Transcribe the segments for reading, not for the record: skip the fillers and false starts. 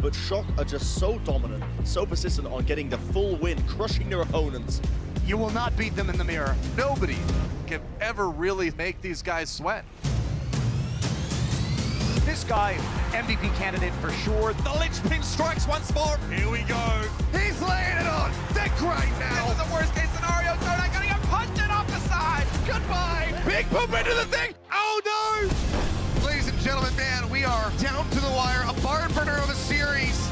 but Shock are just so dominant, so persistent on getting the full win, crushing their opponents. You will not beat them in the mirror. Nobody can ever really make these guys sweat. This guy, MVP candidate for sure. The linchpin strikes once more. Here we go. He's laying it on thick right now. This is the worst case scenario. Donut gonna get punched off the side. Goodbye. Big poop into the thing. Oh no. Ladies and gentlemen, man, we are down to the wire. A barn burner of a series.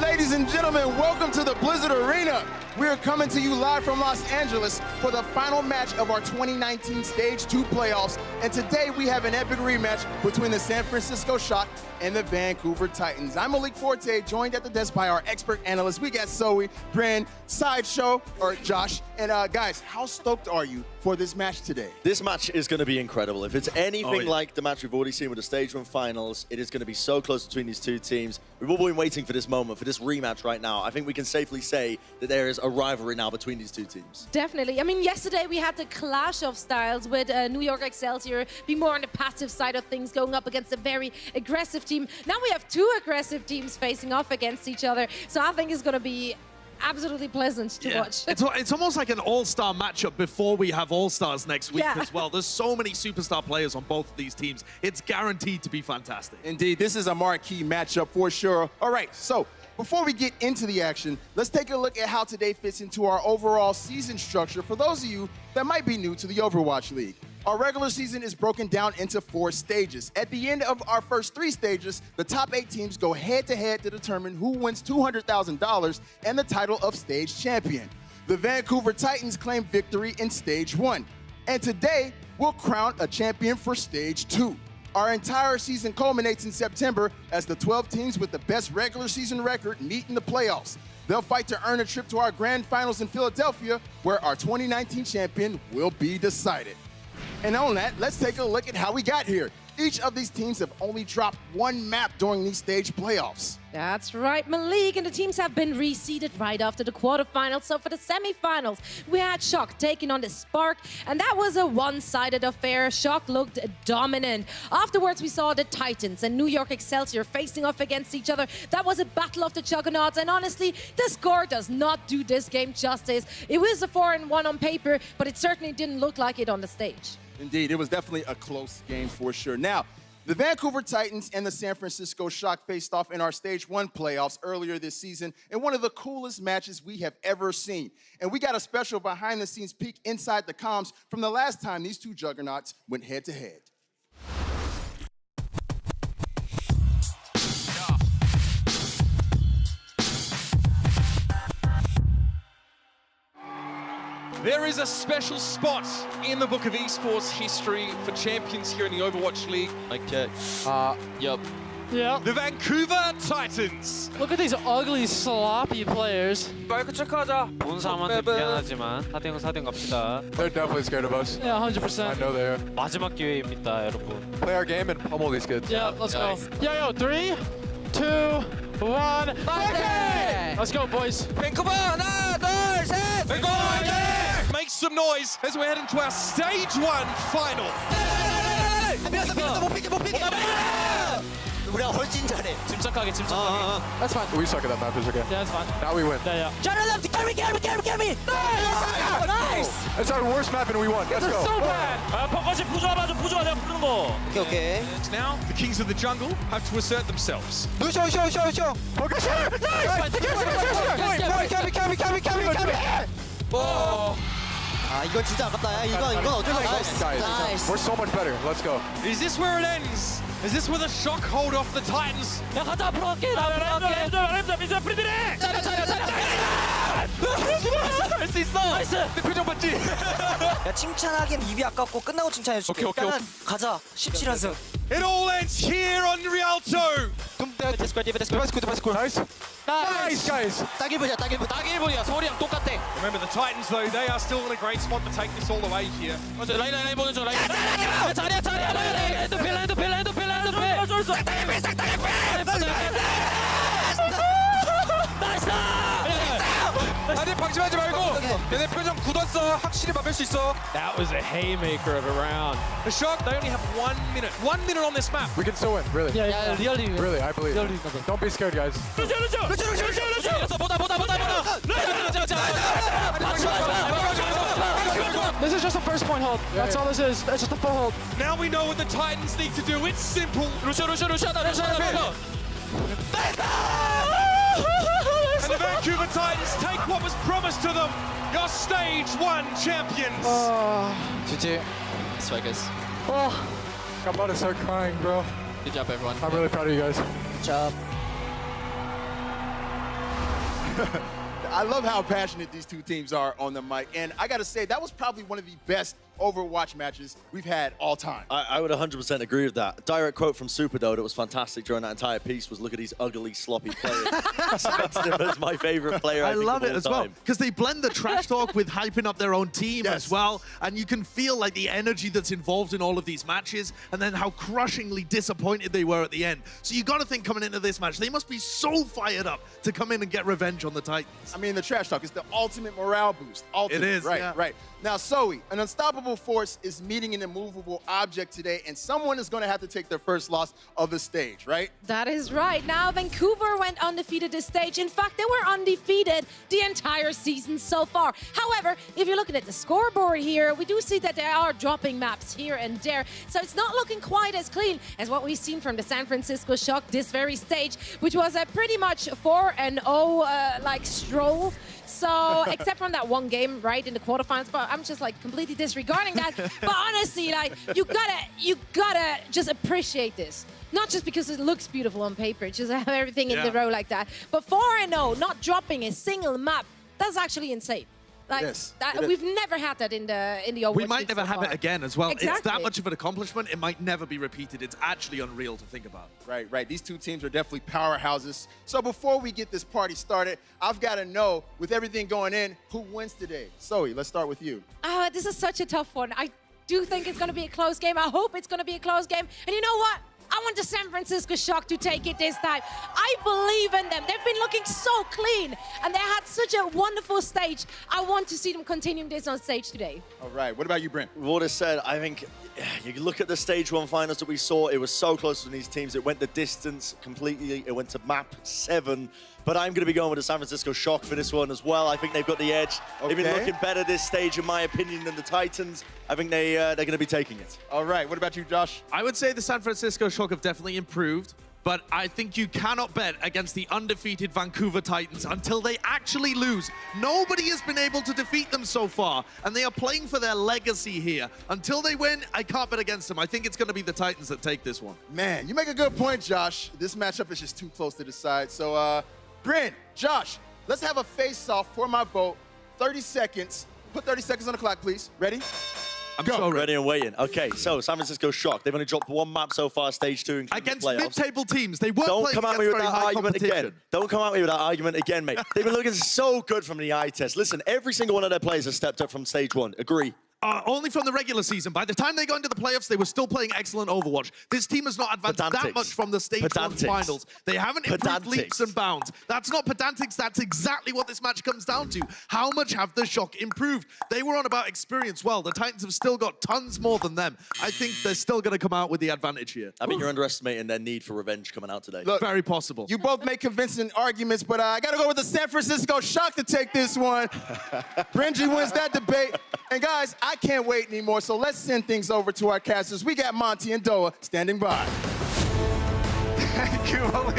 Ladies and gentlemen, welcome to the Blizzard Arena. We are coming to you live from Los Angeles for the final match of our 2019 Stage 2 playoffs. And today we have an epic rematch between the San Francisco Shock and the Vancouver Titans. I'm Malik Forte, joined at the desk by our expert analysts. We got Zoe, Brand, Sideshow, or Josh. And guys, how stoked are you for this match today? This match is going to be incredible. If it's anything like the match we've already seen with the Stage 1 finals, it is going to be so close between these two teams. We've all been waiting for this moment, for this rematch right now. I think we can safely say that there is a rivalry now between these two teams. Definitely. I mean, yesterday we had the clash of styles with New York Excelsior being more on the passive side of things, going up against a very aggressive team. Now we have two aggressive teams facing off against each other. So I think it's going to be absolutely pleasant to watch. It's almost like an all-star matchup before we have all-stars next week Yeah. as well. There's so many superstar players on both of these teams. It's guaranteed to be fantastic. Indeed, this is a marquee matchup for sure. All right, so before we get into the action, let's take a look at how today fits into our overall season structure for those of you that might be new to the Overwatch League. Our regular season is broken down into 4 stages. At the end of our first 3 stages, the top 8 teams go head-to-head to determine who wins $200,000 and the title of stage champion. The Vancouver Titans claim victory in stage 1. And today, we'll crown a champion for stage 2. Our entire season culminates in September as the 12 teams with the best regular season record meet in the playoffs. They'll fight to earn a trip to our grand finals in Philadelphia, where our 2019 champion will be decided. And on that, let's take a look at how we got here. Each of these teams have only dropped 1 map during these stage playoffs. That's right, Malik, and the teams have been reseeded right after the quarterfinals. So for the semifinals, we had Shock taking on the Spark, and that was a one-sided affair. Shock looked dominant. Afterwards, we saw the Titans and New York Excelsior facing off against each other. That was a battle of the juggernauts, and honestly, the score does not do this game justice. It was a 4-1 on paper, but it certainly didn't look like it on the stage. Indeed, it was definitely a close game for sure. Now, the Vancouver Titans and the San Francisco Shock faced off in our Stage 1 playoffs earlier this season in one of the coolest matches we have ever seen. And we got a special behind-the-scenes peek inside the comms from the last time these two juggernauts went head-to-head. There is a special spot in the book of esports history for champions here in the Overwatch League. Okay. Yep. Yeah. The Vancouver Titans. Look at these ugly, sloppy players. 마이크 체크하자. 본 사람한테 미안하지만 4대0 4대0 갑시다. They're definitely scared of us. Yeah, I 100%. know they are. 마지막 기회입니다, 여러분. Play our game and pummel these kids. Yeah, let's go. Yo, 3, 2, 1. Okay! Let's go, boys. 밴쿠버 하나, 둘, 셋. 밴쿠버! Make some noise as we're heading to our Stage 1 final. 우리가 훨씬 잘해. 침착하게, 침착하게. That's fine. We suck at that map, it's okay. Yeah, that's fine. Now we win. Yeah, yeah. 잘하라, get me. Nice! It's our worst map and we won. Let's They're go. so bad. poka지 부조화 내가 부르는 거. 오케이. Now, the kings of the jungle have to assert themselves. Okay, sure. 오. 아, 이건 진짜 아깝다. 야, 이건 어쩔 수 없다. Guys, we're so much better. Let's go. Is this where it ends? Is this where the Shock hold off the Titans? 야, 가자, 앞으로 갈게. 나 앞으로 갈게. 민서 프리드래. 잘해. 할수 있어. 나이스. 내 표정 봤지? 야, 칭찬하기엔 입이 아깝고 끝나고 칭찬해줄게. 오케이. 일단은 가자. 17연승. It all ends here on Rialto. Nice. Nice, guys. 딱 1분이야. 서울이랑 똑같아. Remember the Titans though, they are still in a great spot to take this all the way here. 라인 보는 중. 자리야. 핸드필. 나이스. 방심하지 말고. 얘네 표정 굳었어. 확실히 막을 수 있어. That was a haymaker of a round. The Shock, they only have 1 minute. 1 minute on this map. We can still win, really. Yeah, really. Really, I believe. Don't be scared, guys. This is just a first point hold. That's all this is. That's just a full hold. Now we know what the Titans need to do. It's simple. And the Vancouver Titans take what was promised to them. Your stage 1 champions. GG. Swaggers. Oh, I'm about to start crying, bro. Good job, everyone. I'm really proud of you guys. Good job. I love how passionate these two teams are on the mic. And I got to say, that was probably one of the best Overwatch matches we've had all time. I would 100% agree with that. Direct quote from Superdome that was fantastic during that entire piece was, look at these ugly, sloppy players. Sensitive is my favorite player, I think, love of it all as well, time. because they blend the trash talk with hyping up their own team Yes. as well, and you can feel like the energy that's involved in all of these matches, and then how crushingly disappointed they were at the end. So you got to think coming into this match, they must be so fired up to come in and get revenge on the Titans. I mean, the trash talk is the ultimate morale boost. Ultimate. It is, Right, yeah. right. Now, Zoe, an unstoppable force is meeting an immovable object today, and someone is going to have to take their first loss of the stage, right? That is right. Now, Vancouver went undefeated this stage. In fact, they were undefeated the entire season so far. However, if you're looking at the scoreboard here, we do see that they are dropping maps here and there. So it's not looking quite as clean as what we've seen from the San Francisco Shock this very stage, which was a pretty much 4-0 like stroll. So, except from that one game, right, in the quarterfinals, but I'm just like completely disregarding that. But honestly, like, you gotta just appreciate this. Not just because it looks beautiful on paper, just have everything in the row like that. But 4-0, not dropping a single map, that's actually insane. Like, Yes, we've never had that in the Overwatch. We might League never so have far. it again as well. It's Exactly. that much of an accomplishment, it might never be repeated. It's actually unreal to think about. Right, right. These two teams are definitely powerhouses. So before we get this party started, I've got to know, with everything going in, who wins today? Zoe, let's start with you. This is such a tough one. I do think it's going to be a close game. I hope it's going to be a close game. And you know what? I want the San Francisco Shock to take it this time. I believe in them. They've been looking so clean, and they had such a wonderful stage. I want to see them continuing this on stage today. All right. What about you, Brent? With all this said, I think you look at the stage 1 finals that we saw, it was so close to these teams. It went the distance completely. It went to map 7. But I'm going to be going with the San Francisco Shock for this one as well. I think they've got the edge. They've been looking better this stage, in my opinion, than the Titans. I think they're going to be taking it. All right. What about you, Josh? I would say the San Francisco Shock have definitely improved, but I think you cannot bet against the undefeated Vancouver Titans until they actually lose. Nobody has been able to defeat them so far, and they are playing for their legacy here. Until they win, I can't bet against them. I think it's going to be the Titans that take this one. Man, you make a good point, Josh. This matchup is just too close to decide. So, Brent, Josh, let's have a face-off for my vote. 30 seconds. Put 30 seconds on the clock, please. Ready? I'm so Ready and waiting. Okay, so San Francisco Shock. They've only dropped 1 map so far, stage 2, including Against the playoffs. mid-table teams, they weren't Don't playing come at against me with very that high argument competition. again. Don't come at me with that argument again, mate. They've been looking so good from the eye test. Listen, every single one of their players has stepped up from stage 1. Agree. Only from the regular season. By the time they got into the playoffs, they were still playing excellent Overwatch. This team has not advanced that much from the stage 1 finals. They haven't improved leaps and bounds. That's not pedantics. That's exactly what this match comes down to. How much have the Shock improved? They were on about experience. Well, the Titans have still got tons more than them. I think they're still going to come out with the advantage here. I think you're underestimating their need for revenge coming out today. Look, very possible. You both make convincing arguments, but I got to go with the San Francisco Shock to take this one. Brenji wins that debate. And guys, I can't wait anymore, so let's send things over to our casters. We got Monty and Doa standing by. Thank you, Oli.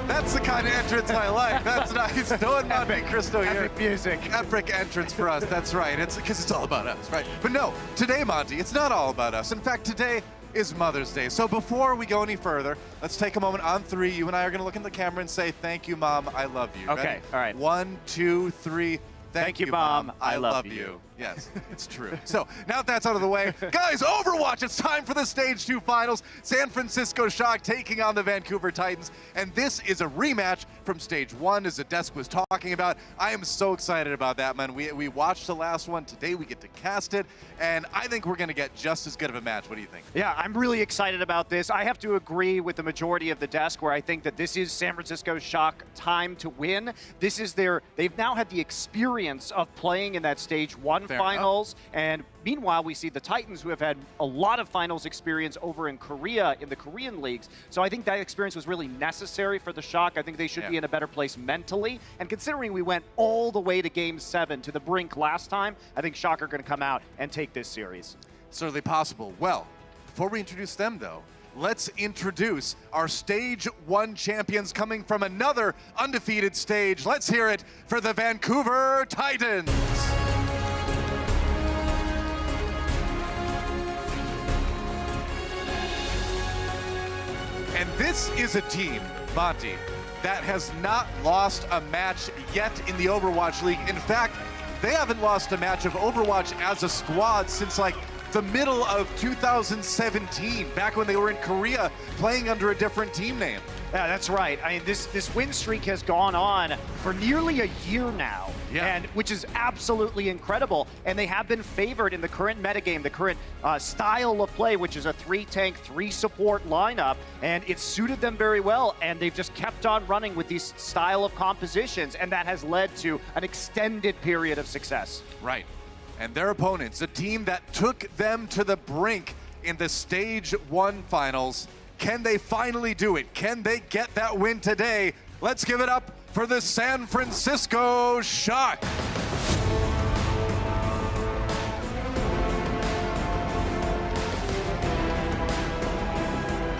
That's the kind of entrance I like. That's nice. No one Epic, Christo here. Epic music. Epic entrance for us. That's right. It's because it's all about us, right? But no, today, Monty, it's not all about us. In fact, today is Mother's Day. So before we go any further, let's take a moment on 3. You and I are going to look in the camera and say, "Thank you, Mom. I love you." Okay. Ready? All right. 1, 2, 3. Thank you, Mom. I love you. Yes, it's true. So now that that's out of the way, guys, Overwatch, it's time for the Stage 2 finals. San Francisco Shock taking on the Vancouver Titans. And this is a rematch from Stage 1, as the desk was talking about. I am so excited about that, man. We watched the last one. Today we get to cast it. And I think we're going to get just as good of a match. What do you think? Yeah, I'm really excited about this. I have to agree with the majority of the desk where I think that this is San Francisco Shock time to win. This is they've now had the experience experience of playing in that Stage 1 finals. And meanwhile, we see the Titans, who have had a lot of finals experience over in Korea, in the Korean leagues. So I think that experience was really necessary for the Shock. I think they should be in a better place mentally. And considering we went all the way to Game 7, to the brink last time, I think Shock are going to come out and take this series. Certainly possible. Well, before we introduce them, though, let's introduce our Stage 1 champions coming from another undefeated stage. Let's hear it for the Vancouver Titans. And this is a team, Monty, that has not lost a match yet in the Overwatch League. In fact, they haven't lost a match of Overwatch as a squad since like the middle of 2017, back when they were in Korea playing under a different team name. Yeah, that's right. I mean, this win streak has gone on for nearly a year now, and which is absolutely incredible. And they have been favored in the current metagame, the current style of play, which is a 3-tank, 3-support lineup, and it's suited them very well. And they've just kept on running with these style of compositions, and that has led to an extended period of success. Right. And their opponents, a team that took them to the brink in the Stage 1 finals. Can they finally do it? Can they get that win today? Let's give it up for the San Francisco Shock.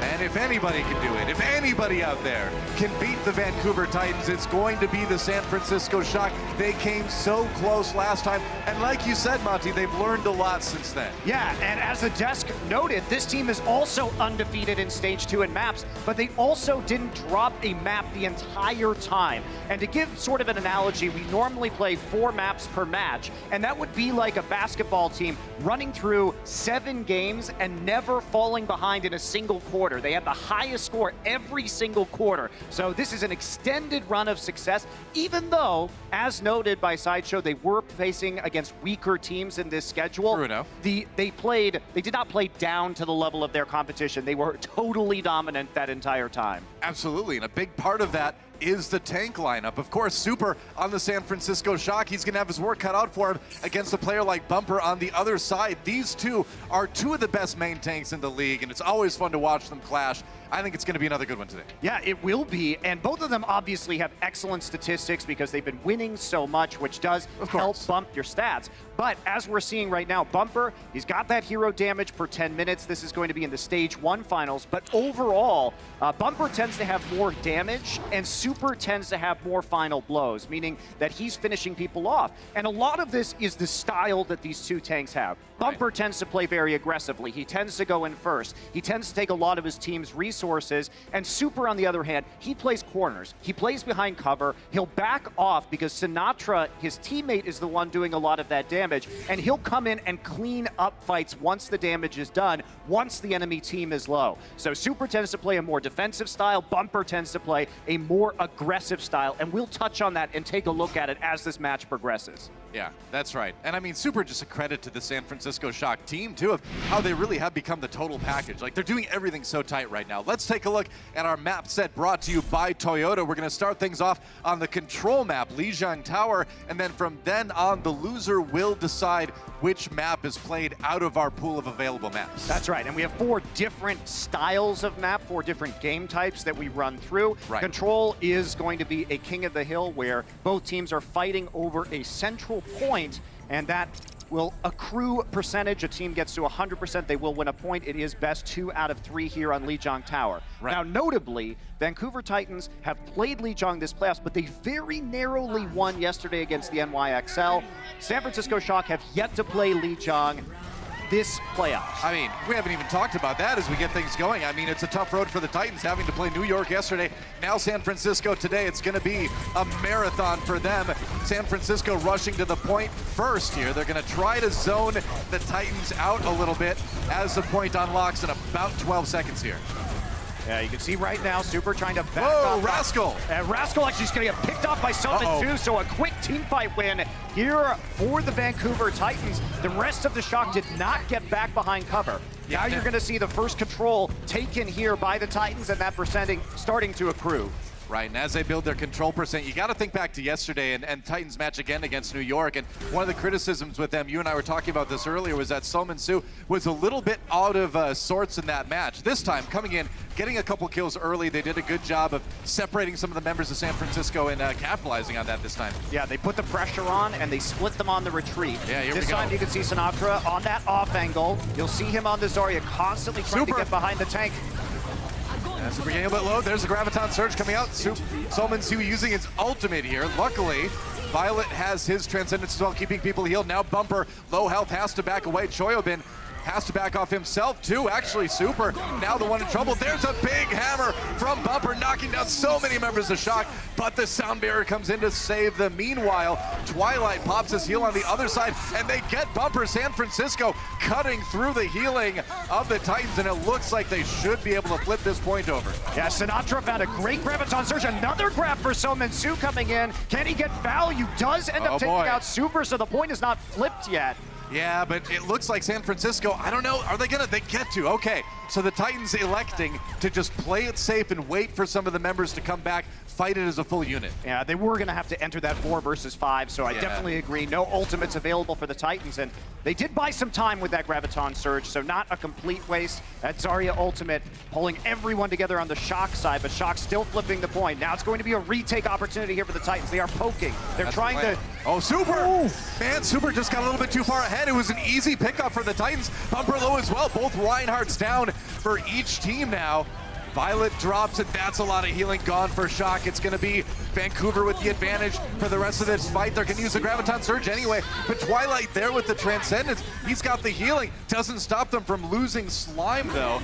And if anybody can do it, if anybody out there can beat the Vancouver Titans, it's going to be the San Francisco Shock. They came so close last time, and like you said, Monty, they've learned a lot since then. Yeah, and as the desk noted, this team is also undefeated in Stage 2 in maps, but they also didn't drop a map the entire time. And to give sort of an analogy, we normally play 4 maps per match, and that would be like a basketball team running through 7 games and never falling behind in a single quarter. They have the highest score every single quarter. So this is an extended run of success, even though, as noted by Sideshow, they were facing against weaker teams in this schedule. True enough. They did not play down to the level of their competition. They were totally dominant that entire time. Absolutely, and a big part of that is the tank lineup. Of course, Super on the San Francisco Shock, he's gonna have his work cut out for him against a player like Bumper on the other side. These two are two of the best main tanks in the league, and it's always fun to watch them clash. I think it's gonna be another good one today. Yeah, it will be, and both of them obviously have excellent statistics because they've been winning so much, which does help bump your stats. But as we're seeing right now, Bumper, he's got that hero damage per 10 minutes. This is going to be in the Stage 1 finals, but overall, Bumper tends to have more damage, and Super tends to have more final blows, meaning that he's finishing people off. And a lot of this is the style that these two tanks have. Bumper tends to play very aggressively. He tends to go in first. He tends to take a lot of his team's resources. And Super, on the other hand, he plays corners. He plays behind cover. He'll back off because Sinatra, his teammate, is the one doing a lot of that damage. And he'll come in and clean up fights once the damage is done, once the enemy team is low. So Super tends to play a more defensive style. Bumper tends to play a more aggressive style. And we'll touch on that and take a look at it as this match progresses. Yeah, that's right. And I mean, Super, just a credit to the San Francisco Shock team, too, of how they really have become the total package. Like, they're doing everything so tight right now. Let's take a look at our map set brought to you by Toyota. We're going to start things off on the control map, Lijiang Tower, and then from then on, the loser will decide which map is played out of our pool of available maps. That's right, and we have 4 different styles of map, 4 different game types that we run through. Right. Control is going to be a king of the hill where both teams are fighting over a central point, and that will accrue percentage. A team gets to 100%, they will win a point. It is best 2 out of 3 here on Lijiang Tower. Right. Now, notably, Vancouver Titans have played Lijiang this playoffs, but they very narrowly won yesterday against the NYXL. San Francisco Shock have yet to play Lijiang this playoffs. I mean, we haven't even talked about that as we get things going. I mean, it's a tough road for the Titans, having to play New York yesterday, now San Francisco today. It's going to be a marathon for them. San Francisco rushing to the point first here. They're going to try to zone the Titans out a little bit as the point unlocks in about 12 seconds here. Yeah, you can see right now, Super trying to back Whoa, off. Rascal! And Rascal actually is going to get picked off by Summon too, so a quick team fight win here for the Vancouver Titans. The rest of the Shock did not get back behind cover. Now you're going to see the first control taken here by the Titans, and that percentage starting to accrue. Right, and as they build their control percent, you got to think back to yesterday and Titans match again against New York. And one of the criticisms with them, you and I were talking about this earlier, was that Somin-Su was a little bit out of sorts in that match. This time, coming in, getting a couple kills early, they did a good job of separating some of the members of San Francisco and capitalizing on that this time. Yeah, they put the pressure on and they split them on the retreat. Yeah, here this we go. time you can see Sinatra on that off angle. You'll see him on the Zarya constantly trying to get behind the tank. Yeah, Super getting a bit low. There's the Graviton Surge coming out. Somin-Su using his ultimate here. Luckily, Violet has his Transcendence as well, keeping people healed. Now Bumper, low health, has to back away. Choyobin has to back off himself too. Actually, Super now the one in trouble. There's a big hammer from Bumper, knocking down so many members of Shock, but the sound barrier comes in to save them. Meanwhile, Twilight pops his heal on the other side, and they get Bumper. San Francisco cutting through the healing of the Titans, and it looks like they should be able to flip this point over. Yeah, Sinatra found a great Graviton Surge. Another grab for Somin-Su coming in. Can he get value? Does end up taking out Super, so the point is not flipped yet. Yeah, but it looks like San Francisco, I don't know, are they gonna, they get to, okay. So the Titans electing to just play it safe and wait for some of the members to come back, fight it as a full unit. Yeah, they were gonna have to enter that 4 versus 5, so I definitely agree. No ultimates available for the Titans, and they did buy some time with that Graviton Surge, so not a complete waste. That Zarya ultimate pulling everyone together on the Shock side, but Shock still flipping the point. Now it's going to be a retake opportunity here for the Titans. They are poking. They're trying to... Oh, Super! Man, Super just got a little bit too far ahead. It was an easy pickup for the Titans. Bumper low as well. Both Reinhardt's down for each team now. Violet drops, and that's a lot of healing gone for Shock. It's going to be Vancouver with the advantage for the rest of this fight. They're going to use the Graviton Surge anyway, but Twilight there with the Transcendence. He's got the healing. Doesn't stop them from losing Slime, though.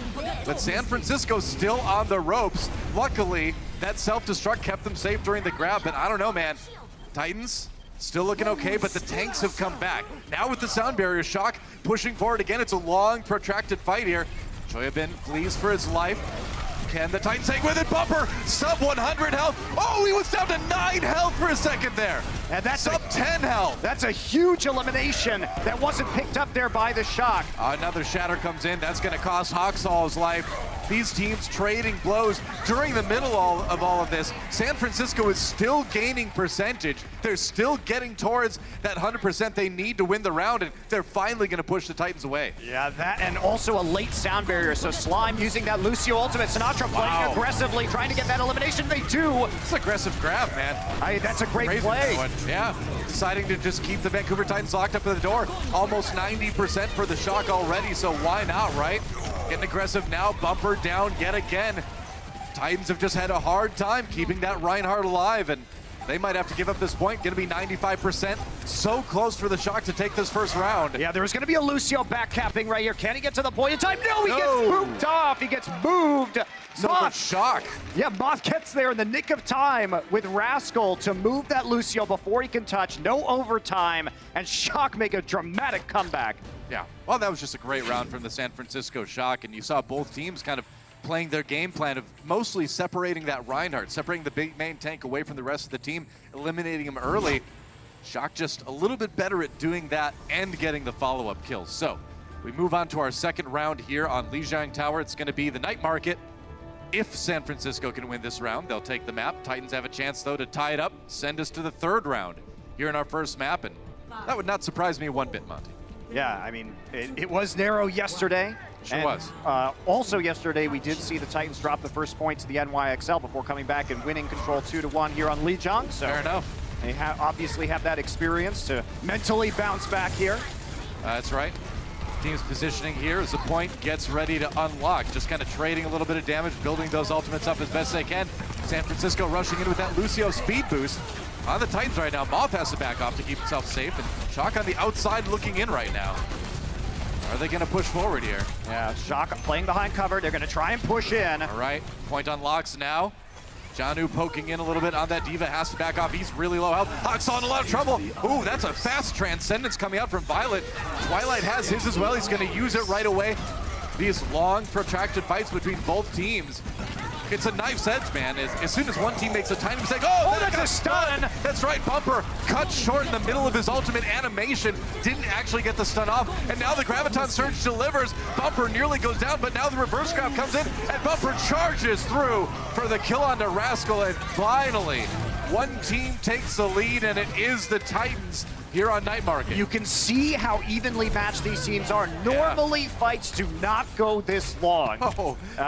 But San Francisco still on the ropes. Luckily, that self-destruct kept them safe during the grab, but I don't know, man. Titans still looking okay, but the tanks have come back. Now with the sound barrier, Shock pushing forward again. It's a long, protracted fight here. Choyobin flees for his life. Can the Titans take with it? Bumper, sub 100 health. Oh, he was down to 9 health for a second there. And that's sub 10 health. That's a huge elimination that wasn't picked up there by the Shock. Another Shatter comes in. That's going to cost Hawksall's life. These teams trading blows during the middle of all of this. San Francisco is still gaining percentage. They're still getting towards that 100% they need to win the round, and they're finally going to push the Titans away. Yeah, that, and also a late sound barrier. So Slime using that Lucio ultimate. Sinatra playing aggressively, trying to get that elimination. They do. It's an aggressive grab, man. That's a great play. Yeah, deciding to just keep the Vancouver Titans locked up at the door. Almost 90% for the Shock already, so why not, right? Getting aggressive now, Bumper down yet again. Titans have just had a hard time keeping that Reinhardt alive, and they might have to give up this point. Gonna be 95%. So close for the Shock to take this first round. Yeah, there's gonna be a Lucio backcapping right here. Can he get to the point in time? No, he gets booped off. He gets moved. So Moth. Shock. Yeah, Moth gets there in the nick of time with Rascal to move that Lucio before he can touch. No overtime, and Shock make a dramatic comeback. Yeah, well, that was just a great round from the San Francisco Shock, and you saw both teams kind of playing their game plan of mostly separating that Reinhardt, separating the big main tank away from the rest of the team, eliminating him early. Shock just a little bit better at doing that and getting the follow-up kills. So we move on to our second round here on Lijiang Tower. It's going to be the night market. If San Francisco can win this round, they'll take the map. Titans have a chance, though, to tie it up, send us to the third round here in our first map, and that would not surprise me one bit, Monty. Yeah, I mean, it was narrow yesterday. Sure was. Also yesterday, we did see the Titans drop the first point to the NYXL before coming back and winning control 2-1 here on Lijiang. So fair enough. They obviously have that experience to mentally bounce back here. That's right. Team's positioning here as the point gets ready to unlock. Just kind of trading a little bit of damage, building those ultimates up as best they can. San Francisco rushing in with that Lucio speed boost. On the Titans right now, Moth has to back off to keep himself safe, and Shock on the outside looking in right now. Are they going to push forward here? Yeah, Shock playing behind cover. They're going to try and push in. All right, point unlocks now. Janu poking in a little bit on that Diva, has to back off. He's really low health. Hawksaw in a lot of trouble. Ooh, that's a fast Transcendence coming out from Violet. Twilight has his as well. He's going to use it right away. These long, protracted fights between both teams. it's a knife's edge, man. As soon as one team makes a tiny mistake, oh, that's a stun. That's right, Bumper cut short in the middle of his ultimate animation, didn't actually get the stun off, and now the Graviton Surge delivers. Bumper nearly goes down, but now the reverse grab comes in, and Bumper charges through for the kill onto Rascal, and finally, one team takes the lead, and it is the Titans here on Night Market. You can see how evenly matched these teams are. Normally, fights do not go this long.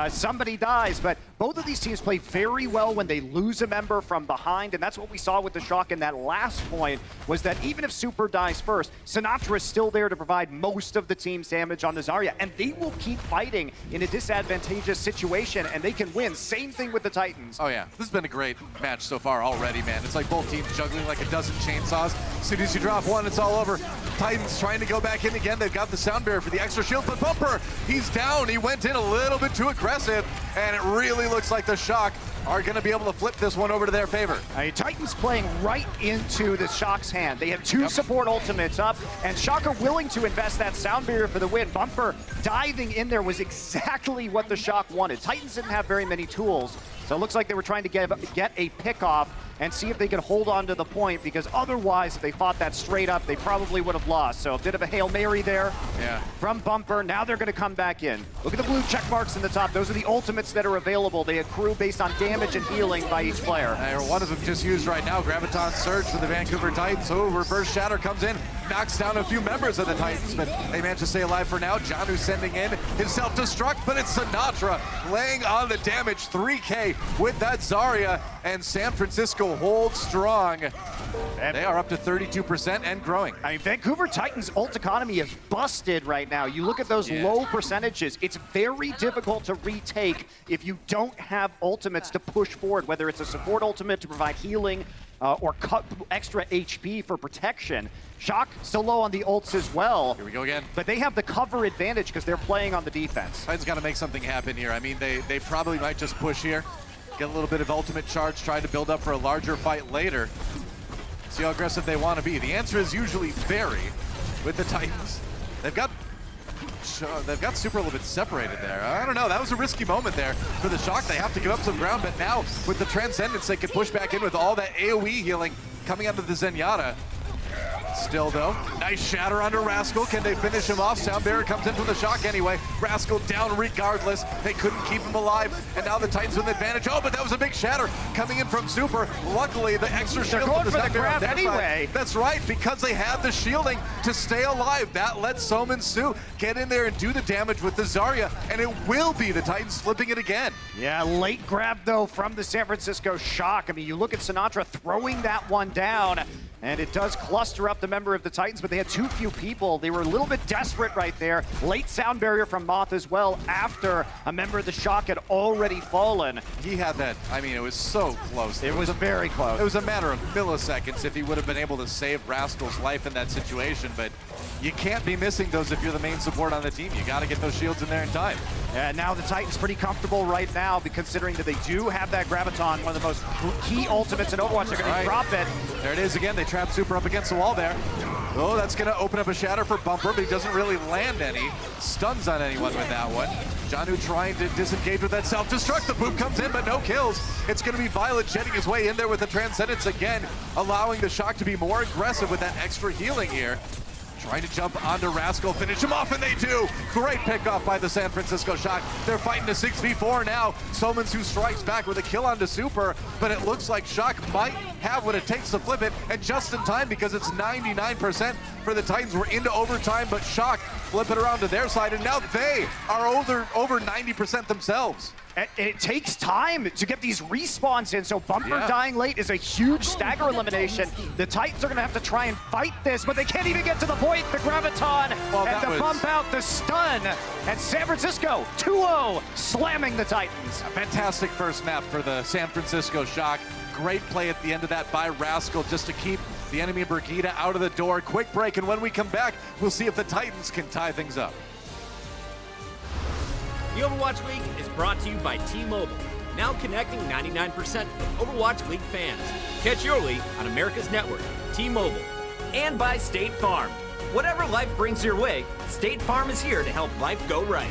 Somebody dies, but both of these teams play very well when they lose a member from behind, and that's what we saw with the Shock in that last point, was that even if Super dies first, Sinatra is still there to provide most of the team's damage on the Zarya, and they will keep fighting in a disadvantageous situation, and they can win. Same thing with the Titans. Oh yeah, this has been a great match so far already, man. It's like both teams juggling like a dozen chainsaws. As soon as you drop one, it's all over. Titans trying to go back in again. They've got the sound barrier for the extra shield, but Bumper, he's down. He went in a little bit too aggressive, and it really looks like the Shock are going to be able to flip this one over to their favor. Titans playing right into the Shock's hand. They have two support ultimates up, and Shock are willing to invest that sound barrier for the win. Bumper diving in there was exactly what the Shock wanted. Titans didn't have very many tools, so it looks like they were trying to get a pick off and see if they could hold on to the point, because otherwise, if they fought that straight up, they probably would have lost. So a bit of a Hail Mary there from Bumper. Now they're going to come back in. Look at the blue check marks in the top. Those are the ultimates that are available. They accrue based on damage and healing by each player. One of them just used right now, Graviton Surge for the Vancouver Titans. Oh, reverse shatter comes in, knocks down a few members of the Titans, but they managed to stay alive for now. Johnu sending in his self-destruct, but it's Sinatra laying on the damage. 3K with that Zarya, and San Francisco holds strong. They are up to 32% and growing. I mean, Vancouver Titans' ult economy is busted right now. You look at those low percentages. It's very difficult to retake if you don't have ultimates to push forward, whether it's a support ultimate to provide healing or cut extra HP for protection. Shock still low on the ults as well. Here we go again. But they have the cover advantage because they're playing on the defense. Titans got to make something happen here. I mean, they probably might just push here, get a little bit of ultimate charge, try to build up for a larger fight later. See how aggressive they want to be. The answer is usually very with the Titans. They've got Super a little bit separated there. I don't know, that was a risky moment there for the Shock. They have to give up some ground, but now with the Transcendence, they can push back in with all that AoE healing coming out of the Zenyatta. Still though, nice shatter onto Rascal. Can they finish him off? Sound barrier comes in from the Shock anyway. Rascal down regardless. They couldn't keep him alive, and now the Titans with the advantage. Oh, but that was a big shatter coming in from Super. Luckily, the extra shield. They're going for the grab anyway. That's right, because they had the shielding to stay alive. That lets Soman Su get in there and do the damage with the Zarya, and it will be the Titans flipping it again. Yeah, late grab though from the San Francisco Shock. I mean, you look at Sinatra throwing that one down, and it does cluster up the member of the Titans, but they had too few people. They were a little bit desperate right there. Late sound barrier from Moth as well after a member of the Shock had already fallen. He had that, I mean, it was so close. It was very close. It was a matter of milliseconds if he would have been able to save Rascal's life in that situation, but you can't be missing those if you're the main support on the team. You got to get those shields in there in time. Yeah, now the Titans pretty comfortable right now, considering that they do have that Graviton, one of the most key ultimates in Overwatch. They're going to drop it. There it is again. They trap Super up against the wall there. Oh, that's going to open up a shatter for Bumper, but he doesn't really land any stuns on anyone with that one. Johnu trying to disengage with that self-destruct. The boot comes in, but no kills. It's going to be Violet jetting his way in there with the Transcendence again, allowing the Shock to be more aggressive with that extra healing here. Trying to jump onto Rascal, finish him off, and they do. Great pickoff by the San Francisco Shock. They're fighting a 6v4 now. Soman Su strikes back with a kill onto Super, but it looks like Shock might have what it takes to flip it, and just in time because it's 99% for the Titans. We're into overtime, but Shock flip it around to their side, and now they are over 90% themselves. It takes time to get these respawns in, so Bumper dying late is a huge stagger elimination. The Titans are going to have to try and fight this, but they can't even get to the point. The Graviton and the bump out, the stun, and San Francisco 2-0 slamming the Titans. A fantastic first map for the San Francisco Shock. Great play at the end of that by Rascal just to keep the enemy Brigida out of the door. Quick break, and when we come back, we'll see if the Titans can tie things up. The Overwatch League is brought to you by T-Mobile, now connecting 99% of Overwatch League fans. Catch your league on America's network, T-Mobile. And by State Farm. Whatever life brings your way, State Farm is here to help life go right.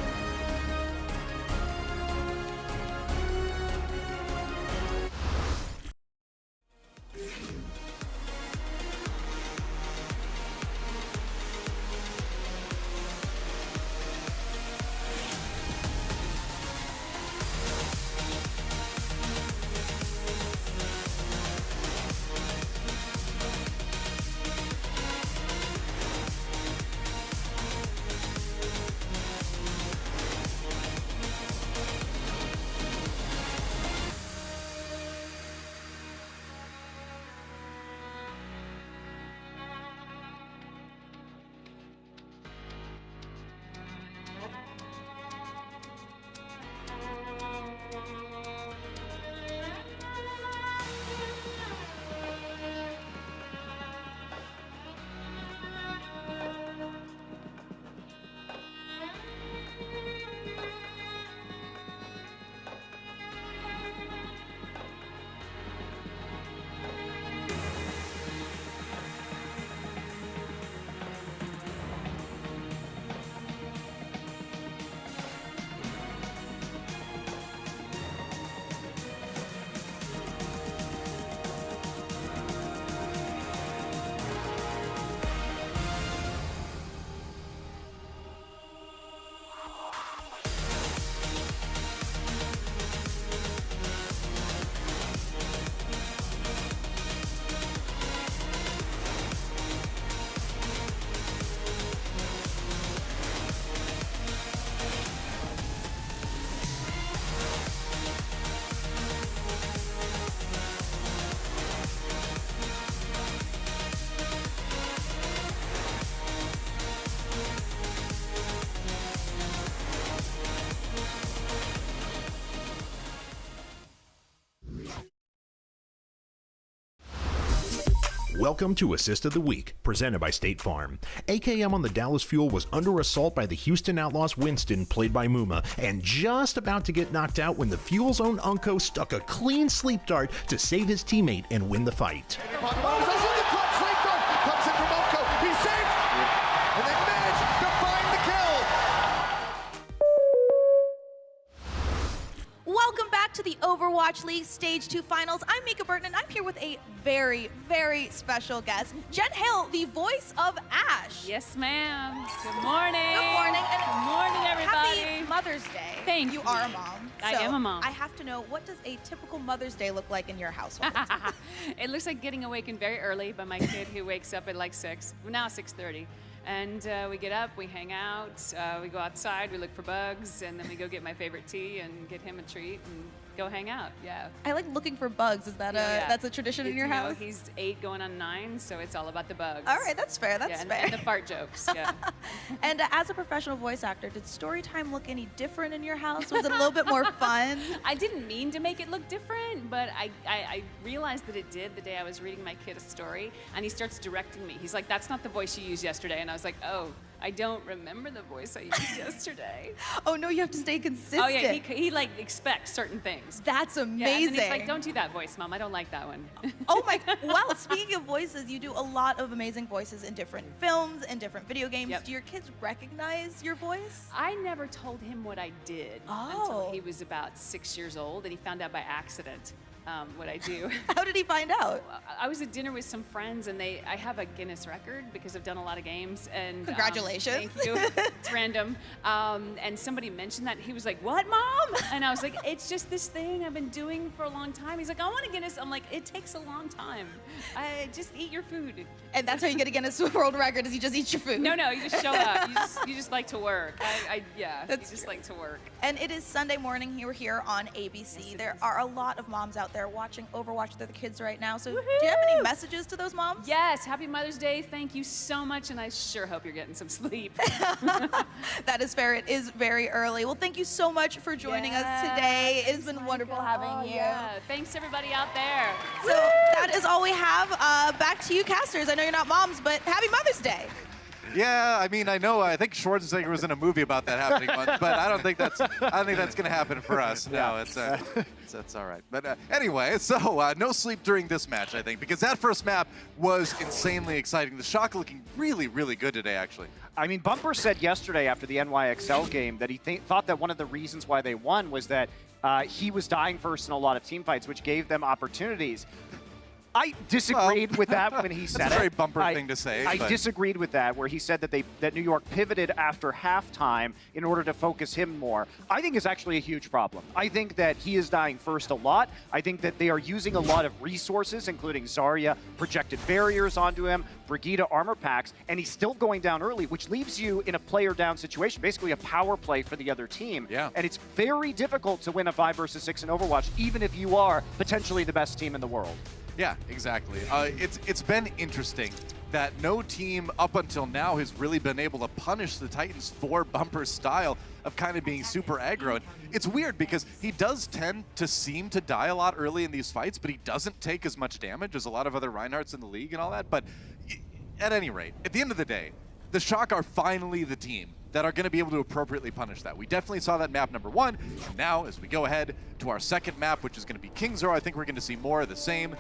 Welcome to Assist of the Week, presented by State Farm. AKM on the Dallas Fuel was under assault by the Houston Outlaws Winston, played by Muma, and just about to get knocked out when the Fuel's own Unko stuck a clean sleep dart to save his teammate and win the fight. Welcome back to the Overwatch League Stage 2 Finals. I'm Mika Burton, and I'm here with a very, very special guest, Jen Hill, the voice of Ash. Yes, ma'am. Good morning. Good morning. And good morning, everybody. Happy Mother's Day. Thank you. you. Are a mom. I am a mom. I have to know, what does a typical Mother's Day look like in your household? It looks like getting awakened very early by my kid who wakes up at like 6, now 6:30. And we get up, we hang out, we go outside, we look for bugs, and then we go get my favorite tea and get him a treat and go hang out. Yeah. I like looking for bugs. Is that that's a tradition in your house? He's 8 going on 9, so it's all about the bugs. All right, that's fair. That's fair. And the fart jokes. Yeah. And as a professional voice actor, did story time look any different in your house? Was it a little bit more fun? I didn't mean to make it look different, but I realized that it did the day I was reading my kid a story, and he starts directing me. He's like, "That's not the voice you used yesterday," and I was like, "Oh, I don't remember the voice I used yesterday." Oh no, you have to stay consistent. Oh yeah, he like expects certain things. That's amazing. Yeah, and then he's like, "Don't do that voice, Mom. I don't like that one." Oh my, well, speaking of voices, you do a lot of amazing voices in different films and different video games. Yep. Do your kids recognize your voice? I never told him what I did until he was about 6 years old, and he found out by accident. What I do. How did he find out? I was at dinner with some friends, and I have a Guinness record because I've done a lot of games. And congratulations. Thank you. It's random. And somebody mentioned that. He was like, "What, Mom?" And I was like, "It's just this thing I've been doing for a long time." He's like, "I want a Guinness." I'm like, "It takes a long time. I just eat your food." And that's how you get a Guinness World Record, is you just eat your food. No, you just show up. You just like to work. You just like to work. And it is Sunday morning here on ABC. Yes, there are a lot of moms out there watching Overwatch with their kids right now. So do you have any messages to those moms? Yes, happy Mother's Day. Thank you so much, and I sure hope you're getting some sleep. That is fair. It is very early. Well, thank you so much for joining us today. It's been wonderful having you. Yeah. Thanks, everybody out there. So that is all we have. Back to you, casters. I know you're not moms, but happy Mother's Day. Yeah, I mean, I think Schwarzenegger was in a movie about that happening once, but I don't think that's going to happen for us. No, that's all right. But anyway, so no sleep during this match, I think, because that first map was insanely exciting. The Shock looking really, really good today, actually. I mean, Bumper said yesterday after the NYXL game that he thought that one of the reasons why they won was that he was dying first in a lot of team fights, which gave them opportunities. I disagreed with that when he said it. That's a very Bumper thing to say. I disagreed with that, where he said that New York pivoted after halftime in order to focus him more. I think it's actually a huge problem. I think that he is dying first a lot. I think that they are using a lot of resources, including Zarya projected barriers onto him, Brigitte armor packs, and he's still going down early, which leaves you in a player down situation, basically a power play for the other team. Yeah. And it's very difficult to win a 5 versus 6 in Overwatch, even if you are potentially the best team in the world. Yeah, exactly. It's been interesting that no team up until now has really been able to punish the Titans for Bumper's style of kind of being super aggro. And it's weird because he does tend to seem to die a lot early in these fights, but he doesn't take as much damage as a lot of other Reinhardts in the league and all that. But at any rate, at the end of the day, the Shock are finally the team that are going to be able to appropriately punish that. We definitely saw that map number 1. And now, as we go ahead to our second map, which is going to be King's Row, I think we're going to see more of the same.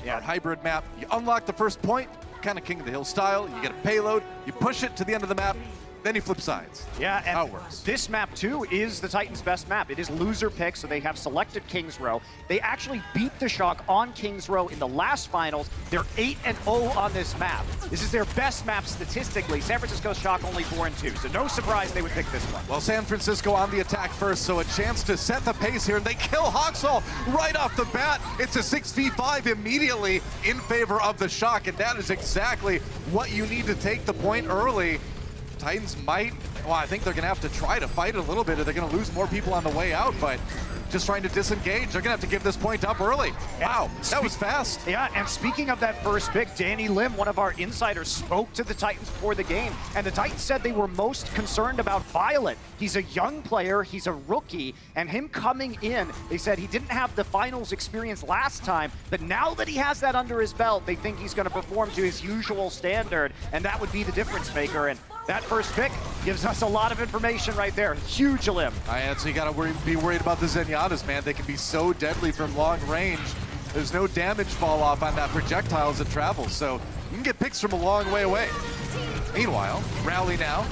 Yeah, our hybrid map. You unlock the first point, kind of King of the Hill style. You get a payload, you push it to the end of the map, then you flip sides. Yeah, and how it works. This map, too, is the Titans' best map. It is loser pick, so they have selected King's Row. They actually beat the Shock on King's Row in the last finals. They're 8-0 on this map. This is their best map statistically. San Francisco Shock only 4-2, so no surprise they would pick this one. Well, San Francisco on the attack first, so a chance to set the pace here, and they kill Hoxall right off the bat. It's a 6v5 immediately in favor of the Shock, and that is exactly what you need to take the point early. Titans might, well, I think they're going to have to try to fight a little bit, or they're going to lose more people on the way out, but just trying to disengage. They're gonna have to give this point up early. Wow, that was fast. Yeah, and speaking of that first pick, Danny Lim, one of our insiders, spoke to the Titans before the game, and the Titans said they were most concerned about Violet. He's a young player, he's a rookie, and him coming in, they said he didn't have the finals experience last time, but now that he has that under his belt, they think he's gonna perform to his usual standard, and that would be the difference maker. And that first pick gives us a lot of information right there. Huge Limb. So you gotta be worried about the Zenyatta's, man. They can be so deadly from long range. There's no damage fall off on that projectile as it travels, so you can get picks from a long way away. Meanwhile, rally now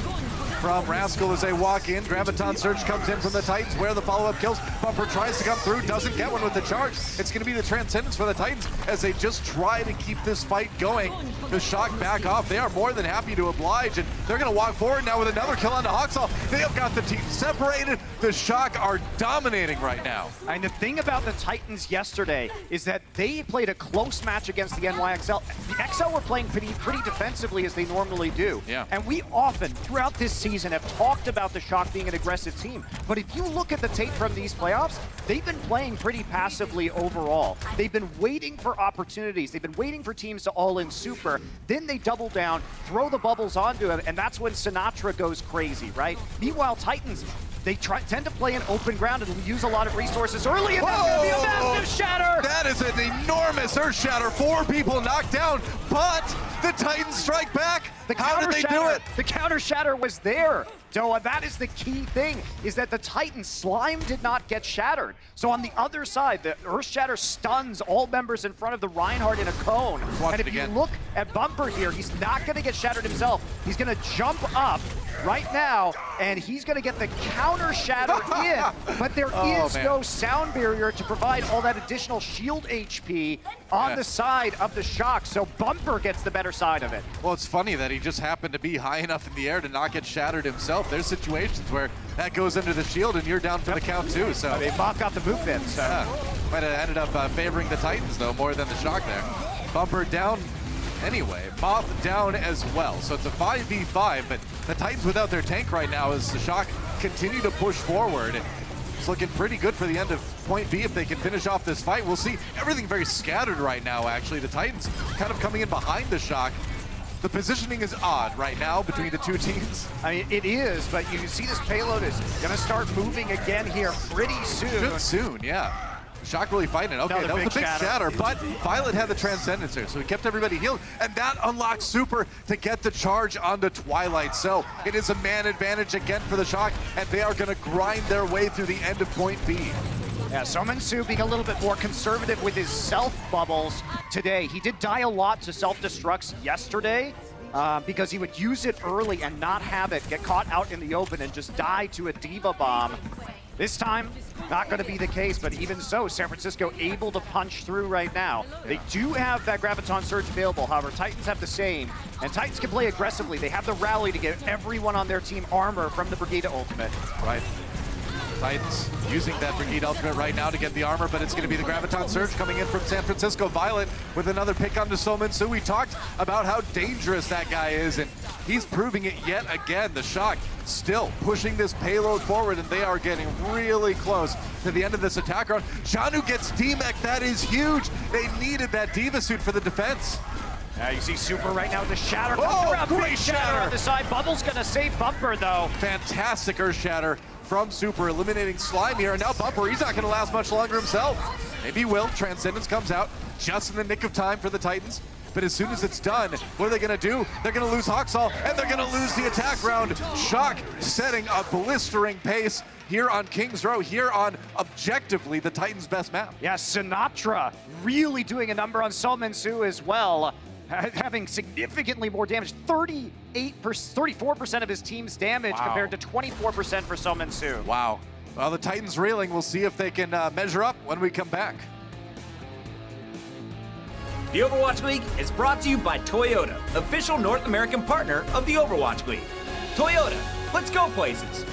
from Rascal as they walk in. Graviton Surge comes in from the Titans, where the follow-up kills. Bumper tries to come through, doesn't get one with the charge. It's going to be the Transcendence for the Titans as they just try to keep this fight going. The Shock back off. They are more than happy to oblige, and they're going to walk forward now with another kill on the Hawksall. They have got the team separated. The Shock are dominating right now. And the thing about the Titans yesterday is that they played a close match against the NYXL. The XL were playing pretty defensively as they normally do. Yeah. And we often, throughout this season, have talked about the Shock being an aggressive team. But if you look at the tape from these playoffs, they've been playing pretty passively overall. They've been waiting for opportunities. They've been waiting for teams to all-in super. Then they double down, throw the bubbles onto it, and that's when Sinatra goes crazy, right? Meanwhile, Titans, they tend to play in open ground and use a lot of resources early, and that's going to be a massive shatter! That is an enormous Earth Shatter. 4 people knocked down, but the Titans strike back. How did they do it? The counter shatter was there. So that is the key thing, is that the Titan Slime did not get shattered. So on the other side, the Earth Shatter stuns all members in front of the Reinhardt in a cone. And if you look at Bumper here, he's not going to get shattered himself. He's going to jump up right now, and he's going to get the counter shatter in. But there is no sound barrier to provide all that additional shield HP on the side of the Shock. So Bumper gets the better side of it. Well, it's funny that he just happened to be high enough in the air to not get shattered himself. There's situations where that goes under the shield and you're down for the count too. So they Moth got the movement. So might have ended up favoring the Titans though more than the Shock there. Bumper down anyway. Moth down as well. So it's a 5v5, but the Titans without their tank right now as the Shock continue to push forward. It's looking pretty good for the end of point B if they can finish off this fight. We'll see. Everything very scattered right now, actually. The Titans kind of coming in behind the Shock. The positioning is odd right now between the two teams. I mean, it is, but you can see this payload is going to start moving again here pretty soon. Should soon, yeah. Shock really fighting it. Okay, Another that was a big shatter. shatter, but Violet had the Transcendence here, so he kept everybody healed, and that unlocked Super to get the charge onto Twilight. So it is a man advantage again for the Shock, and they are going to grind their way through the end of point B. Yeah, Sominsu being a little bit more conservative with his self-bubbles today. He did die a lot to self-destructs yesterday because he would use it early and not have it get caught out in the open and just die to a Diva Bomb. This time, not going to be the case, but even so, San Francisco able to punch through right now. They do have that Graviton Surge available, however, Titans have the same, and Titans can play aggressively. They have the rally to get everyone on their team armor from the Brigida ultimate. Right. Titans using that Brigade ultimate right now to get the armor, but it's going to be the Graviton Surge coming in from San Francisco. Violet with another pick onto Sominsu. We talked about how dangerous that guy is, and he's proving it yet again. The Shock still pushing this payload forward, and they are getting really close to the end of this attack round. Janu gets D-Mech. That is huge. They needed that Diva suit for the defense. You see Super right now with the shatter. Oh, great shatter on the side. Bubble's going to save Bumper, though. Fantastic Earth Shatter from Super, eliminating Slime here. And now Bumper, he's not going to last much longer himself. Maybe he will. Transcendence comes out just in the nick of time for the Titans. But as soon as it's done, what are they going to do? They're going to lose Hawksall, and they're going to lose the attack round. Shock setting a blistering pace here on Kings Row, here on, objectively, the Titans' best map. Yeah, Sinatra really doing a number on Sominsu as well, having significantly more damage. 34% of his team's damage compared to 24% for Sominsu. Wow. Well, the Titans reeling. We'll see if they can measure up when we come back. The Overwatch League is brought to you by Toyota, official North American partner of the Overwatch League. Toyota, let's go places.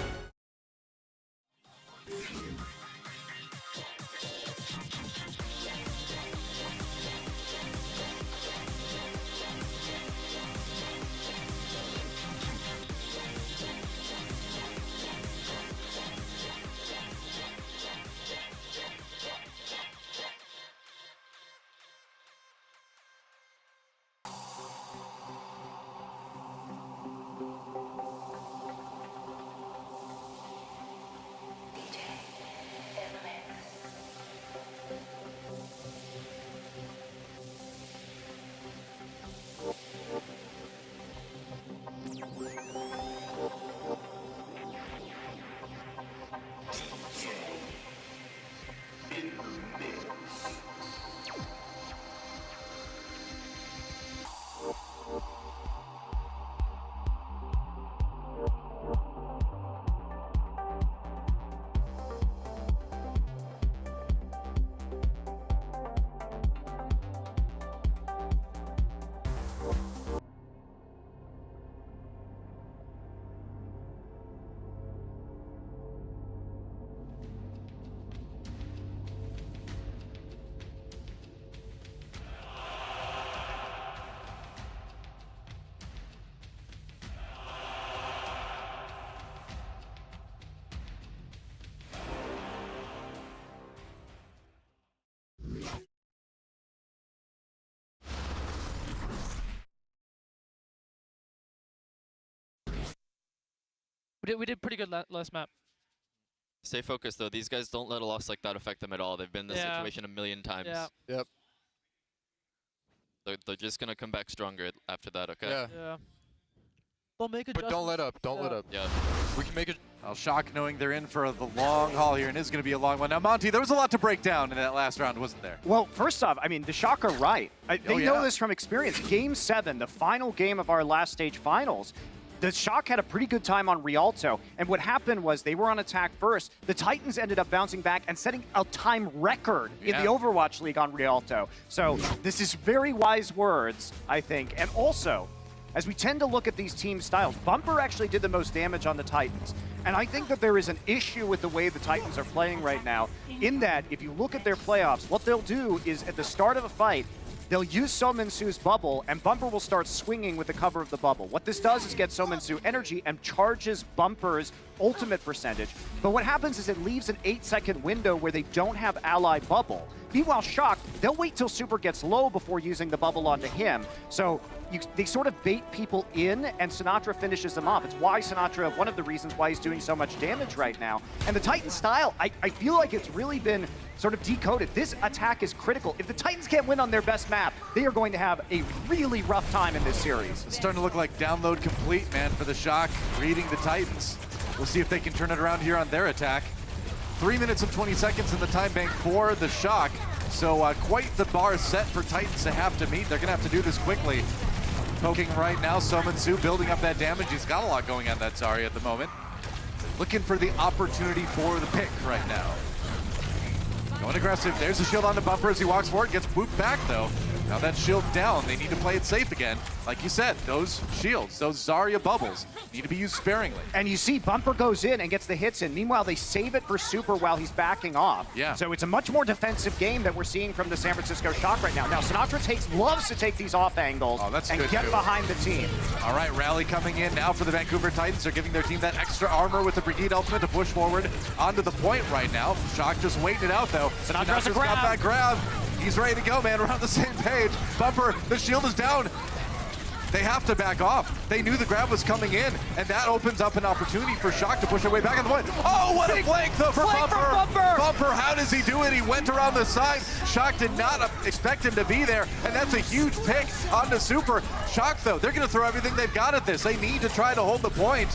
We did pretty good last map. Stay focused, though. These guys don't let a loss like that affect them at all. They've been in this situation a million times. Yeah. Yep. They're just going to come back stronger after that, okay? Yeah. They'll make But don't let up. Don't let up. Yeah. We can make it. Well, Shock knowing they're in for the long haul here, and it's going to be a long one. Now, Monty, there was a lot to break down in that last round, wasn't there? Well, first off, I mean, the Shock are right. They know this from experience. Game 7, the final game of our last stage finals, the Shock had a pretty good time on Rialto, and what happened was they were on attack first. The Titans ended up bouncing back and setting a time record in the Overwatch League on Rialto. So this is very wise words, I think. And also, as we tend to look at these team styles, Bumper actually did the most damage on the Titans. And I think that there is an issue with the way the Titans are playing right now, in that if you look at their playoffs, what they'll do is at the start of a fight, they'll use Sominsu's bubble, and Bumper will start swinging with the cover of the bubble. What this does is get Sominsu energy and charges Bumper's ultimate percentage. But what happens is it leaves an 8-second window where they don't have ally bubble. Meanwhile, Shock, they'll wait till Super gets low before using the bubble onto him. So they sort of bait people in, and Sinatra finishes them off. It's why Sinatra, one of the reasons why he's doing so much damage right now. And the Titan style, I feel like it's really been sort of decoded. This attack is critical. If the Titans can't win on their best map, they are going to have a really rough time in this series. It's starting to look like download complete, man, for the Shock, reading the Titans. We'll see if they can turn it around here on their attack. 3 minutes and 20 seconds in the time bank for the Shock. So quite the bar set for Titans to have to meet. They're going to have to do this quickly. Poking right now, Sominsu building up that damage. He's got a lot going on that Zarya at the moment. Looking for the opportunity for the pick right now. Going aggressive. There's a shield on the Bumper as he walks forward. Gets whooped back, though. Now that shield down, they need to play it safe again. Like you said, those shields, those Zarya bubbles, need to be used sparingly. And you see Bumper goes in and gets the hits in. Meanwhile, they save it for Super while he's backing off. Yeah. So it's a much more defensive game that we're seeing from the San Francisco Shock right now. Now, Sinatra loves to take these off angles and get behind the team. All right, Rally coming in now for the Vancouver Titans. They're giving their team that extra armor with the Brigade ultimate to push forward onto the point right now. Shock just waiting it out, though. Sinatra's got that grab. He's ready to go, man. We're on the same page. Bumper, the shield is down. They have to back off. They knew the grab was coming in, and that opens up an opportunity for Shock to push their way back on the point. Oh, what a flank, though, for Bumper. Bumper, how does he do it? He went around the side. Shock did not expect him to be there, and that's a huge pick on the Super. Shock, though, they're going to throw everything they've got at this. They need to try to hold the point.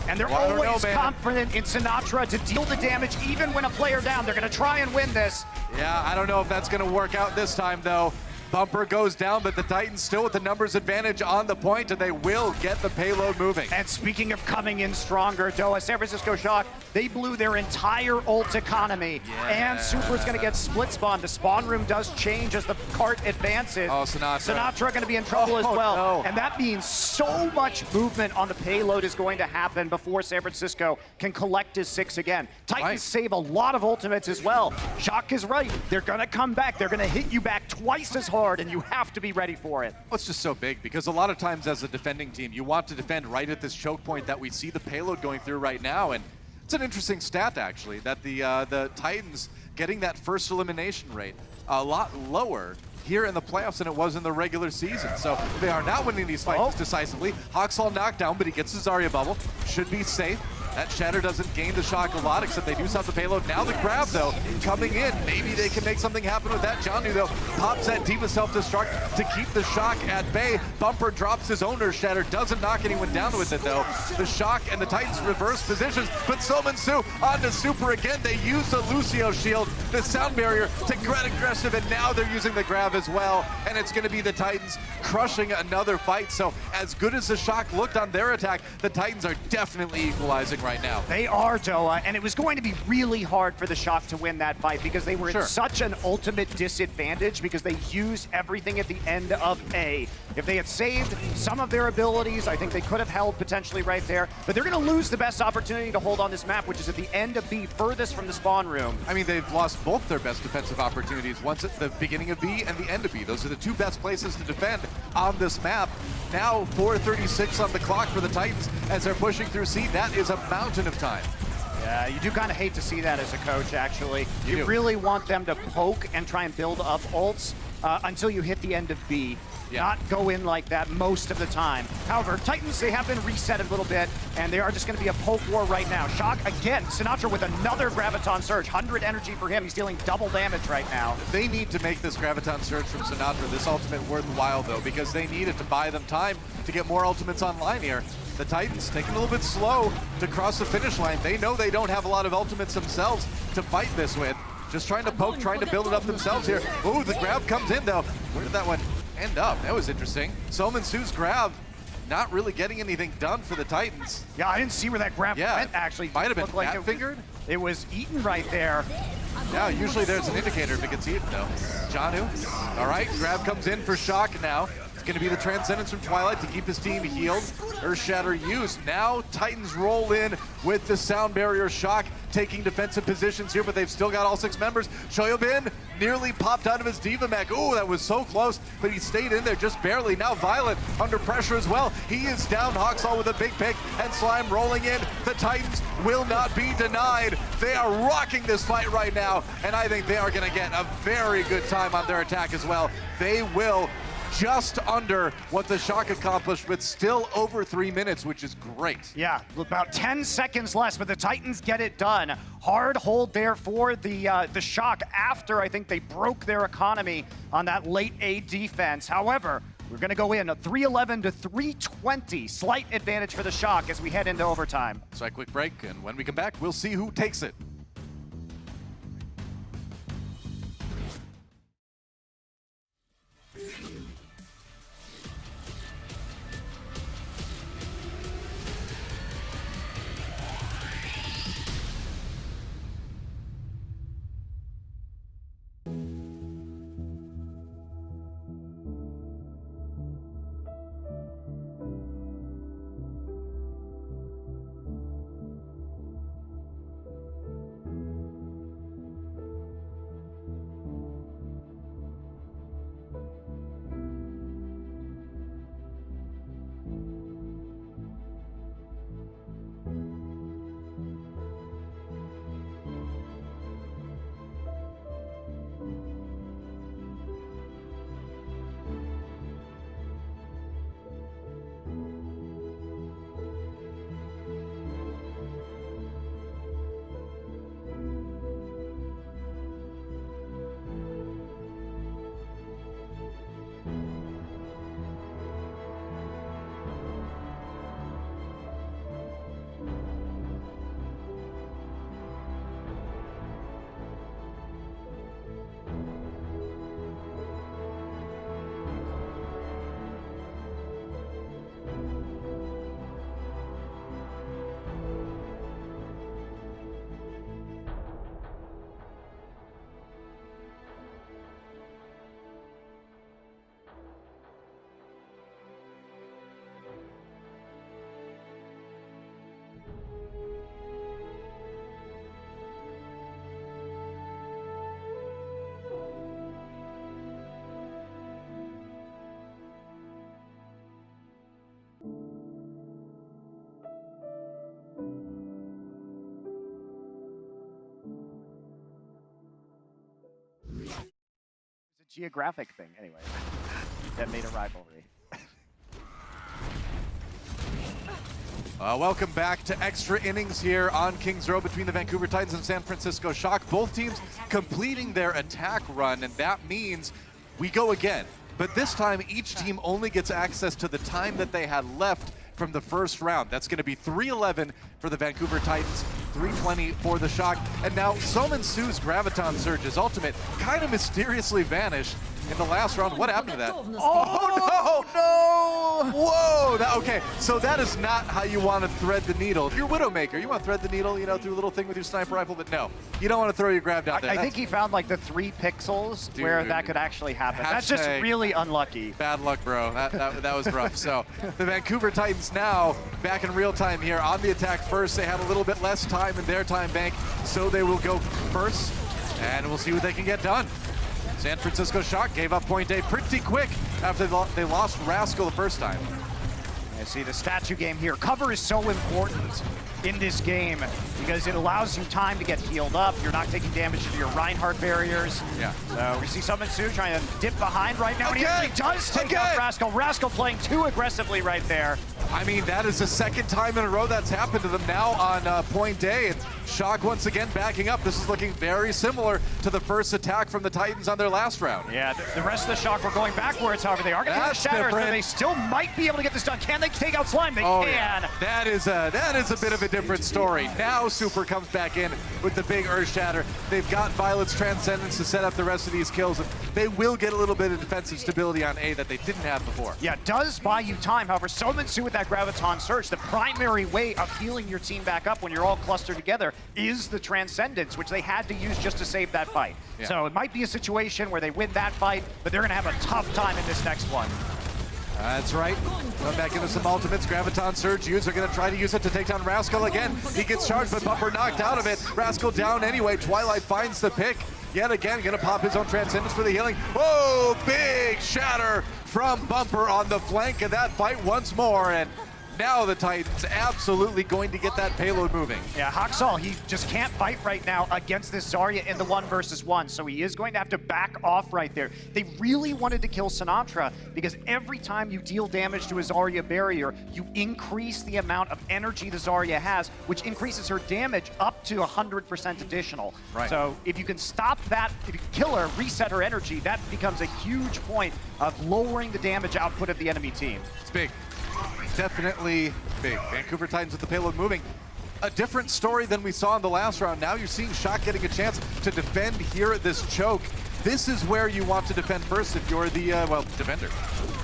And they're always confident in Sinatra to deal the damage even when a player down. They're going to try and win this. Yeah, I don't know if that's going to work out this time, though. Bumper goes down, but the Titans still with the numbers advantage on the point, and they will get the payload moving. And speaking of coming in stronger, Doa, San Francisco Shock, they blew their entire ult economy. Yeah. And Super's going to get split spawn. The spawn room does change as the cart advances. Oh, Sinatra going to be in trouble as well. No. And that means so much movement on the payload is going to happen before San Francisco can collect his 6 again. Titans save a lot of ultimates as well. Shock is right. They're going to come back. They're going to hit you back twice as hard, and you have to be ready for it. Well, it's just so big because a lot of times as a defending team, you want to defend right at this choke point that we see the payload going through right now. And it's an interesting stat, actually, that the Titans getting that first elimination rate a lot lower here in the playoffs than it was in the regular season. So they are not winning these fights decisively. Hawksall knocked down, but he gets the Zarya bubble. Should be safe. That Shatter doesn't gain the Shock a lot, except they do have the payload. Now the grab, though, coming in. Maybe they can make something happen with that. Johnny, though, pops that Diva self-destruct to keep the Shock at bay. Bumper drops his owner. Shatter doesn't knock anyone down with it, though. The Shock and the Titans reverse positions, but Sominsu onto Super again. They use the Lucio shield, the sound barrier, to get aggressive, and now they're using the grab as well. And it's going to be the Titans crushing another fight. So as good as the Shock looked on their attack, the Titans are definitely equalizing right now. They are, Doa, and it was going to be really hard for the Shock to win that fight because they were in such an ultimate disadvantage because they used everything at the end of A. If they had saved some of their abilities, I think they could have held potentially right there, but they're going to lose the best opportunity to hold on this map, which is at the end of B, furthest from the spawn room. I mean, they've lost both their best defensive opportunities, once at the beginning of B and the end of B. Those are the two best places to defend on this map. Now 4:36 on the clock for the Titans as they're pushing through C. That is a mountain of time. Yeah, you do kind of hate to see that as a coach, actually. You really want them to poke and try and build up ults, until you hit the end of B. Not go in like that most of the time. However, Titans, they have been reset a little bit, and they are just going to be a poke war right now. Shock again, Sinatra with another Graviton Surge. 100 energy for him. He's dealing double damage right now. They need to make this Graviton Surge from Sinatra, this ultimate, worthwhile, though, because they need it to buy them time to get more ultimates online here. The Titans taking a little bit slow to cross the finish line. They know they don't have a lot of ultimates themselves to fight this with. Just trying to poke, trying to build it up themselves here. Ooh, the grab comes in, though. Where did that one end up? That was interesting. Solman Su's grab not really getting anything done for the Titans. Yeah, I didn't see where that grab went, actually. Might have been like figured. It was eaten right there. Yeah, usually there's an indicator if it gets eaten, though. Janu, all right, grab comes in for Shock now. It's going to be the Transcendence from Twilight to keep his team healed. Earth Shatter used. Now Titans roll in with the Sound Barrier. Shock taking defensive positions here, but they've still got all 6 members. Shoyobin nearly popped out of his Diva Mech. Ooh, that was so close, but he stayed in there just barely. Now Violet under pressure as well. He is down. Hawksall with a big pick, and Slime rolling in. The Titans will not be denied. They are rocking this fight right now, and I think they are going to get a very good time on their attack as well. They will just under what the Shock accomplished, but still over 3 minutes, which is great. Yeah, about 10 seconds less, but the Titans get it done. Hard hold there for the Shock after I think they broke their economy on that late A defense. However, we're going to go in a 311 to 320. Slight advantage for the Shock as we head into overtime. So a quick break, and when we come back, we'll see who takes it. Geographic thing, anyway, that made a rivalry. Welcome back to extra innings here on Kings Row between the Vancouver Titans and San Francisco Shock. Both teams completing their attack run, and that means we go again. But this time, each team only gets access to the time that they had left from the first round. That's going to be 3:11 for the Vancouver Titans, 3:20 for the Shock. And now Solman Su's Graviton Surge, his ultimate, kind of mysteriously vanished in the last round. What happened to that? Oh, no! Whoa! Okay, so that is not how you want to thread the needle. If you're Widowmaker, you want to thread the needle, you know, through a little thing with your sniper rifle, but no, you don't want to throw your grab down there. I think he found like the 3 pixels where that could actually happen. That's just really unlucky. Bad luck, bro. That was rough. So the Vancouver Titans now back in real time here on the attack first. They had a little bit less time in their time bank, so they will go first, and we'll see what they can get done. San Francisco Shock gave up point A pretty quick after they lost Rascal the first time. I see the statue game here. Cover is so important. in this game because it allows you time to get healed up. You're not taking damage to your Reinhardt barriers. Yeah. So we see Summon-Su trying to dip behind right now, and he actually does take out Rascal. Rascal playing too aggressively right there. I mean, that is the second time in a row that's happened to them now on Point A. And Shock once again backing up. This is looking very similar to the first attack from the Titans on their last round. Yeah, the rest of the Shock were going backwards, however. They are going to get the shatters, but they still might be able to get this done. Can they take out Slime? They can. Yeah. That is a bit of a different story. Now Super comes back in with the big Earth Shatter. They've got Violet's Transcendence to set up the rest of these kills, and they will get a little bit of defensive stability on A that they didn't have before. Yeah, it does buy you time. However, Summon-Su with that Graviton Surge, the primary way of healing your team back up when you're all clustered together is the Transcendence, which they had to use just to save that fight. Yeah. So it might be a situation where they win that fight, but they're going to have a tough time in this next one. That's right. Come back into some ultimates. Graviton Surge used. They're going to try to use it to take down Rascal again. He gets charged, but Bumper knocked out of it. Rascal down anyway. Twilight finds the pick. Yet again, going to pop his own Transcendence for the healing. Whoa, big shatter from Bumper on the flank of that fight once more. And now the Titans absolutely going to get that payload moving. Yeah, Haksal, he just can't fight right now against this Zarya in the 1v1, so he is going to have to back off right there. They really wanted to kill Sinatra because every time you deal damage to a Zarya barrier, you increase the amount of energy the Zarya has, which increases her damage up to 100% additional. Right. So if you can stop that, if you kill her, reset her energy, that becomes a huge point of lowering the damage output of the enemy team. It's big. Definitely big. Vancouver Titans with the payload moving. A different story than we saw in the last round. Now you're seeing Shock getting a chance to defend here at this choke. This is where you want to defend first if you're the, defender.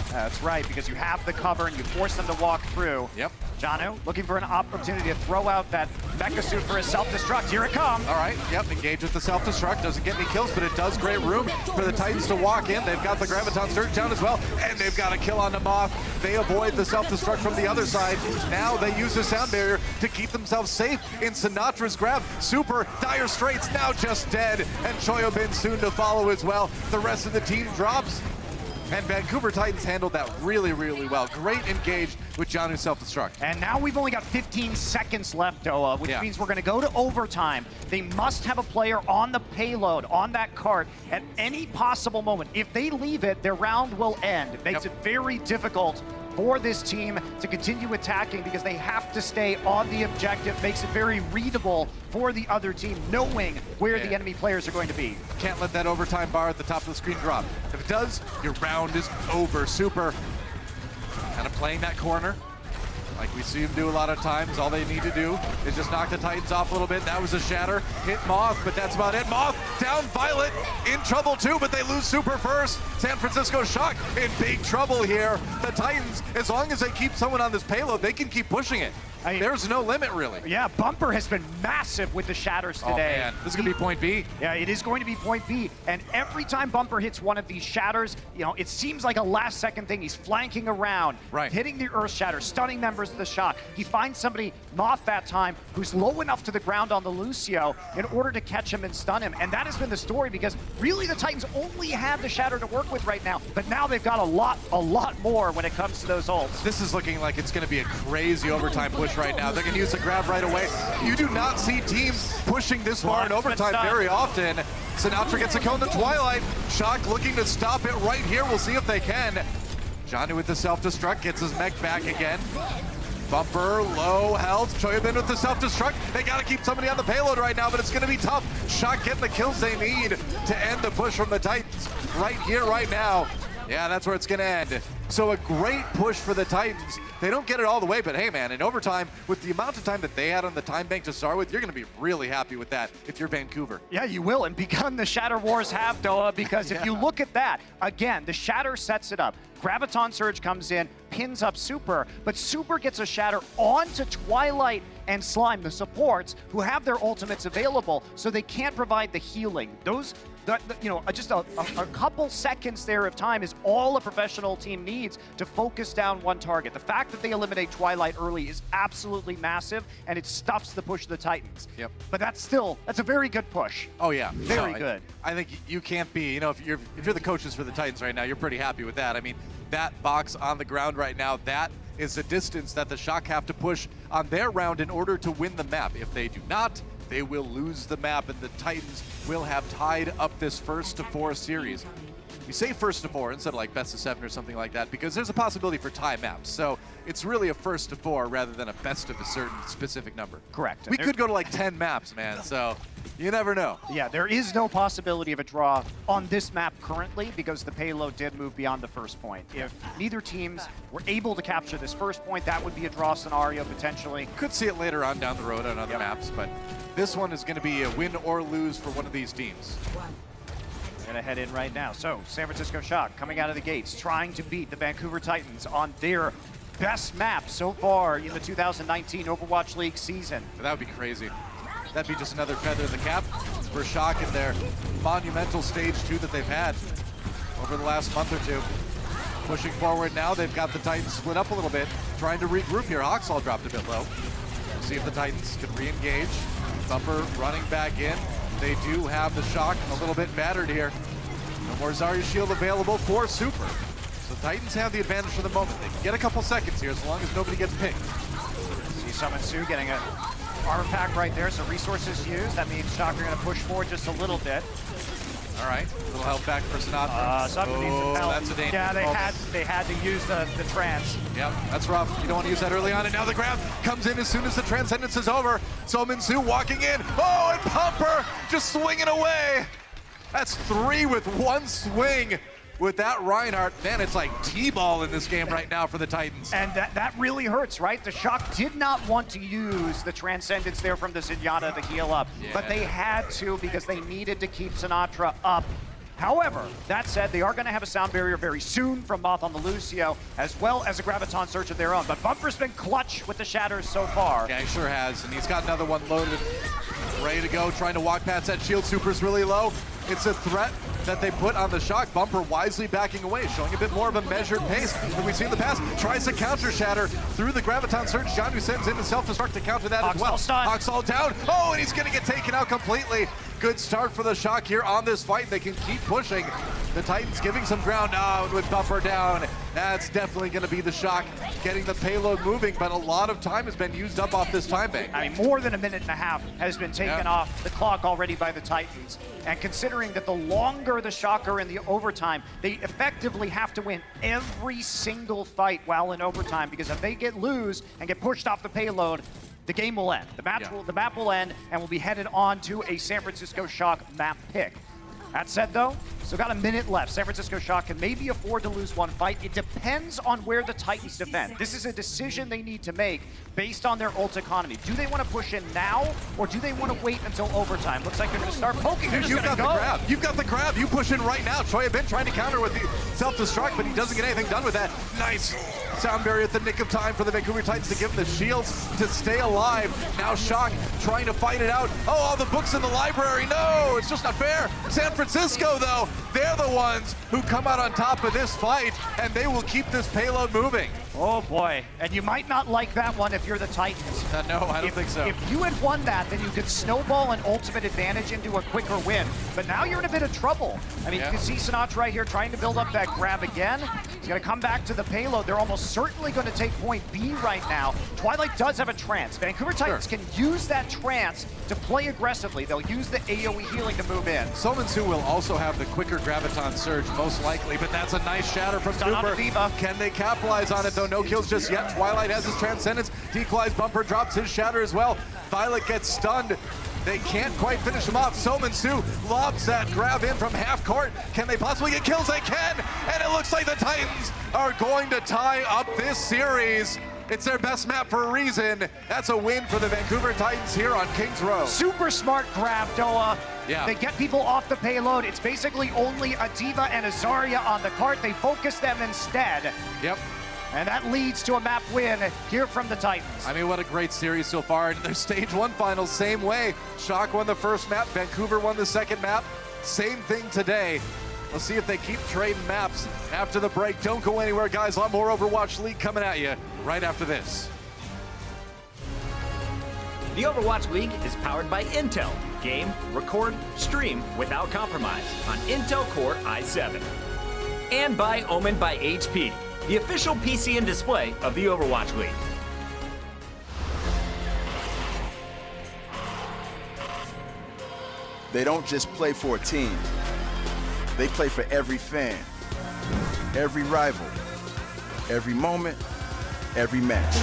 That's right, because you have the cover and you force them to walk through. Yep. Janu looking for an opportunity to throw out that Mecha Suit for his self-destruct. Here it comes. All right, yep, engage with the self-destruct. Doesn't get any kills, but it does create room for the Titans to walk in. They've got the Graviton Surge down as well, and they've got a kill on the Moth. They avoid the self-destruct from the other side. Now they use the sound barrier to keep themselves safe in Sinatra's grab. Super, Dire Straits now just dead, and Choyobin soon to follow as well. The rest of the team drops. And Vancouver Titans handled that really, really well. Great engage with Janu's self-destruct. And now we've only got 15 seconds left, Doa, which means we're going to go to overtime. They must have a player on the payload, on that cart, at any possible moment. If they leave it, their round will end. It makes it very difficult for this team to continue attacking because they have to stay on the objective. Makes it very readable for the other team, knowing where the enemy players are going to be. Can't let that overtime bar at the top of the screen drop. If it does, your round is over. Super kind of playing that corner like we see him do a lot of times. All they need to do is just knock the Titans off a little bit. That was a shatter. Hit Moth, but that's about it. Moth down Violet, in trouble too, but they lose Super first. San Francisco Shock in big trouble here. The Titans, as long as they keep someone on this payload, they can keep pushing it. There's no limit, really. Yeah, Bumper has been massive with the shatters today. Oh, man. This is going to be point B. Yeah, it is going to be point B. And every time Bumper hits one of these shatters, you know, it seems like a last-second thing. He's flanking around, hitting the Earth Shatter, stunning members of the Shock. He finds somebody, Moth that time, who's low enough to the ground on the Lucio in order to catch him and stun him. And that has been the story because really the Titans only have the Shatter to work with right now. But now they've got a lot more when it comes to those ults. This is looking like it's going to be a crazy overtime push right now. They're going to use the grab right away. You do not see teams pushing this far in overtime very often. Sinatra gets a kill in the Twilight. Shock looking to stop it right here. We'll see if they can. Johnny with the self-destruct gets his mech back again. Bumper, low health. Choyobin with the self-destruct. They got to keep somebody on the payload right now, but it's going to be tough. Shock getting the kills they need to end the push from the Titans right here, right now. Yeah, that's where it's going to end. So a great push for the Titans. They don't get it all the way, but hey, man, in overtime, with the amount of time that they had on the time bank to start with, you're going to be really happy with that if you're Vancouver. Yeah, you will, and begun the Shatter Wars have, Doa, because if you look at that, again, the Shatter sets it up. Graviton Surge comes in, pins up Super, but Super gets a Shatter onto Twilight and Slime, the supports, who have their ultimates available, so they can't provide the healing. Those just a couple seconds there of time is all a professional team needs to focus down one target. The fact that they eliminate Twilight early is absolutely massive, and it stuffs the push of the Titans. Yep. But that's a very good push. Oh yeah, very good. I think you can't be, if you're the coaches for the Titans right now, you're pretty happy with that. I mean, that box on the ground right now, that is the distance that the Shock have to push on their round in order to win the map. If they do not, they will lose the map, and the Titans will have tied up this first to 4 series. We say first to 4 instead of like best of 7 or something like that because there's a possibility for tie maps. So it's really a first to 4 rather than a best of a certain specific number. Correct. We could go to like 10 maps, man. So you never know. Yeah, there is no possibility of a draw on this map currently because the payload did move beyond the first point. If neither teams were able to capture this first point, that would be a draw scenario potentially. Could see it later on down the road on other maps, but this one is going to be a win or lose for one of these teams. We're going to head in right now. So, San Francisco Shock coming out of the gates, trying to beat the Vancouver Titans on their best map so far in the 2019 Overwatch League season. That would be crazy. That'd be just another feather in the cap for Shock in their monumental stage 2 that they've had over the last month or 2. Pushing forward now, they've got the Titans split up a little bit, trying to regroup here. Hawksall dropped a bit low. See if the Titans can re-engage. Bumper running back in. They do have the Shock a little bit battered here. No more Zarya shield available for Super. So Titans have the advantage for the moment. They can get a couple seconds here as long as nobody gets picked. See Summon Sue getting a armor pack right there, so resources used. That means Shock are going to push forward just a little bit. All right, a little help back for Sinatra. That's a danger. Yeah, they had to use the trance. Yep, that's rough. You don't want to use that early on, and now the grab comes in as soon as the Transcendence is over. So Minsu walking in. Oh, and Pumper just swinging away. That's 3 with 1 swing. With that Reinhardt, man, it's like T-ball in this game right now for the Titans. And that really hurts, right? The Shock did not want to use the Transcendence there from the Zenyatta to heal up, but they had to because they needed to keep Sinatra up. However, that said, they are going to have a sound barrier very soon from Moth on the Lucio, as well as a Graviton Surge of their own. But Bumper's been clutch with the Shatters so far. Yeah, he sure has, and he's got another one loaded, ready to go, trying to walk past that shield. Super's really low. It's a threat that they put on the Shock. Bumper wisely backing away, showing a bit more of a measured pace than we've seen in the past. Tries to counter Shatter through the Graviton Surge. John who sends in the self-destruct to counter that as well. Hawksall down. Oh, and he's going to get taken out completely. Good start for the Shock here on this fight. They can keep pushing. The Titans giving some ground now with Bumper down. That's definitely going to be the Shock getting the payload moving, but a lot of time has been used up off this time bank. I mean, more than a minute and a half has been taken off the clock already by the Titans. And considering that the longer the Shock are in the overtime, they effectively have to win every single fight while in overtime, because if they lose and get pushed off the payload, the game will end. The map will end, and we'll be headed on to a San Francisco Shock map pick. That said, though, still got a minute left. San Francisco Shock can maybe afford to lose one fight. It depends on where the Titans defend. This is a decision they need to make based on their ult economy. Do they want to push in now, or do they want to wait until overtime? Looks like they're going to start poking. Dude, you've got the grab. You've got the grab. You push in right now. Troy had been trying to counter with the self-destruct, but he doesn't get anything done with that. Nice sound barrier at the nick of time for the Vancouver Titans to give them the shields to stay alive. Now Shock trying to fight it out. Oh, all the books in the library. No, it's just not fair. San Francisco, though, they're the ones who come out on top of this fight, and they will keep this payload moving. Oh boy, and you might not like that one if you're the Titans. No, I don't think so. If you had won that, then you could snowball an ultimate advantage into a quicker win. But now you're in a bit of trouble. I mean, you can see Sinatra right here trying to build up that grab again. He's going to come back to the payload. They're almost certainly going to take point B right now. Twilight does have a trance. Vancouver Titans can use that trance to play aggressively. They'll use the AoE healing to move in. Sominsu will also have the quicker Graviton Surge, most likely, but that's a nice shatter from Super. Can they capitalize on it, though? No kills just yet. Twilight has his Transcendence. Decoys. Bumper drops his shatter as well. Violet gets stunned. They can't quite finish him off. Sominsu lobs that grab in from half court. Can they possibly get kills? They can! And it looks like the Titans are going to tie up this series. It's their best map for a reason. That's a win for the Vancouver Titans here on Kings Row. Super smart grab, Doa. Yeah. They get people off the payload. It's basically only a Diva and a Zarya on the cart. They focus them instead. Yep. And that leads to a map win here from the Titans. I mean, what a great series so far. Their Stage 1 finals, same way. Shock won the first map. Vancouver won the second map. Same thing today. Let's see if they keep trading maps after the break. Don't go anywhere, guys. A lot more Overwatch League coming at you right after this. The Overwatch League is powered by Intel. Game, record, stream without compromise on Intel Core i7. And by Omen by HP, the official PC and display of the Overwatch League. They don't just play for a team. They play for every fan, every rival, every moment, every match.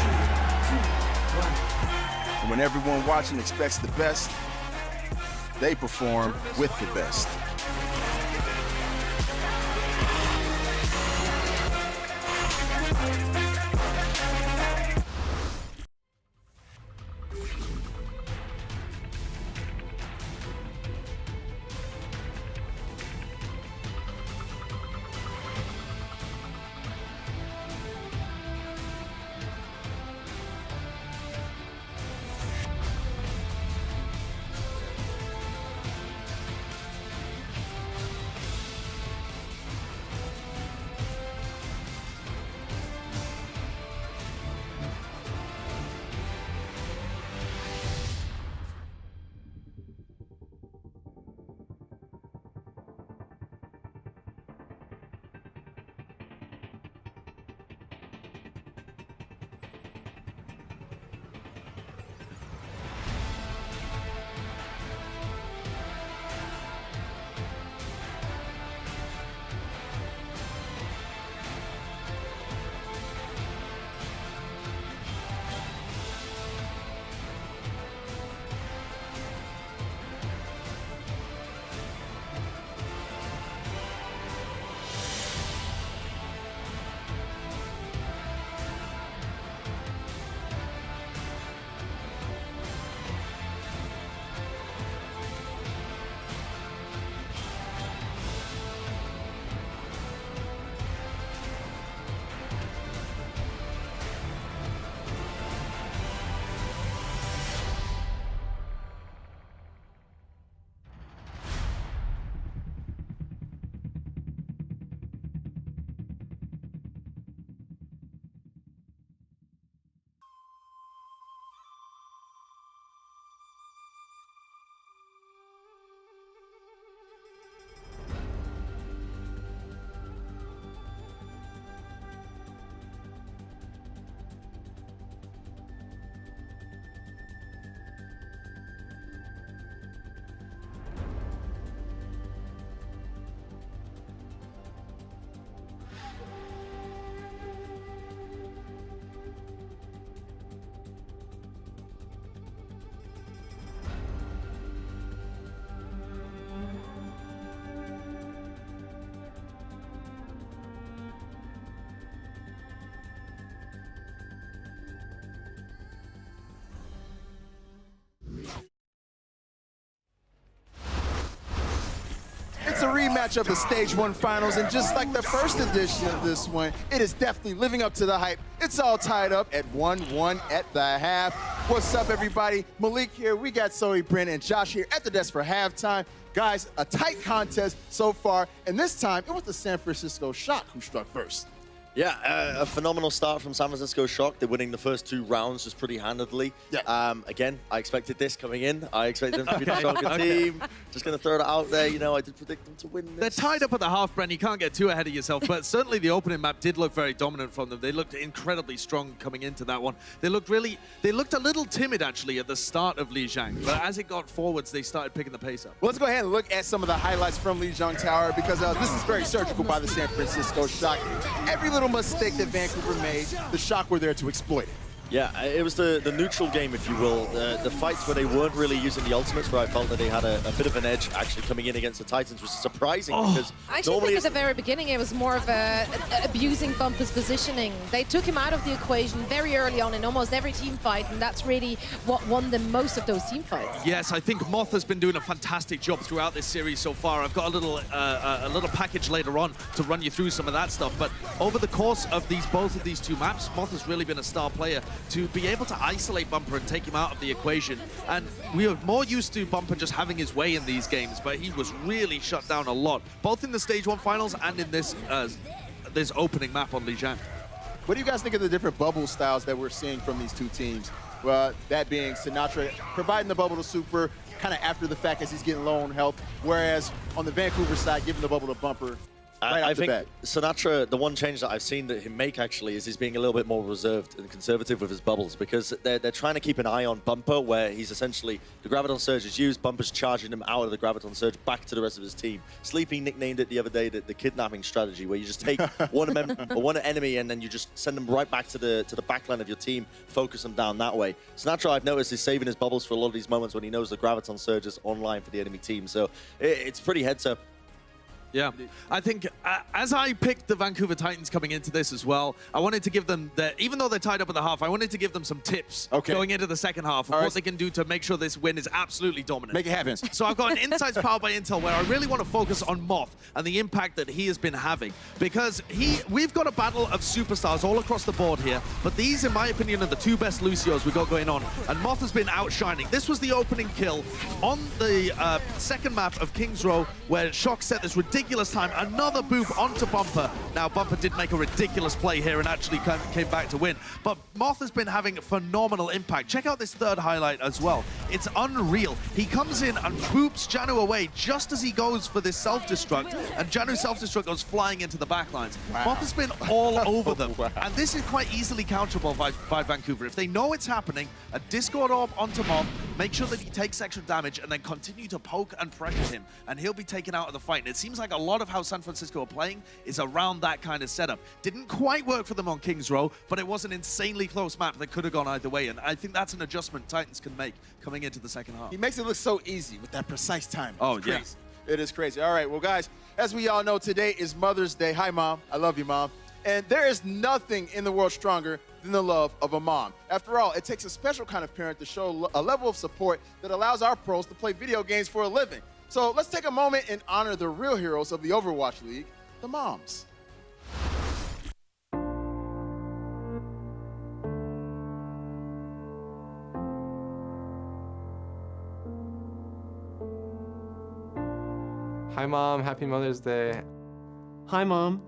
And when everyone watching expects the best, they perform with the best. It's a rematch of the Stage 1 Finals, and just like the first edition of this one, it is definitely living up to the hype. It's all tied up at 1-1 at the half. What's up, everybody? Malik here. We got Zoe, Brent, and Josh here at the desk for halftime. Guys, a tight contest so far, and this time it was the San Francisco Shock who struck first. Yeah, a phenomenal start from San Francisco Shock. They're winning the first 2 rounds just pretty handedly. Yeah. Again, I expected this coming in. I expected them to be the stronger team. Just going to throw it out there. You know, I did predict them to win this. They're tied up at the half, Bren. You can't get too ahead of yourself. But certainly the opening map did look very dominant from them. They looked incredibly strong coming into that one. They looked a little timid, actually, at the start of Lijiang. But as it got forwards, they started picking the pace up. Well, let's go ahead and look at some of the highlights from Lijiang Tower, because this is very surgical by the San Francisco Shock. Every little mistake that Vancouver made, the Shock were there to exploit it. Yeah, it was the neutral game, if you will. The fights where they weren't really using the ultimates, where I felt that they had a bit of an edge actually coming in against the Titans, which is surprising because I actually think at the very beginning it was more of abusing Bumper's positioning. They took him out of the equation very early on in almost every team fight, and that's really what won them most of those team fights. Yes, I think Moth has been doing a fantastic job throughout this series so far. I've got a little package later on to run you through some of that stuff, but over the course of both of these 2 maps, Moth has really been a star player. to be able to isolate Bumper and take him out of the equation. And we are more used to Bumper just having his way in these games, but he was really shut down a lot, both in the Stage 1 finals and in this this opening map on Lijiang. What do you guys think of the different bubble styles that we're seeing from these two teams? Well, that being Sinatra providing the bubble to Super kind of after the fact as he's getting low on health, whereas on the Vancouver side, giving the bubble to Bumper. I think Sinatra, the one change that I've seen that him make actually is he's being a little bit more reserved and conservative with his bubbles, because they're trying to keep an eye on Bumper, where he's essentially, the Graviton Surge is used, Bumper's charging him out of the Graviton Surge back to the rest of his team. Sleepy nicknamed it the other day the kidnapping strategy, where you just take one enemy and then you just send them right back to the backline of your team, focus them down that way. Sinatra, I've noticed, is saving his bubbles for a lot of these moments when he knows the Graviton Surge is online for the enemy team. So it's pretty heads up. Yeah, I think as I picked the Vancouver Titans coming into this as well, I wanted to give them, even though they're tied up at the half, I wanted to give them some tips going into the second half of what they can do to make sure this win is absolutely dominant. Make it happen. So I've got an Insights powered by Intel where I really want to focus on Moth and the impact that he has been having, because we've got a battle of superstars all across the board here, but these, in my opinion, are the two best Lucios we got going on, and Moth has been outshining. This was the opening kill on the second map of Kings Row, where Shock set this ridiculous time, another boop onto Bumper. Now Bumper did make a ridiculous play here and actually came back to win, but Moth has been having phenomenal impact. Check out this third highlight as well. It's unreal. He comes in and boops Janu away just as he goes for this self-destruct, and Janu's self-destruct goes flying into the backlines. Moth has been all over them, and this is quite easily counterable by Vancouver. If they know it's happening, a Discord Orb onto Moth, make sure that he takes extra damage, and then continue to poke and pressure him, and he'll be taken out of the fight. And it seems like a lot of how San Francisco are playing is around that kind of setup. Didn't quite work for them on Kings Row, but it was an insanely close map that could have gone either way, and I think that's an adjustment Titans can make coming into the second half. He makes it look so easy with that precise timing. Oh, it's yeah. crazy. It is crazy. All right, well, guys, as we all know, today is Mother's Day. Hi, Mom. I love you, Mom. And there is nothing in the world stronger than the love of a mom. After all, it takes a special kind of parent to show a level of support that allows our pros to play video games for a living. So let's take a moment and honor the real heroes of the Overwatch League, the moms. Hi, Mom. Happy Mother's Day. Hi, Mom.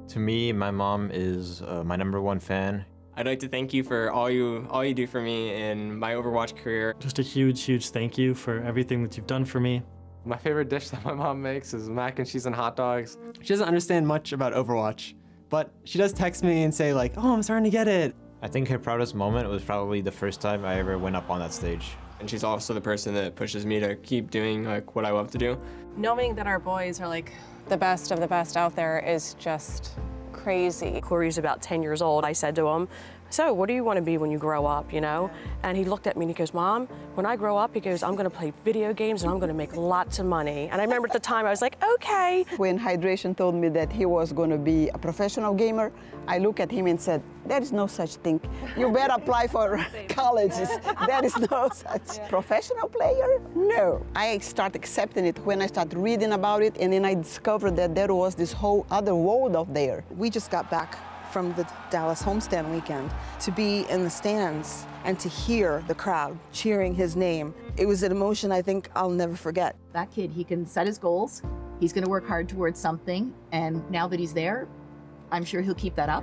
To me, my mom is my #1 fan. I'd like to thank you for all you do for me in my Overwatch career. Just a huge thank you for everything that you've done for me. My favorite dish that my mom makes is mac and cheese and hot dogs. She doesn't understand much about Overwatch, but she does text me and say like, oh, I'm starting to get it. I think her proudest moment was probably the first time I ever went up on that stage. And she's also the person that pushes me to keep doing like what I love to do. Knowing that our boys are like the best of the best out there is just crazy. Corey's about 10 years old. I said to him, so what do you want to be when you grow up, you know? And he looked at me and he goes, Mom, when I grow up, he goes, I'm going to play video games and I'm going to make lots of money. And I remember at the time I was like, okay. When Hydration told me that he was going to be a professional gamer, I looked at him and said, there is no such thing. You better apply for colleges. There is no such professional player. No. I started accepting it when I started reading about it, and then I discovered that there was this whole other world out there. We just got back from the Dallas homestand weekend. To be in the stands and to hear the crowd cheering his name, it was an emotion I think I'll never forget. That kid, he can set his goals. He's going to work hard towards something, and now that he's there, I'm sure he'll keep that up.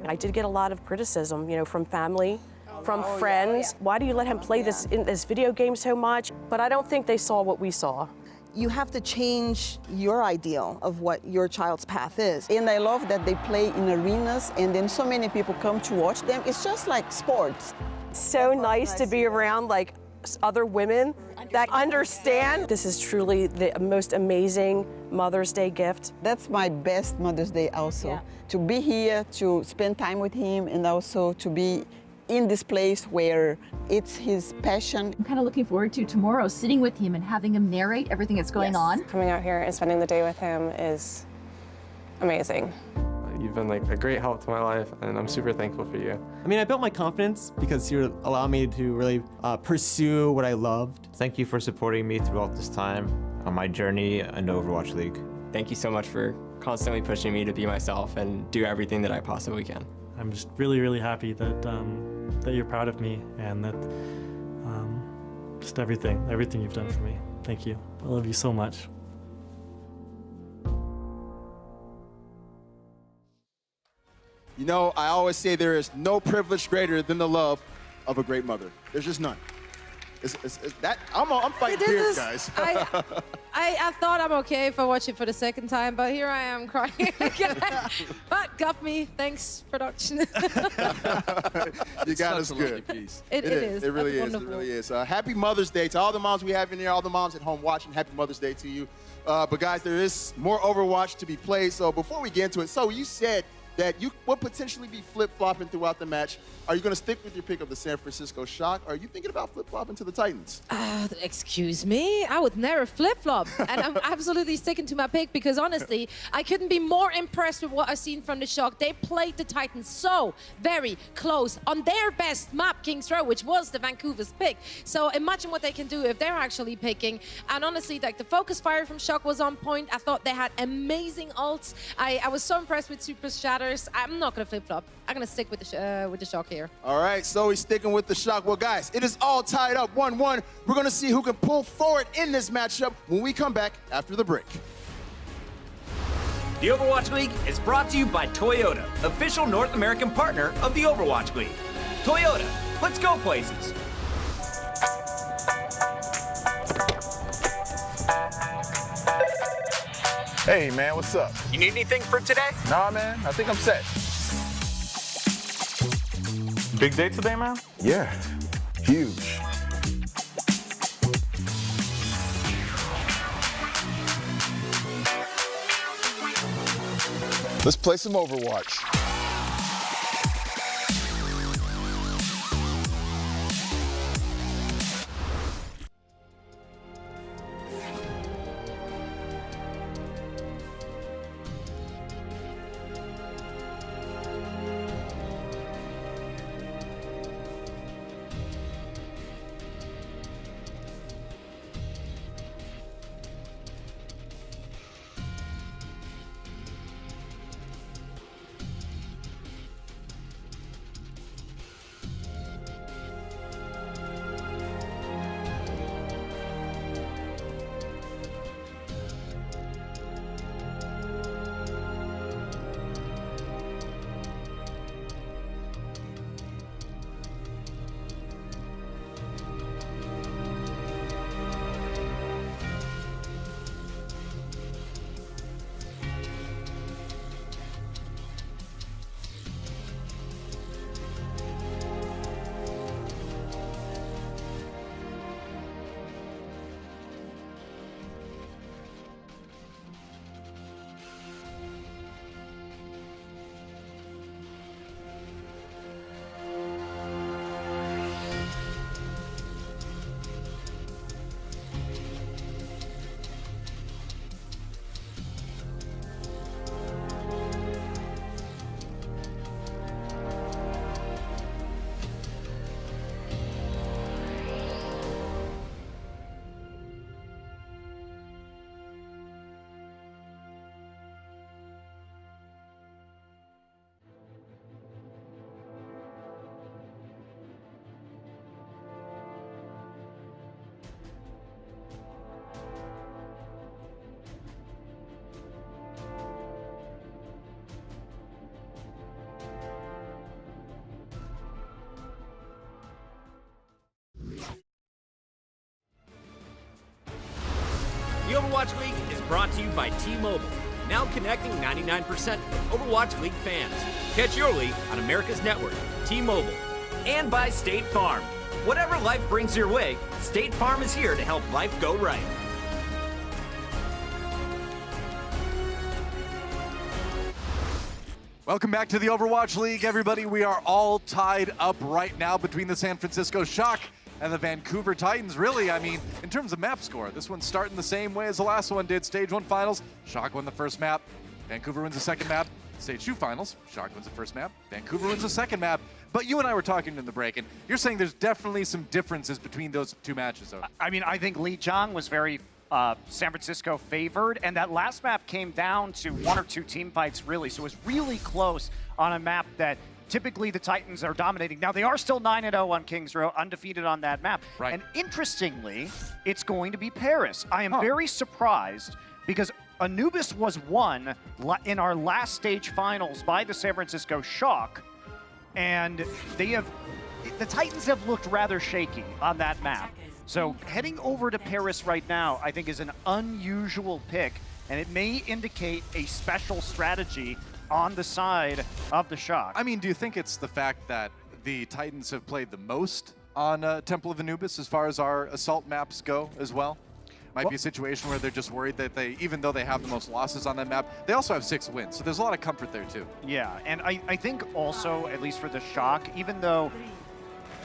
I did get a lot of criticism, you know, from family, from friends. Why do you let him play this video game so much? But I don't think they saw what we saw. You have to change your ideal of what your child's path is. And I love that they play in arenas and then so many people come to watch them. It's just like sports. So nice to be around like other women that understand. This is truly the most amazing Mother's Day gift. That's my best Mother's Day also. Yeah. To be here, to spend time with him, and also to be in this place where it's his passion. I'm kind of looking forward to tomorrow sitting with him and having him narrate everything that's going on. Coming out here and spending the day with him is amazing. You've been like a great help to my life, and I'm super thankful for you. I mean, I built my confidence because you allowed me to really pursue what I loved. Thank you for supporting me throughout this time on my journey in the Overwatch League. Thank you so much for constantly pushing me to be myself and do everything that I possibly can. I'm just really happy that that you're proud of me and that just everything you've done for me. Thank you. I love you so much. You know, I always say there is no privilege greater than the love of a great mother. There's just none. I'm fighting tears, guys. I thought I'm okay if I watch it for the second time, but here I am crying again. But got me. Thanks, production. You got us good. It is. It really That's is. wonderful. It really is. Happy Mother's Day to all the moms we have in here, all the moms at home watching. Happy Mother's Day to you. But guys, there is more Overwatch to be played. So before we get into it, so you said that you will potentially be flip-flopping throughout the match. Are you going to stick with your pick of the San Francisco Shock, or are you thinking about flip-flopping to the Titans? Excuse me? I would never flip-flop. And I'm absolutely sticking to my pick because, honestly, I couldn't be more impressed with what I've seen from the Shock. They played the Titans so very close on their best map, King's Row, which was the Vancouver's pick. So imagine what they can do if they're actually picking. And honestly, like, the focus fire from Shock was on point. I thought they had amazing ults. I was so impressed with Super Shatters. I'm not going to flip-flop. I'm going to stick with the Shock here. All right, so he's sticking with the Shock. Well, guys, it is all tied up 1-1. We're going to see who can pull forward in this matchup when we come back after the break. The Overwatch League is brought to you by Toyota, official North American partner of the Overwatch League. Toyota, let's go places. Hey, man, what's up? You need anything for today? Nah, man, I think I'm set. Big day today, man? Yeah, huge. Let's play some Overwatch. The Overwatch League is brought to you by T-Mobile, now connecting 99% of Overwatch League fans. Catch your league on America's network, T-Mobile. And by State Farm. Whatever life brings your way, State Farm is here to help life go right. Welcome back to the Overwatch League, everybody. We are all tied up right now between the San Francisco Shock and the Vancouver Titans. Really, I mean, in terms of map score, this one's starting the same way as the last one did. Stage 1 finals, Shock won the first map, Vancouver wins the second map. Stage 2 finals, Shock wins the first map, Vancouver wins the second map. But you and I were talking in the break, and you're saying there's definitely some differences between those two matches, though. I mean, I think Lee Jong was very San Francisco favored, and that last map came down to one or two team fights, really. So it was really close on a map that typically the Titans are dominating. Now, they are still 9-0 on Kings Row, undefeated on that map. Right. And interestingly, it's going to be Paris. I am very surprised because Anubis was won in our last stage finals by the San Francisco Shock, and the Titans have looked rather shaky on that map. So heading over to Paris right now, I think, is an unusual pick, and it may indicate a special strategy on the side of the Shock. I mean, do you think it's the fact that the Titans have played the most on Temple of Anubis as far as our assault maps go as well? Might be a situation where they're just worried that they, even though they have the most losses on that map, they also have 6 wins. So there's a lot of comfort there too. Yeah, and I think also, at least for the Shock, even though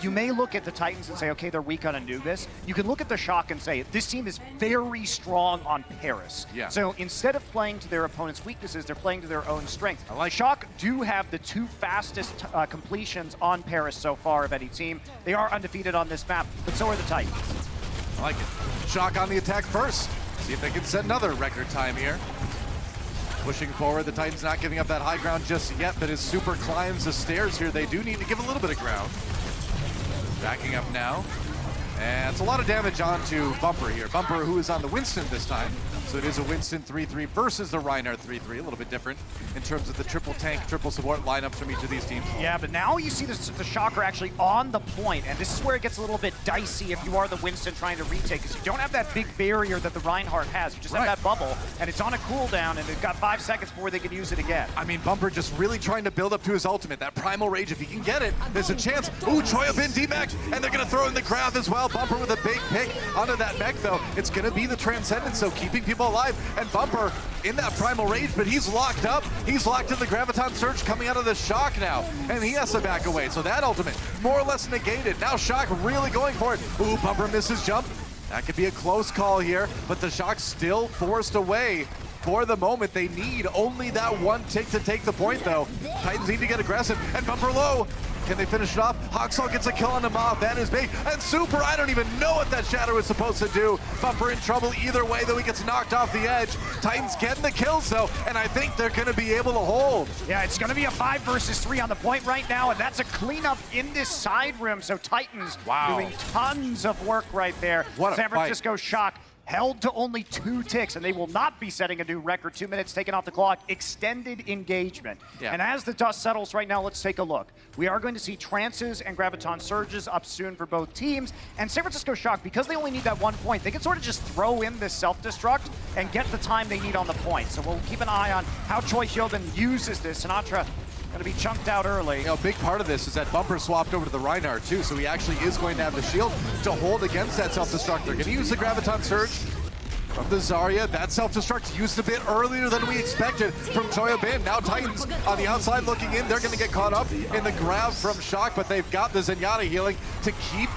you may look at the Titans and say, okay, they're weak on Anubis, you can look at the Shock and say, this team is very strong on Paris. Yeah. So instead of playing to their opponent's weaknesses, they're playing to their own strengths. Shock do have the 2 fastest completions on Paris so far of any team. They are undefeated on this map, but so are the Titans. I like it. Shock on the attack first. See if they can set another record time here. Pushing forward, the Titans not giving up that high ground just yet, but as Super climbs the stairs here, they do need to give a little bit of ground. Backing up now. And it's a lot of damage onto Bumper here. Bumper, who is on the Winston this time. So it is a Winston 3-3 versus the Reinhardt 3-3. A little bit different in terms of the triple tank, triple support lineups from each of these teams. Yeah, but now you see the Shocker actually on the point, and this is where it gets a little bit dicey if you are the Winston trying to retake, because you don't have that big barrier that the Reinhardt has. You just have that bubble, and it's on a cooldown, and they've got 5 seconds before they can use it again. I mean, Bumper just really trying to build up to his ultimate. That Primal Rage, if he can get it, there's a chance. Ooh, Choya Bin D-Mech, and they're going to throw in the Grav as well. Bumper with a big pick onto that mech, though. It's going to be the Transcendence, so keeping people alive. And Bumper in that Primal Rage, but he's locked up. He's locked in the Graviton Surge coming out of the Shock now, and he has to back away. So that ultimate, more or less negated. Now Shock really going for it. Ooh, Bumper misses jump. That could be a close call here, but the Shock still forced away. For the moment, they need only that 1 tick to take the point, though. Titans need to get aggressive, and Bumper low. Can they finish it off? Hawksall gets a kill on the mob. That is big. And Super, I don't even know what that Shadow is supposed to do. Bumper in trouble either way, though he gets knocked off the edge. Titans getting the kills, though, and I think they're going to be able to hold. Yeah, it's going to be a 5 versus 3 on the point right now, and that's a cleanup in this side room. So Titans doing tons of work right there. What a San Francisco Shock held to only 2 ticks, and they will not be setting a new record. 2 minutes taken off the clock. Extended engagement. Yeah. And as the dust settles right now, let's take a look. We are going to see Trances and Graviton Surges up soon for both teams. And San Francisco Shock, because they only need that 1 point, they can sort of just throw in this self-destruct and get the time they need on the point. So we'll keep an eye on how Choi Hyobin uses this. Sinatra going to be chunked out early. You know, a big part of this is that Bumper swapped over to the Reinhardt too, so he actually is going to have the shield to hold against that self-destruct. They're going to use the Graviton Surge from the Zarya. That self-destruct used a bit earlier than we expected from Choya Bin. Now Titans on the outside looking in. They're going to get caught up in the grab from Shock, but they've got the Zenyatta healing to keep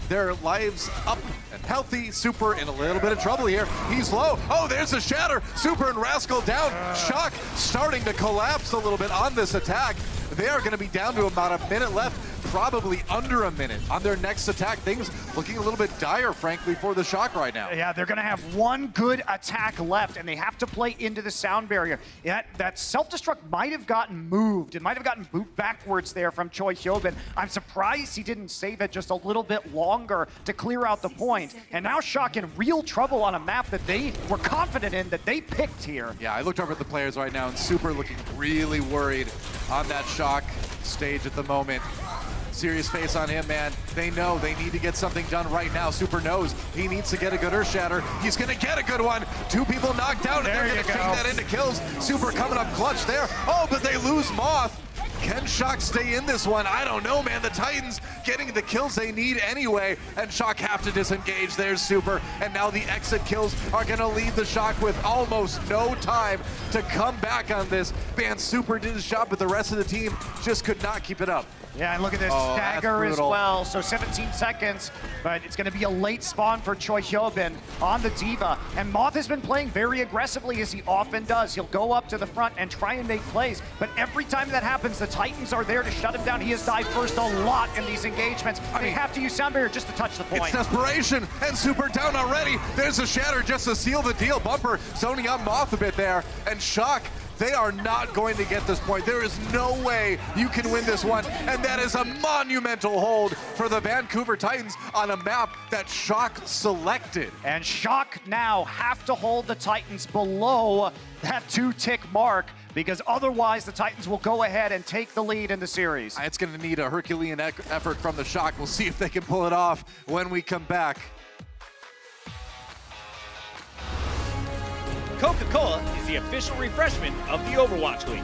their lives up and healthy. Super in a little bit of trouble here. He's low. Oh, there's a shatter. Super and Rascal down. Shock starting to collapse a little bit on this attack. They are going to be down to about a minute left, probably under a minute on their next attack. Things looking a little bit dire, frankly, for the Shock right now. Yeah, they're going to have 1 good attack left, and they have to play into the sound barrier. Yeah, that self-destruct might have gotten moved. It might have gotten moved backwards there from Choi Hyobin. I'm surprised he didn't save it just a little bit longer to clear out the point. And now Shock in real trouble on a map that they were confident in, that they picked here. Yeah, I looked over at the players right now, and Super looking really worried on that Shock stage at the moment. Serious face on him, man. They know they need to get something done right now. Super knows he needs to get a good Earth Shatter. He's going to get a good one. 2 people knocked down, and they're going to take that into kills. Super coming up clutch there. Oh, but they lose Moth. Can Shock stay in this one? I don't know, man. The Titans getting the kills they need anyway, and Shock have to disengage. There's Super, and now the exit kills are going to leave the Shock with almost no time to come back on this. Man, Super did his job, but the rest of the team just could not keep it up. Yeah, and look at this stagger as well. So 17 seconds, but it's going to be a late spawn for Choi Hyobin on the Diva. And Moth has been playing very aggressively, as he often does. He'll go up to the front and try and make plays, but every time that happens, the Titans are there to shut him down. He has died first a lot in these engagements. They have to use Sound Barrier just to touch the point. It's desperation, and Super down already. There's a Shatter just to seal the deal. Bumper zoning out Moth a bit there, and Shock They are not going to get this point. There is no way you can win this one, and that is a monumental hold for the Vancouver Titans on a map that Shock selected. And Shock now have to hold the Titans below that 2-tick mark, because otherwise the Titans will go ahead and take the lead in the series. It's going to need a Herculean effort from the Shock. We'll see if they can pull it off when we come back. Coca-Cola is the official refreshment of the Overwatch League.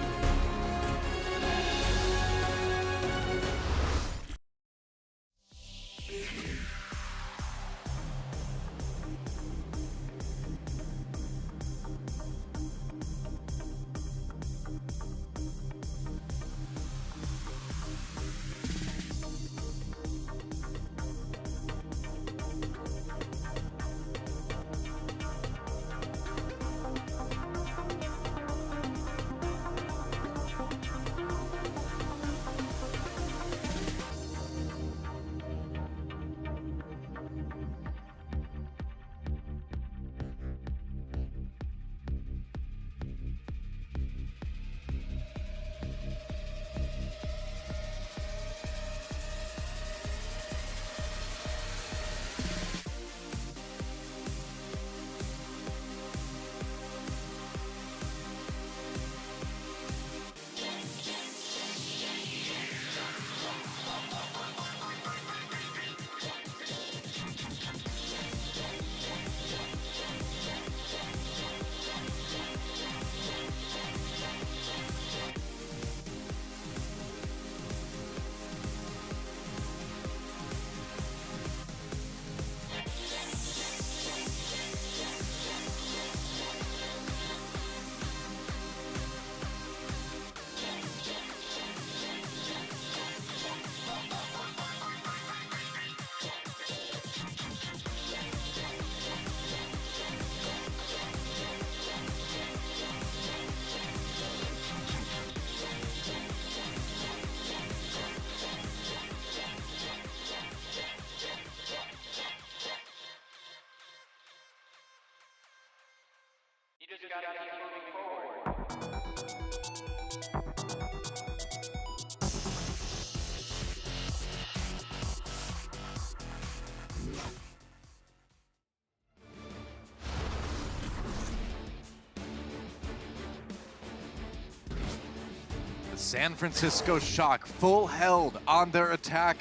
You just gotta keep moving forward. The San Francisco Shock full held on their attack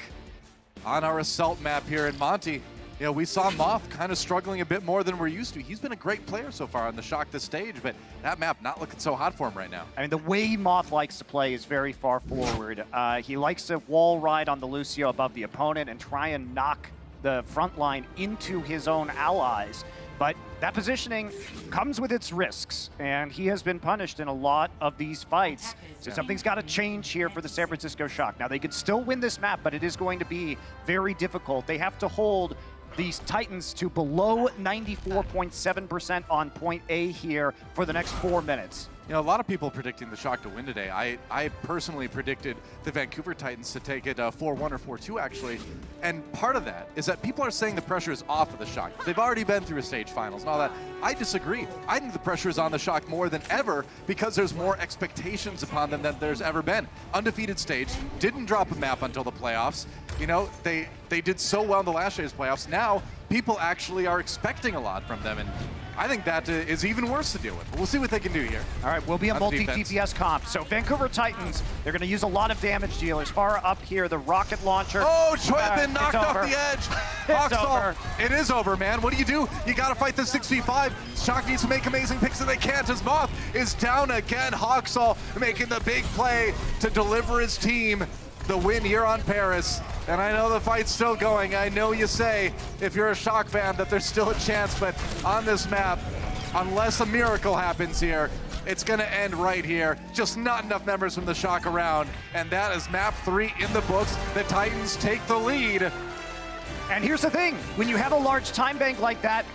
on our assault map here in Monty. You know, we saw Moth kind of struggling a bit more than we're used to. He's been a great player so far on the Shock this stage, but that map not looking so hot for him right now. I mean, the way Moth likes to play is very far forward. He likes to wall ride on the Lucio above the opponent and try and knock the front line into his own allies. But that positioning comes with its risks, and he has been punished in a lot of these fights. So something's got to change here for the San Francisco Shock. Now, they could still win this map, but it is going to be very difficult. They have to hold these Titans to below 94.7% on point A here for the next 4 minutes. You know, a lot of people predicting the Shock to win today. I personally predicted the Vancouver Titans to take it 4-1 or 4-2, actually. And part of that is that people are saying the pressure is off of the Shock. They've already been through a stage finals and all that. I disagree. I think the pressure is on the Shock more than ever because there's more expectations upon them than there's ever been. Undefeated stage, didn't drop a map until the playoffs. You know, they did so well in the last year's playoffs. Now, people actually are expecting a lot from them, and I think that is even worse to deal with. But we'll see what they can do here. All right, we'll be a multi-DPS comp. So Vancouver Titans, they're going to use a lot of damage dealers. Far up here, the rocket launcher. Oh, Troy been knocked off the edge. Hawksall, it is over, man. What do? You got to fight the 6v5. Shock needs to make amazing picks, and they can't as Moth is down again. Hawksall making the big play to deliver his team the win here on Paris. And I know the fight's still going. I know you say, if you're a Shock fan, that there's still a chance, but on this map, unless a miracle happens here, it's gonna end right here. Just not enough members from the Shock around. And that is map 3 in the books. The Titans take the lead. And here's the thing, when you have a large time bank like that,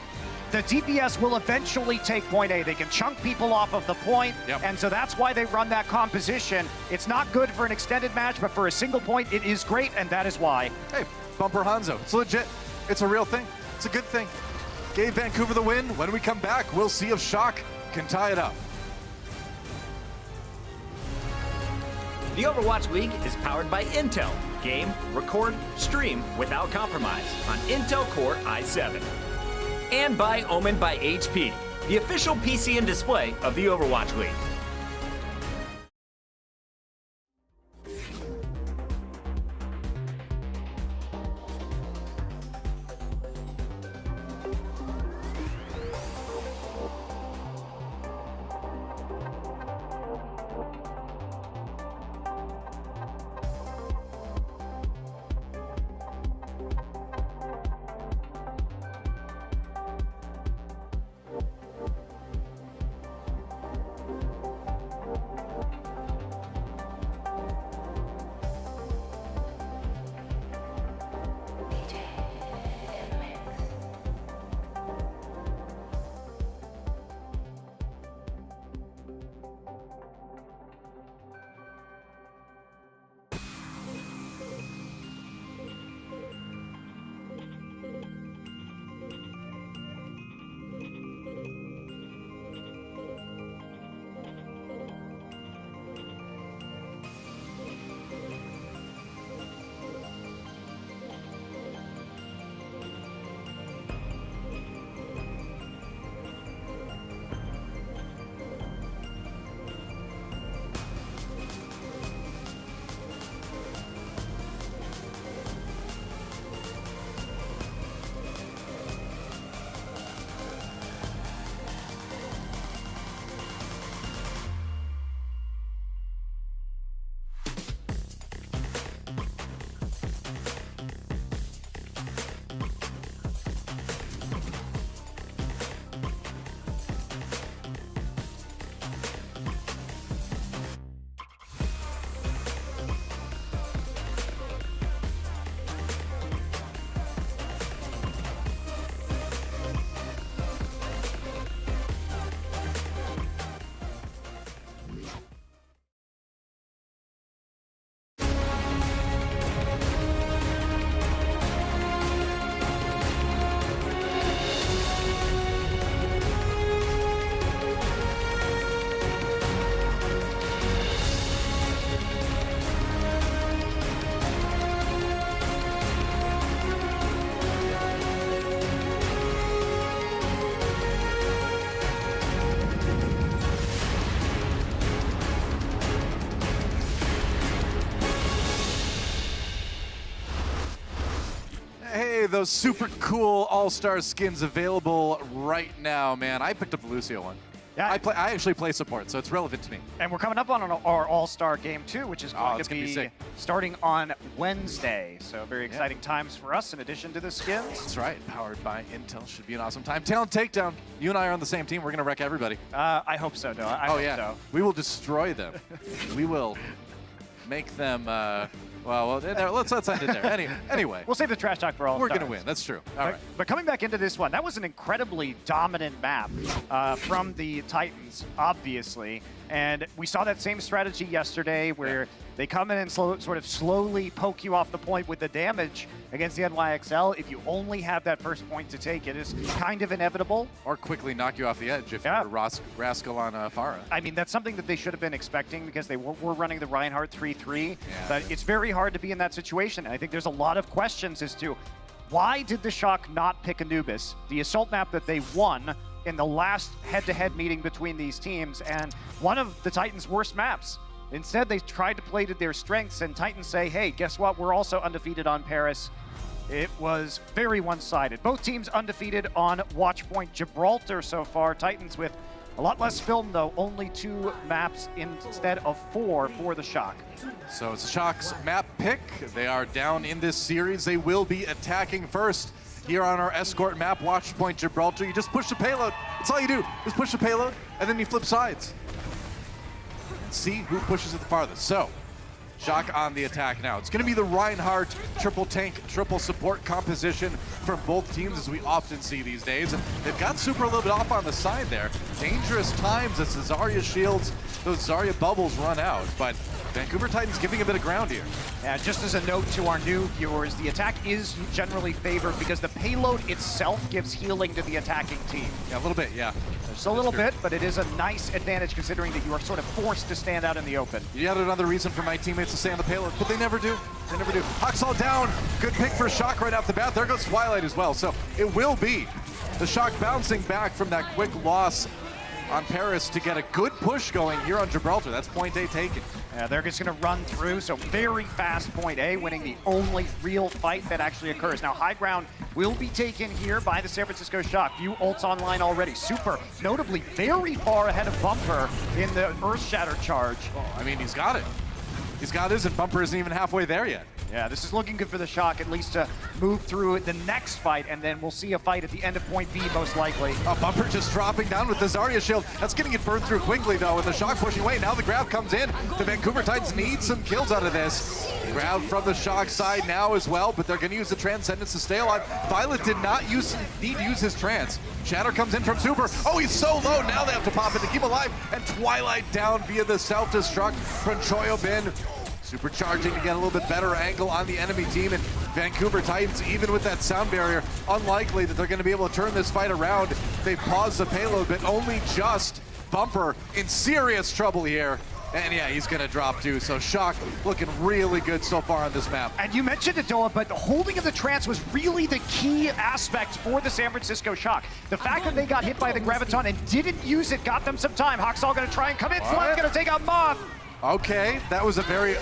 the DPS will eventually take point A. They can chunk people off of the point, and so that's why they run that composition. It's not good for an extended match, but for a single point, it is great, and that is why. Hey, Bumper Hanzo, it's legit. It's a real thing. It's a good thing. Gave Vancouver the win. When we come back, we'll see if Shock can tie it up. The Overwatch League is powered by Intel. Game, record, stream without compromise on Intel Core i7. And by Omen by HP, the official PC and display of the Overwatch League. Hey, those super cool All-Star skins available right now, man. I picked up the Lucio one. Yeah, I actually play support, so it's relevant to me. And we're coming up on our All-Star Game 2, which is going to be sick. starting on Wednesday. So very exciting times for us in addition to the skins. That's right. Powered by Intel. Should be an awesome time. Talent Takedown. You and I are on the same team. We're going to wreck everybody. I hope so, Noah. I hope so. We will destroy them. We will make them... Well, let's end it there. Anyway. We'll save the trash talk for all. We're going to win. That's true. All right. But coming back into this one, that was an incredibly dominant map from the Titans, obviously. And we saw that same strategy yesterday where they come in and sort of slowly poke you off the point with the damage against the NYXL. If you only have that first point to take, it is kind of inevitable. Or quickly knock you off the edge if you're Rascal on Pharah. I mean, that's something that they should have been expecting because they were running the Reinhardt 3-3. But it's very hard to be in that situation. And I think there's a lot of questions as to why did the Shock not pick Anubis, the assault map that they won in the last head-to-head meeting between these teams, and one of the Titans' worst maps. Instead, they tried to play to their strengths, and Titans say, hey, guess what? We're also undefeated on Paris. It was very one-sided. Both teams undefeated on Watchpoint Gibraltar so far. Titans with a lot less film, though. Only 2 maps instead of 4 for the Shock. So it's the Shock's map pick. They are down in this series. They will be attacking first. Here on our escort map, Watchpoint Gibraltar, you just push the payload. That's all you do. Just push the payload, and then you flip sides. And see who pushes it the farthest. So, Shock on the attack now. It's going to be the Reinhardt triple tank, triple support composition from both teams, as we often see these days. And they've got Super a little bit off on the side there. Dangerous times as the Zarya shields, those Zarya bubbles run out. But Vancouver Titans giving a bit of ground here. Yeah, just as a note to our new viewers, the attack is generally favored because the payload itself gives healing to the attacking team. Yeah, a little bit, yeah. Just a little bit, but it is a nice advantage considering that you are sort of forced to stand out in the open. Yet another reason for my teammates to stay on the payload, but they never do. They never do. Huxall down. Good pick for Shock right off the bat. There goes Twilight as well. So it will be the Shock bouncing back from that quick loss on Paris to get a good push going here on Gibraltar. That's point A taken. Yeah, they're just going to run through, so very fast point A, winning the only real fight that actually occurs. Now, high ground will be taken here by the San Francisco Shock. Few ults online already. Super, notably very far ahead of Bumper in the Earth Shatter charge. Oh, I mean, he's got it. He's got his, and Bumper isn't even halfway there yet. Yeah, this is looking good for the Shock, at least to move through the next fight, and then we'll see a fight at the end of point B, most likely. Bumper just dropping down with the Zarya shield. That's getting it burned through quickly, though, with the Shock pushing away. Now the grab comes in. The Vancouver Titans need some kills out of this. Grab from the Shock side now as well, but they're going to use the Transcendence to stay alive. Violet did not need to use his Trance. Shatter comes in from Super. Oh, he's so low. Now they have to pop it to keep him alive. And Twilight down via the self-destruct from Choyobin. Supercharging to get a little bit better angle on the enemy team, and Vancouver Titans, even with that sound barrier, unlikely that they're going to be able to turn this fight around. They paused the payload, but only just. Bumper in serious trouble here. And yeah, he's going to drop too. So Shock looking really good so far on this map. And you mentioned it, Doa, but the holding of the Trance was really the key aspect for the San Francisco Shock. The fact that they got hit by the Graviton and didn't use it got them some time. Huxall going to try and come in. Flood's going to take out Moth. Okay, that was a very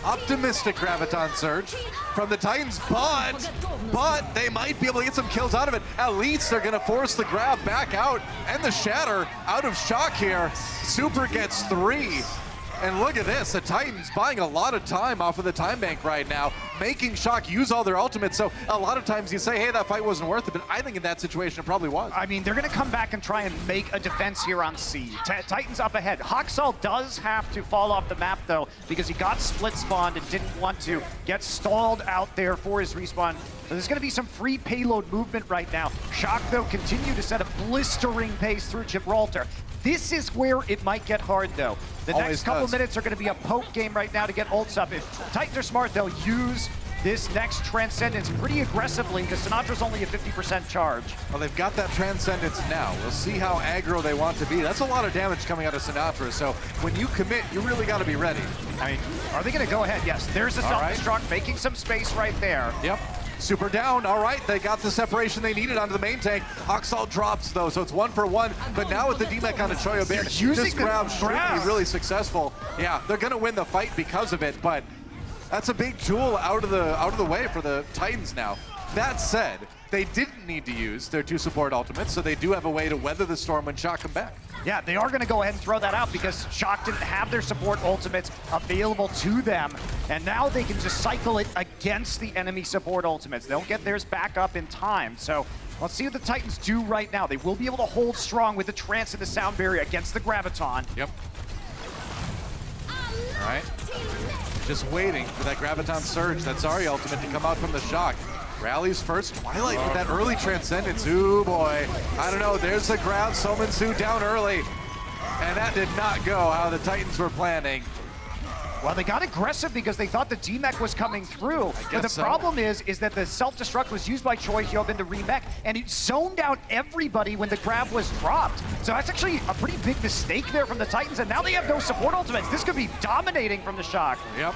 optimistic Graviton surge from the Titans, but they might be able to get some kills out of it. At least they're gonna force the grab back out and the Shatter out of Shock here. Super gets 3. And look at this, the Titans buying a lot of time off of the time bank right now, making Shock use all their ultimates. So a lot of times you say, hey, that fight wasn't worth it, but I think in that situation it probably was. I mean, they're going to come back and try and make a defense here on C. Titans up ahead. Huxall does have to fall off the map, though, because he got split spawned and didn't want to get stalled out there for his respawn. So there's going to be some free payload movement right now. Shock, though, continue to set a blistering pace through Gibraltar. This is where it might get hard, though. The next couple minutes are going to be a poke game right now to get ults up. If Titans are smart, they'll use this next Transcendence pretty aggressively because Sinatra's only a 50% charge. Well, they've got that Transcendence now. We'll see how aggro they want to be. That's a lot of damage coming out of Sinatra, so when you commit, you really got to be ready. I mean, are they going to go ahead? Yes, there's the self-destruct, making some space right there. Yep. Super down. All right, they got the separation they needed onto the main tank. Huxall drops, though, so it's 1 for 1. But now with the DMEC on the Choyobin, this grab should be really successful. Yeah, they're going to win the fight because of it, but that's a big tool out of the way for the Titans now. That said, they didn't need to use their 2 support ultimates, so they do have a way to weather the storm when Shock come back. Yeah, they are going to go ahead and throw that out because Shock didn't have their support ultimates available to them. And now they can just cycle it against the enemy support ultimates. They'll get theirs back up in time. So let's see what the Titans do right now. They will be able to hold strong with the Trance and the sound barrier against the Graviton. Yep. All right. Just waiting for that Graviton surge, that Zarya ultimate to come out from the Shock. Rallies first, Twilight with that early Transcendence. Ooh boy, I don't know, there's the grab, Sominsu down early. And that did not go how the Titans were planning. Well, they got aggressive because they thought the DMEC was coming through. But the problem is that the self-destruct was used by Choi Hyobin to remech, and it zoned out everybody when the grab was dropped. So that's actually a pretty big mistake there from the Titans, and now they have no support ultimates. This could be dominating from the Shock. Yep.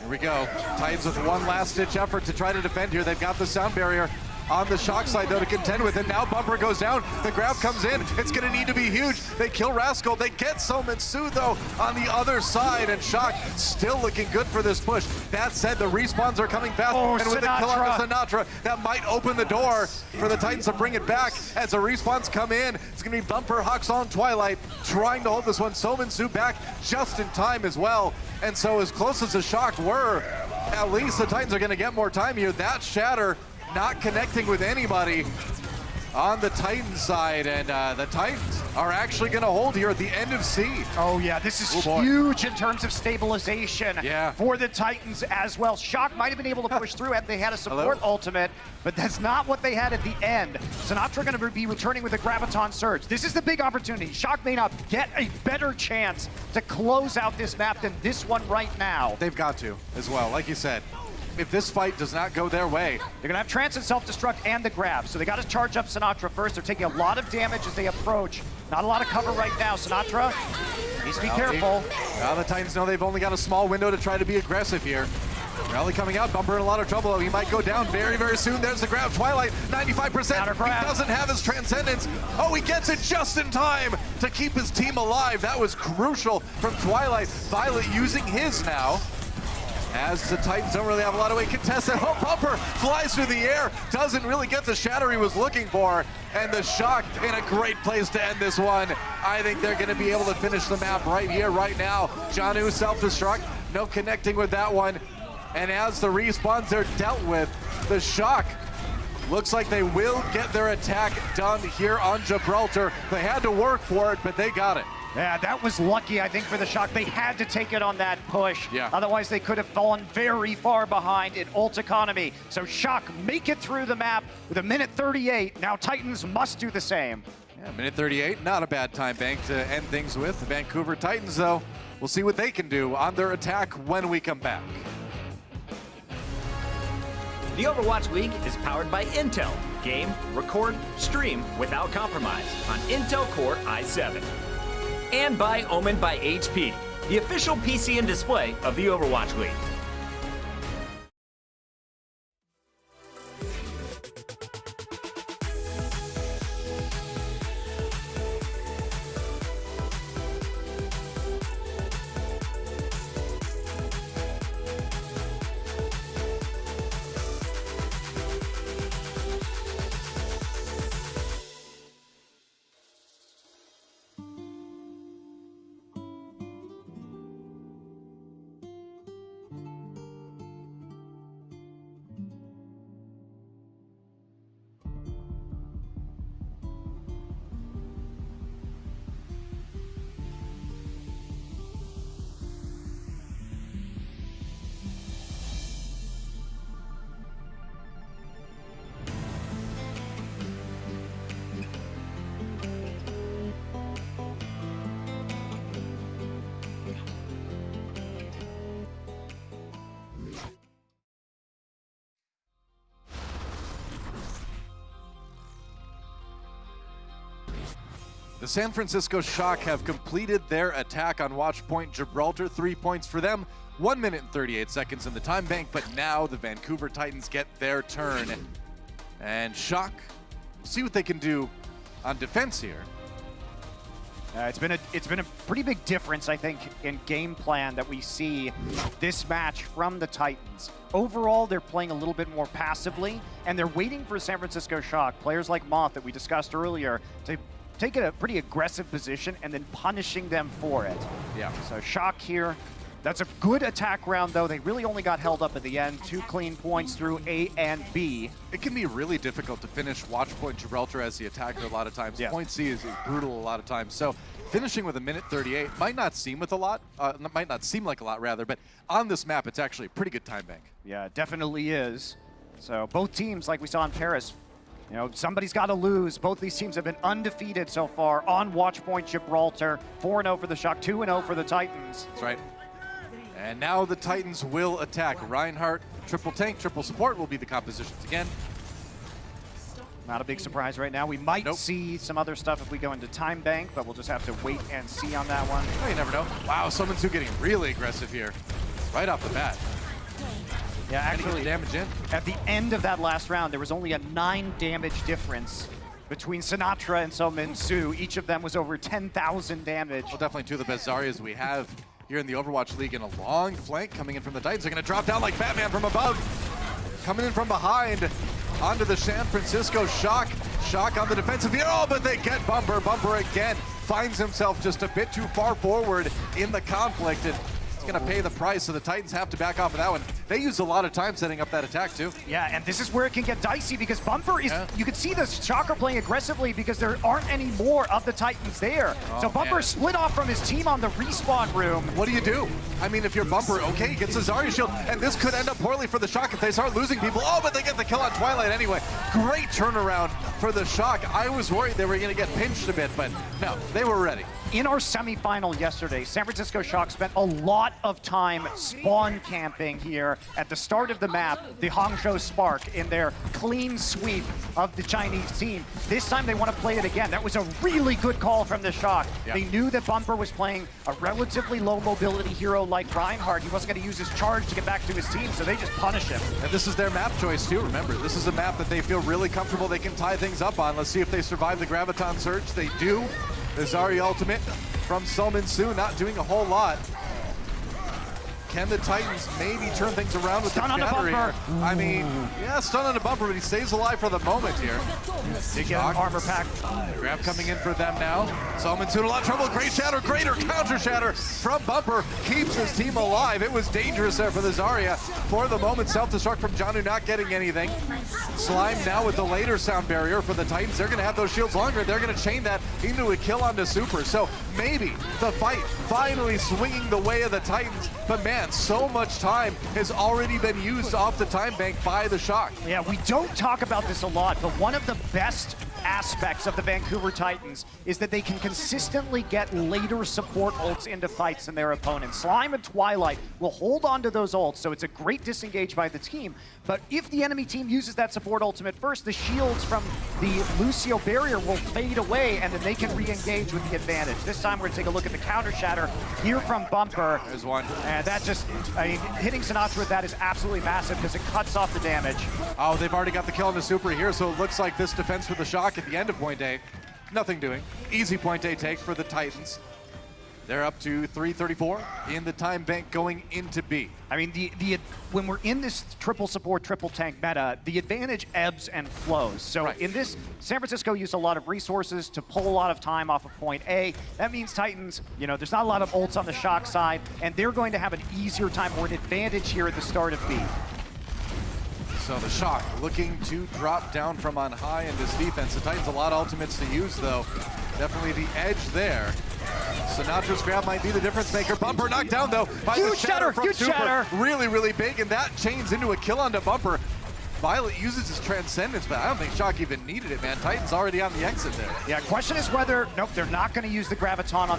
Here we go. Titans with one last-ditch effort to try to defend here. They've got the sound barrier on the Shock side, though, to contend with it. Now Bumper goes down. The grab comes in. It's going to need to be huge. They kill Rascal. They get Sominsu, though, on the other side. And Shock still looking good for this push. That said, the respawns are coming fast. Oh, and with the kill on Sinatra, that might open the door for the Titans to bring it back. As the respawns come in, it's going to be Bumper, Huxall, and Twilight trying to hold this one. Sominsu back just in time as well. And so as close as the Shock were, at least the Titans are going to get more time here. That Shatter not connecting with anybody on the Titans side, and the Titans are actually going to hold here at the end of C. Oh yeah, this is huge in terms of stabilization for the Titans as well. Shock might have been able to push through had they had a support ultimate, but that's not what they had at the end. Sinatra going to be returning with a Graviton Surge. This is the big opportunity. Shock may not get a better chance to close out this map than this one right now. They've got to as well, like you said. if this fight does not go their way. They're gonna have Transit self-destruct and the grab, so they gotta charge up Sinatra first. They're taking a lot of damage as they approach. Not a lot of cover right now. Sinatra needs to be careful. Now the Titans know they've only got a small window to try to be aggressive here. Rally coming out, Bumper in a lot of trouble. He might go down very, very soon. There's the grab. Twilight, 95%. He doesn't have his Transcendence. Oh, he gets it just in time to keep his team alive. That was crucial from Twilight. Violet using his now. As the Titans don't really have a lot of weight contested. Oh, Bumper flies through the air. Doesn't really get the shatter he was looking for. And the Shock in a great place to end this one. I think they're going to be able to finish the map right here, right now. Janu self-destruct. No connecting with that one. And as the respawns are dealt with, the Shock looks like they will get their attack done here on Gibraltar. They had to work for it, but they got it. Yeah, that was lucky, I think, for the Shock. They had to take it on that push. Yeah. Minotherwise, they could have fallen very far behind in ult economy. So Shock make it through the map with a minute 38. Now Titans must do the same. Yeah, minute 38, not a bad time bank to end things with. The Vancouver Titans, though, we'll see what they can do on their attack when we come back. The Overwatch League is powered by Intel. Game, record, stream without compromise on Intel Core i7. And by Omen by HP, the official PC and display of the Overwatch League. The San Francisco Shock have completed their attack on Watchpoint Gibraltar. 3 points for them, 1 minute and 38 seconds in the time bank, but now the Vancouver Titans get their turn. And Shock, see what they can do on defense here. It's been a pretty big difference, I think, in game plan that we see this match from the Titans. Overall, they're playing a little bit more passively, and they're waiting for San Francisco Shock, players like Moth that we discussed earlier, to take a pretty aggressive position and then punishing them for it. Yeah. So Shock here. That's a good attack round, though. They really only got held up at the end. 2 clean points through A and B. It can be really difficult to finish Watchpoint Gibraltar as the attacker a lot of times. Yeah. Point C is brutal a lot of times. So finishing with a minute 38 might not seem like a lot, rather, but on this map, it's actually a pretty good time bank. Yeah, it definitely is. So both teams, like we saw in Paris, you know, somebody's got to lose. Both these teams have been undefeated so far on Watchpoint Gibraltar. 4-0 for the Shock, 2-0 for the Titans. That's right. And now the Titans will attack. Reinhardt, triple tank, triple support will be the compositions again. Not a big surprise right now. We might see some other stuff if we go into time bank, but we'll just have to wait and see on that one. Oh, you never know. Wow, Summon 2 getting really aggressive here, right off the bat. Yeah, actually, damage in. At the end of that last round, there was only a 9 damage difference between Sinatra and Summon Su. Each of them was over 10,000 damage. Well, definitely 2 of the best Zaryas we have here in the Overwatch League, in a long flank coming in from the Titans. They're going to drop down like Batman from above. Coming in from behind onto the San Francisco Shock. Shock on the defensive here. Oh, but they get Bumper. Bumper again finds himself just a bit too far forward in the conflict. And it's going to pay the price, so the Titans have to back off of that one. They used a lot of time setting up that attack, too. Yeah, and this is where it can get dicey because Bumper is, you can see the Shocker playing aggressively because there aren't any more of the Titans there. Oh, so Bumper split off from his team on the respawn room. What do you do? I mean, if you're Bumper, okay, he gets a Zarya shield, and this could end up poorly for the Shock if they start losing people. Oh, but they get the kill on Twilight anyway. Great turnaround for the Shock. I was worried they were going to get pinched a bit, but no, they were ready. in our semifinal yesterday, San Francisco Shock spent a lot of time spawn camping here at the start of the map, the Hangzhou Spark, in their clean sweep of the Chinese team. This time they want to play it again. That was a really good call from the Shock. Yeah. They knew that Bumper was playing a relatively low mobility hero like Reinhardt. He wasn't going to use his charge to get back to his team, so they just punish him. And this is their map choice too, remember. This is a map that they feel really comfortable they can tie things up on. Let's see if they survive the Graviton Surge. They do. The Zarya ultimate from Solmin Su, not doing a whole lot. Can the Titans maybe turn things around with Stun the on a counter bumper. here? I mean, yeah, stun on a bumper, but he stays alive for the moment here. They get an armor pack. Grab coming in for them now. Solmin Su in a lot of trouble. Great shatter, greater counter shatter from Bumper. Keeps his team alive. It was dangerous there for the Zarya. For the moment, self-destruct from Janu, not getting anything. Slime now with the later sound barrier for the Titans. They're going to have those shields longer. They're going to chain that into a kill onto Super. So maybe the fight finally swinging the way of the Titans. But man, so much time has already been used off the time bank by the Shock. Yeah, we don't talk about this a lot, but one of the best aspects of the Vancouver Titans is that they can consistently get later support ults into fights than their opponents. Slime and Twilight will hold on to those ults, so it's a great disengage by the team. But if the enemy team uses that support ultimate first, the shields from the Lucio barrier will fade away, and then they can re-engage with the advantage. This time we're going to take a look at the counter shatter here from Bumper. There's one. And that just, I mean, hitting Sinatra with that is absolutely massive because it cuts off the damage. Oh, they've already got the kill on the Super here, so it looks like this defense for the Shock at the end of point A, nothing doing. Easy point A take for the Titans. They're up to 334 in the time bank going into B. I mean, when we're in this triple support, triple tank meta, the advantage ebbs and flows. So in this, San Francisco used a lot of resources to pull a lot of time off of point A. That means Titans, you know, there's not a lot of ults on the Shock side, and they're going to have an easier time or an advantage here at the start of B. So the Shock looking to drop down from on high in this defense. The Titans a lot of ultimates to use though. Definitely the edge there. Sinatra's grab might be the difference maker. Bumper knocked down though by the shatter from Super. Really, really big, and that chains into a kill onto Bumper. Violet uses his transcendence, but I don't think Shock even needed it, man. Titan's already on the exit there. Yeah, question is whether, nope, they're not going to use the Graviton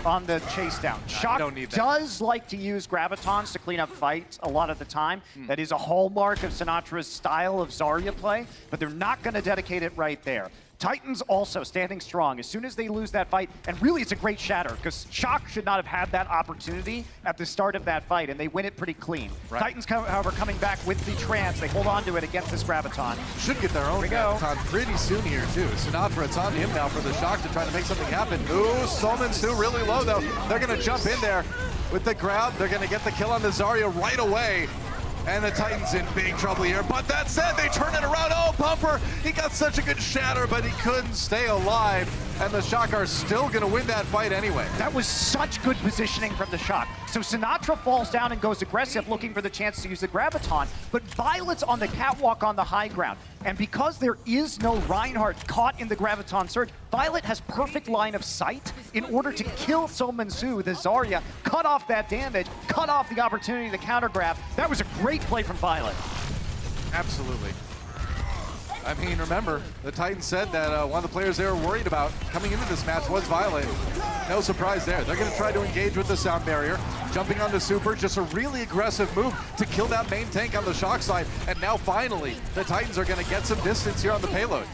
on the chase down. Shock does like to use Gravitons to clean up fights a lot of the time. That is a hallmark of Sinatra's style of Zarya play, but they're not going to dedicate it right there. Titans also standing strong as soon as they lose that fight, and really it's a great shatter because Shock should not have had that opportunity at the start of that fight, and they win it pretty clean. Titans, however, coming back with the trance, they hold on to it against this Graviton. Should get their own Graviton pretty soon here too. Sinatra, it's on him now for the Shock to try to make something happen. Ooh, Solmin Su really low though. They're gonna jump in there with the grab. They're gonna get the kill on the Zarya right away. And the Titans in big trouble here. But that said, they turn it around. Oh, Bumper, he got such a good shatter, but he couldn't stay alive. And the Shock are still going to win that fight anyway. That was such good positioning from the Shock. So Sinatra falls down and goes aggressive, looking for the chance to use the Graviton. But Violet's on the catwalk on the high ground. And because there is no Reinhardt caught in the Graviton Surge, Violet has perfect line of sight in order to kill Solmin Su, the Zarya, cut off that damage, cut off the opportunity to counter grab. That was a great play from Violet. Absolutely. I mean, remember, the Titans said that one of the players they were worried about coming into this match was Violet. No surprise there. They're going to try to engage with the sound barrier. Jumping onto Super, just a really aggressive move to kill that main tank on the Shock side. And now finally, the Titans are going to get some distance here on the payload.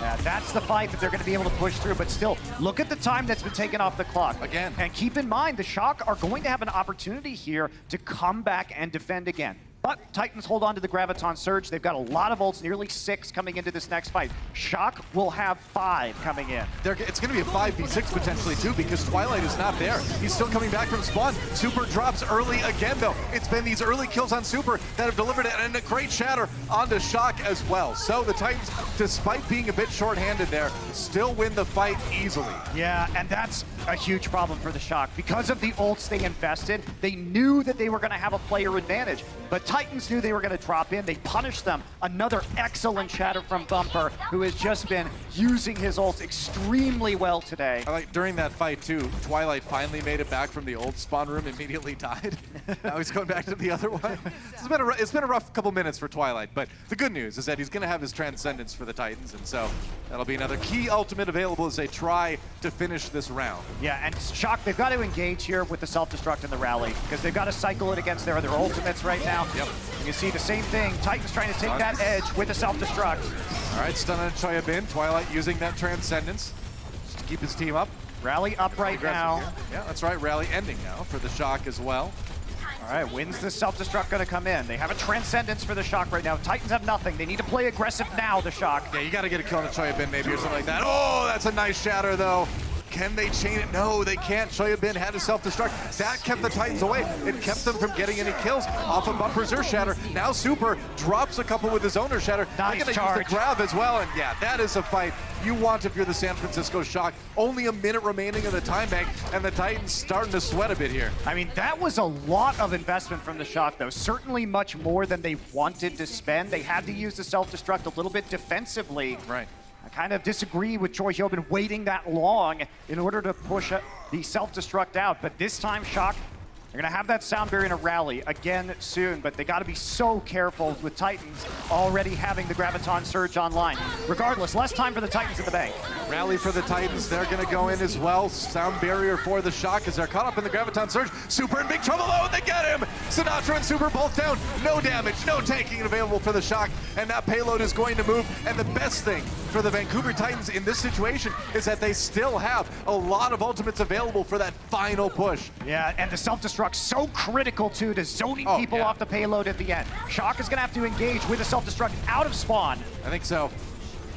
Yeah, that's the fight that they're going to be able to push through, but still, look at the time that's been taken off the clock. Again. And keep in mind, the Shock are going to have an opportunity here to come back and defend again. But Titans hold on to the Graviton Surge. They've got a lot of ults, nearly 6 coming into this next fight. Shock will have 5 coming in. It's going to be a 5v6 potentially too, because Twilight is not there. He's still coming back from spawn. Super drops early again though. It's been these early kills on Super that have delivered it, and a great shatter onto Shock as well. So the Titans, despite being a bit short-handed there, still win the fight easily. Yeah, and that's a huge problem for the Shock. Because of the ults they invested, they knew that they were going to have a player advantage. But Titans knew they were going to drop in. They punished them. Another excellent shatter from Bumper, who has just been using his ult extremely well today. I like during that fight too, Twilight finally made it back from the old spawn room, immediately died. Now he's going back to the other one. It's been a rough couple minutes for Twilight, but the good news is that he's going to have his Transcendence for the Titans, and so that'll be another key ultimate available as they try to finish this round. Yeah, and Shock, they've got to engage here with the self-destruct in the rally, because they've got to cycle it against their other ultimates right now. Yep. You can see the same thing. Titans trying to take that edge with the self-destruct. All right, stun on Choyabin. Twilight using that Transcendence just to keep his team up. Rally up right now. Here. Yeah, that's right. Rally ending now for the Shock as well. All right, when's the self-destruct going to come in? They have a Transcendence for the Shock right now. Titans have nothing. They need to play aggressive now, the Shock. Yeah, you got to get a kill on a Choyabin maybe or something like that. Oh, that's a nice shatter though. Can they chain it? No, they can't. Choyabin had to self-destruct. That kept the Titans away. It kept them from getting any kills off of Bumper's Earth Shatter. Now Super drops a couple with his own Earth Shatter. Nice They're charge. Use the grab as well, and yeah, that is a fight you want if you're the San Francisco Shock. Only a minute remaining in the time bank, and the Titans starting to sweat a bit here. I mean, that was a lot of investment from the Shock, though. Certainly much more than they wanted to spend. They had to use the self-destruct a little bit defensively. Right. I kind of disagree with Choi Hyobin waiting that long in order to push the self-destruct out, but this time Shock, they're going to have that sound barrier in a rally again soon, but they got to be so careful with Titans already having the Graviton Surge online. Regardless, less time for the Titans in the bank. Rally for the Titans, they're going to go in as well. Sound barrier for the Shock as they're caught up in the Graviton Surge. Super in big trouble though, and they get him! Sinatra and Super both down. No damage, no tanking available for the Shock, and that payload is going to move. And the best thing for the Vancouver Titans in this situation is that they still have a lot of ultimates available for that final push. Yeah, and the self-destruct so critical too to zoning people off the payload at the end. Shock is going to have to engage with a self-destruct out of spawn. I think so.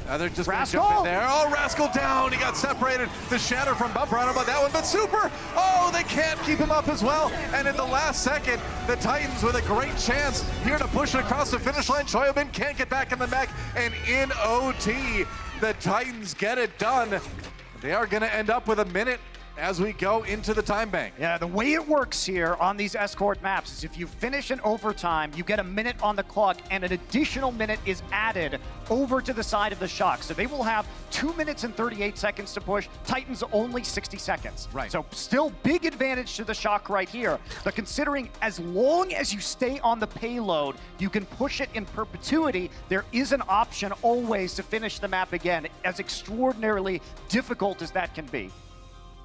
They're just Rascal! gonna jump in there. Oh, Rascal down. He got separated. The shatter from Bumper. I don't know about that one, but Super. Oh, they can't keep him up as well. And in the last second, the Titans with a great chance here to push it across the finish line. Choyabin can't get back in the mech. And in OT, the Titans get it done. They are going to end up with a minute as we go into the time bank. Yeah, the way it works here on these escort maps is if you finish in overtime, you get a minute on the clock and an additional minute is added over to the side of the Shock. So they will have 2 minutes and 38 seconds to push. Titans only 60 seconds. Right. So still big advantage to the Shock right here. But considering as long as you stay on the payload, you can push it in perpetuity, there is an option always to finish the map again, as extraordinarily difficult as that can be.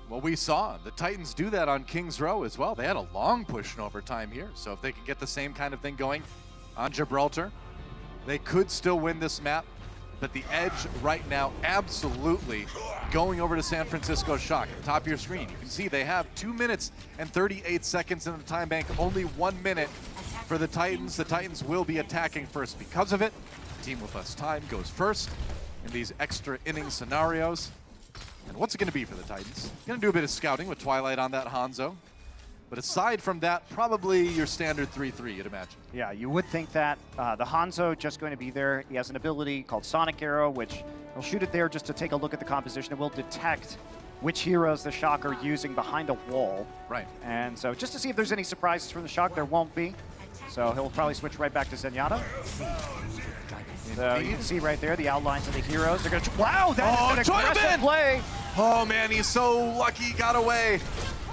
Well, we saw the Titans do that on Kings Row as well. They had a long push in overtime here. So if they can get the same kind of thing going on Gibraltar, they could still win this map. But the edge right now, absolutely going over to San Francisco Shock. At the top of your screen, you can see they have 2 minutes and 38 seconds in the time bank, only 1 minute for the Titans. The Titans will be attacking first because of it. The team with less time goes first in these extra inning scenarios. And what's it going to be for the Titans? Going to do a bit of scouting with Twilight on that Hanzo. But aside from that, probably your standard 3-3, you'd imagine. Yeah, you would think that. The Hanzo just going to be there. He has an ability called Sonic Arrow, which will shoot it there just to take a look at the composition. It will detect which heroes the Shock are using behind a wall. Right. And so just to see if there's any surprises from the Shock, there won't be. So he'll probably switch right back to Zenyatta. So you can see right there the outlines of the heroes. They're going to, wow, that is an aggressive play. Oh man, he's so lucky he got away.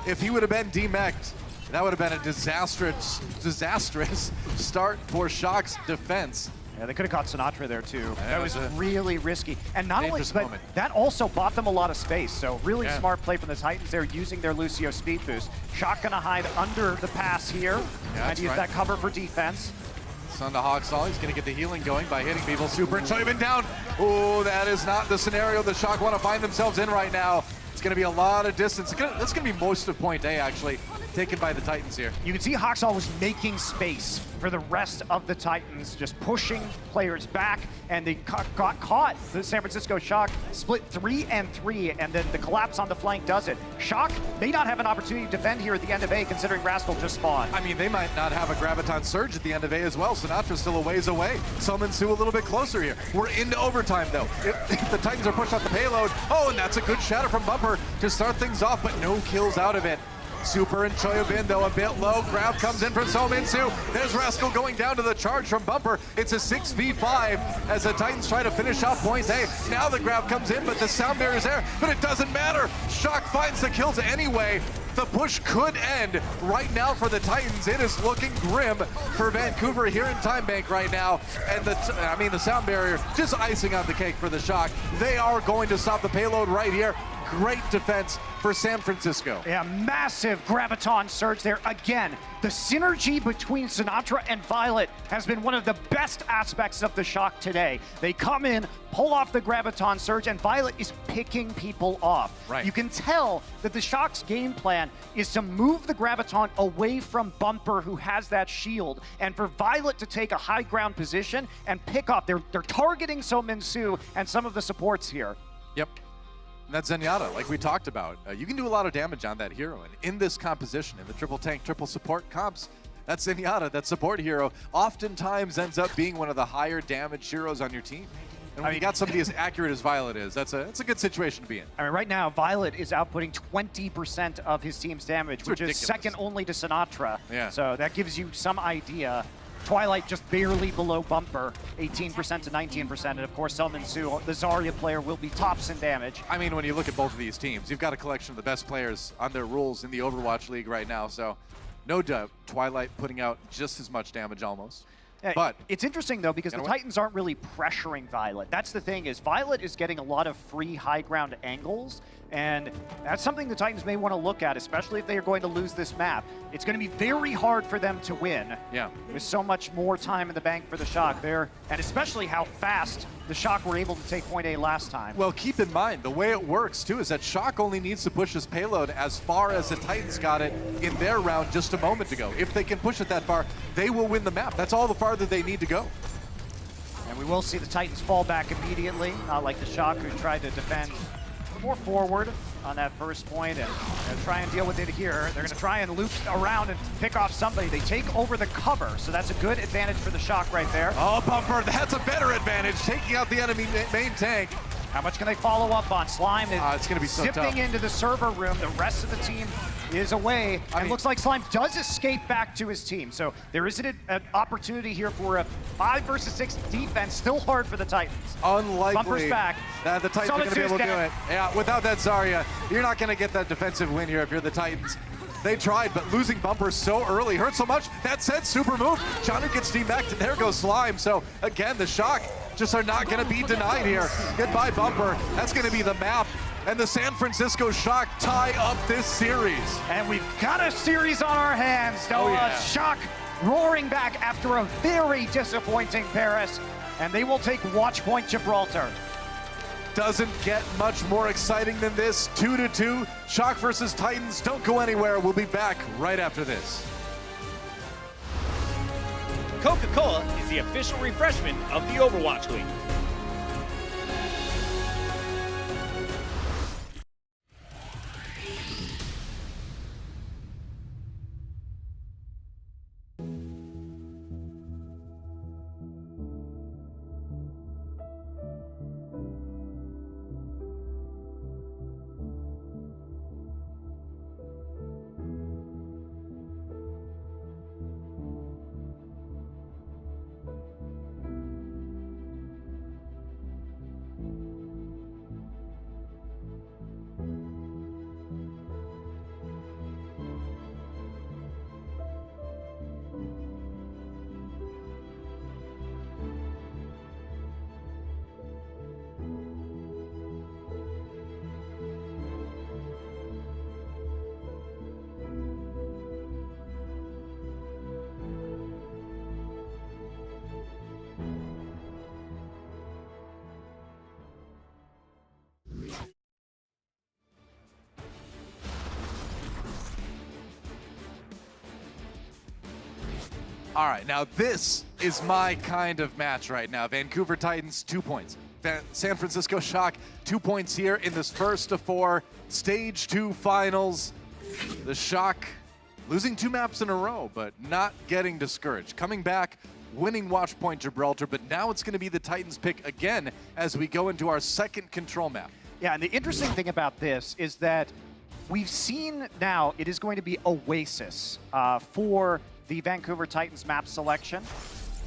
If he would have been demeched, that would have been a disastrous start for Shock's defense. Yeah, they could have caught Sinatra there too. Yeah, that was really risky. And not only, but moment. that also bought them a lot of space. So really smart play from the Titans. They're using their Lucio speed boost. Shock gonna hide under the pass here and use that cover for defense. Sun to Hawksall, he's going to get the healing going by hitting people. Super and Choyabin down. Oh, that is not the scenario the Shock want to find themselves in right now. It's going to be a lot of distance. That's going to be most of point A, actually, taken by the Titans here. You can see Hawksall was making space for the rest of the Titans, just pushing players back, and they got caught. The San Francisco Shock split 3-3, and then the collapse on the flank does it. Shock may not have an opportunity to defend here at the end of A, considering Rascal just spawned. I mean, they might not have a Graviton Surge at the end of A as well. Sinatra's still a ways away. Summon Sue a little bit closer here. We're into overtime, though. If the Titans are pushed off the payload, oh, and that's a good shatter from Bumper to start things off, but no kills out of it. Super and Choyobin, though, a bit low. Grab comes in from Sominsu. There's Rascal going down to the charge from Bumper. It's a 6v5 as the Titans try to finish off point A. Now the grab comes in, but the sound barrier's there. But it doesn't matter. Shock finds the kills anyway. The push could end right now for the Titans. It is looking grim for Vancouver here in Time Bank right now. And the sound barrier just icing on the cake for the Shock. They are going to stop the payload right here. Great defense for San Francisco. Yeah, massive Graviton surge there. Again, the synergy between Sinatra and Violet has been one of the best aspects of the Shock today. They come in, pull off the Graviton surge, and Violet is picking people off. Right. You can tell that the Shock's game plan is to move the Graviton away from Bumper, who has that shield, and for Violet to take a high ground position and pick off. They're targeting Sominsu and some of the supports here. Yep. And that's Zenyatta, like we talked about. You can do a lot of damage on that hero. And in this composition, in the triple tank, triple support comps, that Zenyatta, that support hero, oftentimes ends up being one of the higher damage heroes on your team. And when you got somebody as accurate as Violet is, that's a good situation to be in. I mean, right now, Violet is outputting 20% of his team's damage, which is second only to Sinatra. Yeah. So that gives you some idea. Twilight just barely below Bumper, 18% to 19%, and of course Sominsu, the Zarya player, will be tops in damage. I mean, when you look at both of these teams, you've got a collection of the best players on their rules in the Overwatch League right now, so no doubt Twilight putting out just as much damage almost. But it's interesting though, because the Titans aren't really pressuring Violet. That's the thing, is Violet is getting a lot of free high ground angles, and that's something the Titans may want to look at, especially if they are going to lose this map. It's going to be very hard for them to win. Yeah. With so much more time in the bank for the Shock there, and especially how fast the Shock were able to take point A last time. Well, keep in mind, the way it works too is that Shock only needs to push his payload as far as the Titans got it in their round just a moment ago. If they can push it that far, they will win the map. That's all the farther they need to go. And we will see the Titans fall back immediately, not like the Shock, who tried to defend more forward on that first point and try and deal with it here. They're going to try and loop around and pick off somebody. They take over the cover, so that's a good advantage for the Shock right there. Oh, Bumper, that's a better advantage, taking out the enemy main tank. How much can they follow up on? Slime is it's going to be so tough. zipping into the server room. The rest of the team is away. It looks like Slime does escape back to his team. So there is an opportunity here for a 5 versus 6 defense. Still hard for the Titans. Unlikely Bumper's back. That the Titans are going to be able to do it. Yeah, without that Zarya, you're not going to get that defensive win here if you're the Titans. They tried, but losing Bumper so early hurt so much. That said, super move. Chandra gets team back, and there goes Slime. So again, the Shock just are not going to be denied here. Goodbye, Bumper. That's going to be the map. And the San Francisco Shock tie up this series. And we've got a series on our hands. Shock roaring back after a very disappointing Paris. And they will take watch point Gibraltar. Doesn't get much more exciting than this. 2-2. Shock versus Titans. Don't go anywhere. We'll be back right after this. Coca-Cola is the official refreshment of the Overwatch League. All right, now this is my kind of match right now. Vancouver Titans, 2 points. San Francisco Shock, 2 points here in this first of 4 Stage 2 finals. The Shock losing 2 maps in a row, but not getting discouraged. Coming back, winning watch point Gibraltar, but now it's going to be the Titans pick again as we go into our second control map. Yeah, and the interesting thing about this is that we've seen now it is going to be Oasis for the Vancouver Titans map selection.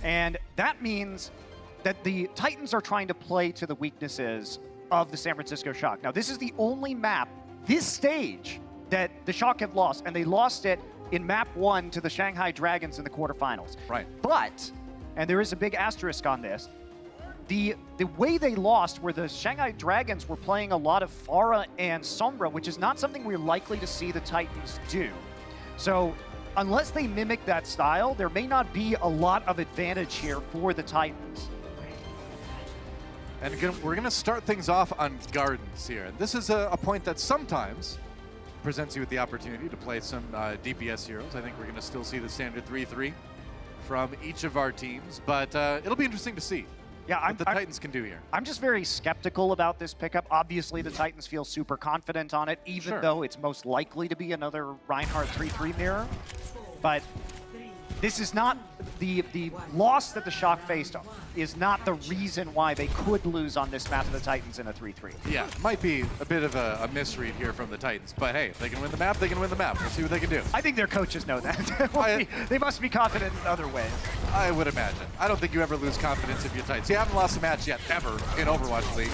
And that means that the Titans are trying to play to the weaknesses of the San Francisco Shock. Now, this is the only map, this stage, that the Shock have lost, and they lost it in map 1 to the Shanghai Dragons in the quarterfinals. Right. But, and there is a big asterisk on this, the way they lost were the Shanghai Dragons were playing a lot of Pharah and Sombra, which is not something we're likely to see the Titans do. So unless they mimic that style, there may not be a lot of advantage here for the Titans. And we're going to start things off on Gardens here. And this is a point that sometimes presents you with the opportunity to play some DPS heroes. I think we're going to still see the standard 3-3 from each of our teams, but it'll be interesting to see what the Titans can do here. I'm just very skeptical about this pickup. Obviously, the Titans feel super confident on it, even though it's most likely to be another Reinhardt 3-3 mirror. But this is not the loss that the Shock faced is not the reason why they could lose on this map to the Titans in a 3-3. Yeah, might be a bit of a misread here from the Titans, but hey, if they can win the map, they can win the map. We'll see what they can do. I think their coaches know that. They must be confident in other ways. I would imagine. I don't think you ever lose confidence if you're Titans. You haven't lost a match yet, ever, in Overwatch League.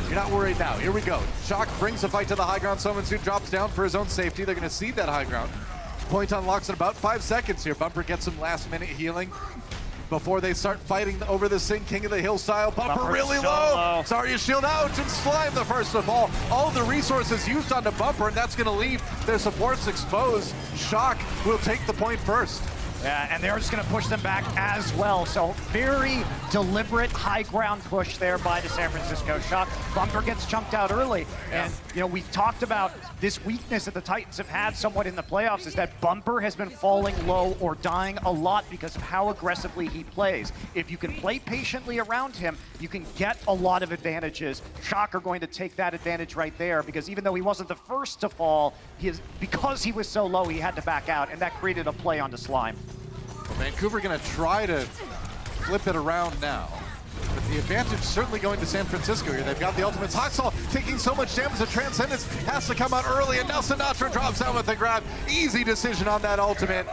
You're not worried now. Here we go. Shock brings the fight to the high ground. Someone drops down for his own safety. They're going to cede that high ground. Point unlocks in about 5 seconds here. Bumper gets some last-minute healing before they start fighting over this thing. King of the Hill style. Bumper really low. Zarya shield out and Slime the first to fall. All the resources used onto Bumper, and that's going to leave their supports exposed. Shock will take the point first. Yeah, and they're just going to push them back as well. So very deliberate high ground push there by the San Francisco Shock. Bumper gets chunked out early. And, you know, we've talked about this weakness that the Titans have had somewhat in the playoffs is that Bumper has been falling low or dying a lot because of how aggressively he plays. If you can play patiently around him, you can get a lot of advantages. Shock are going to take that advantage right there because even though he wasn't the first to fall, because he was so low, he had to back out, and that created a play onto Slime. Well, Vancouver going to try to flip it around now. But the advantage certainly going to San Francisco here. They've got the ultimates. Haxall taking so much damage that Transcendence has to come out early, and now Sinatra drops down with the grab. Easy decision on that ultimate.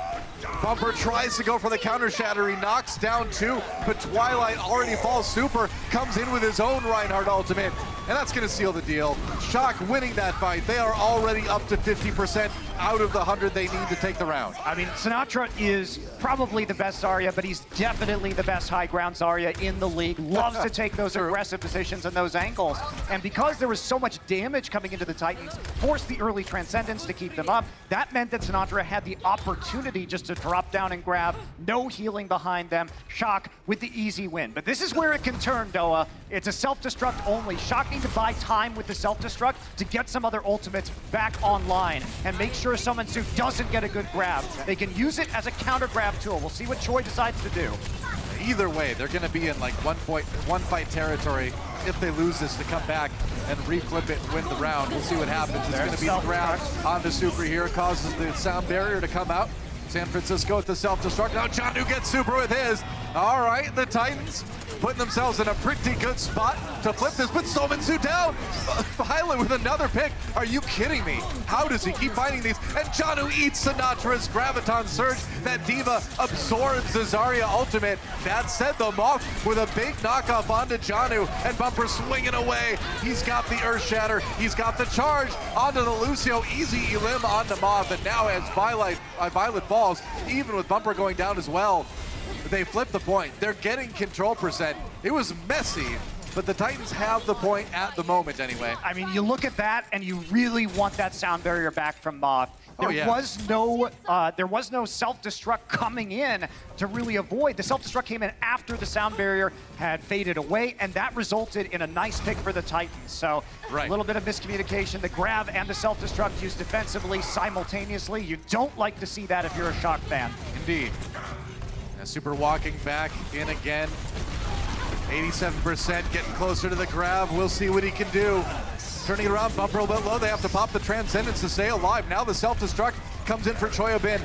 Bumper tries to go for the counter shatter. He knocks down 2, but Twilight already falls super, comes in with his own Reinhardt ultimate, and that's going to seal the deal. Shock winning that fight. They are already up to 50% out of the 100 they need to take the round. I mean, Sinatra is probably the best Zarya, but he's definitely the best high ground Zarya in the league. Loves to take those aggressive positions and those angles. And because there was so much damage coming into the Titans, forced the early Transcendence to keep them up. That meant that Sinatra had the opportunity just to drop down and grab. No healing behind them. Shock with the easy win. But this is where it can turn, Doa. It's a self-destruct only. Shock need to buy time with the self-destruct to get some other ultimates back online and make sure Summon Su doesn't get a good grab. They can use it as a counter grab tool. We'll see what Choi decides to do. Either way, they're going to be in like one fight territory if they lose this to come back and reflip it and win the round. We'll see what happens. It's going to be the grab onto Super here, causes the sound barrier to come out. San Francisco with the self-destruct. Now Janu gets Super with his. All right, the Titans putting themselves in a pretty good spot to flip this, but Sominsu down. Violet with another pick. Are you kidding me? How does he keep finding these? And Janu eats Sinatra's Graviton Surge. That Diva absorbs the Zarya ultimate. That said, the Moth with a big knockoff onto Janu, and Bumper swinging away. He's got the Earth Shatter. He's got the charge onto the Lucio. Easy elim onto Moth, and now as Violet falls, even with Bumper going down as well, they flip the point. They're getting control percent. It was messy, but the Titans have the point at the moment anyway. I mean, you look at that and you really want that sound barrier back from Moth. There was no self-destruct coming in to really avoid. The self-destruct came in after the sound barrier had faded away, and that resulted in a nice pick for the Titans. So a little bit of miscommunication. The grab and the self-destruct used defensively simultaneously. You don't like to see that if you're a Shock fan. Indeed. Super walking back in again. 87% getting closer to the grab. We'll see what he can do. Turning it around, Bumper a little bit low. They have to pop the Transcendence to stay alive. Now the self-destruct comes in for Choyabin.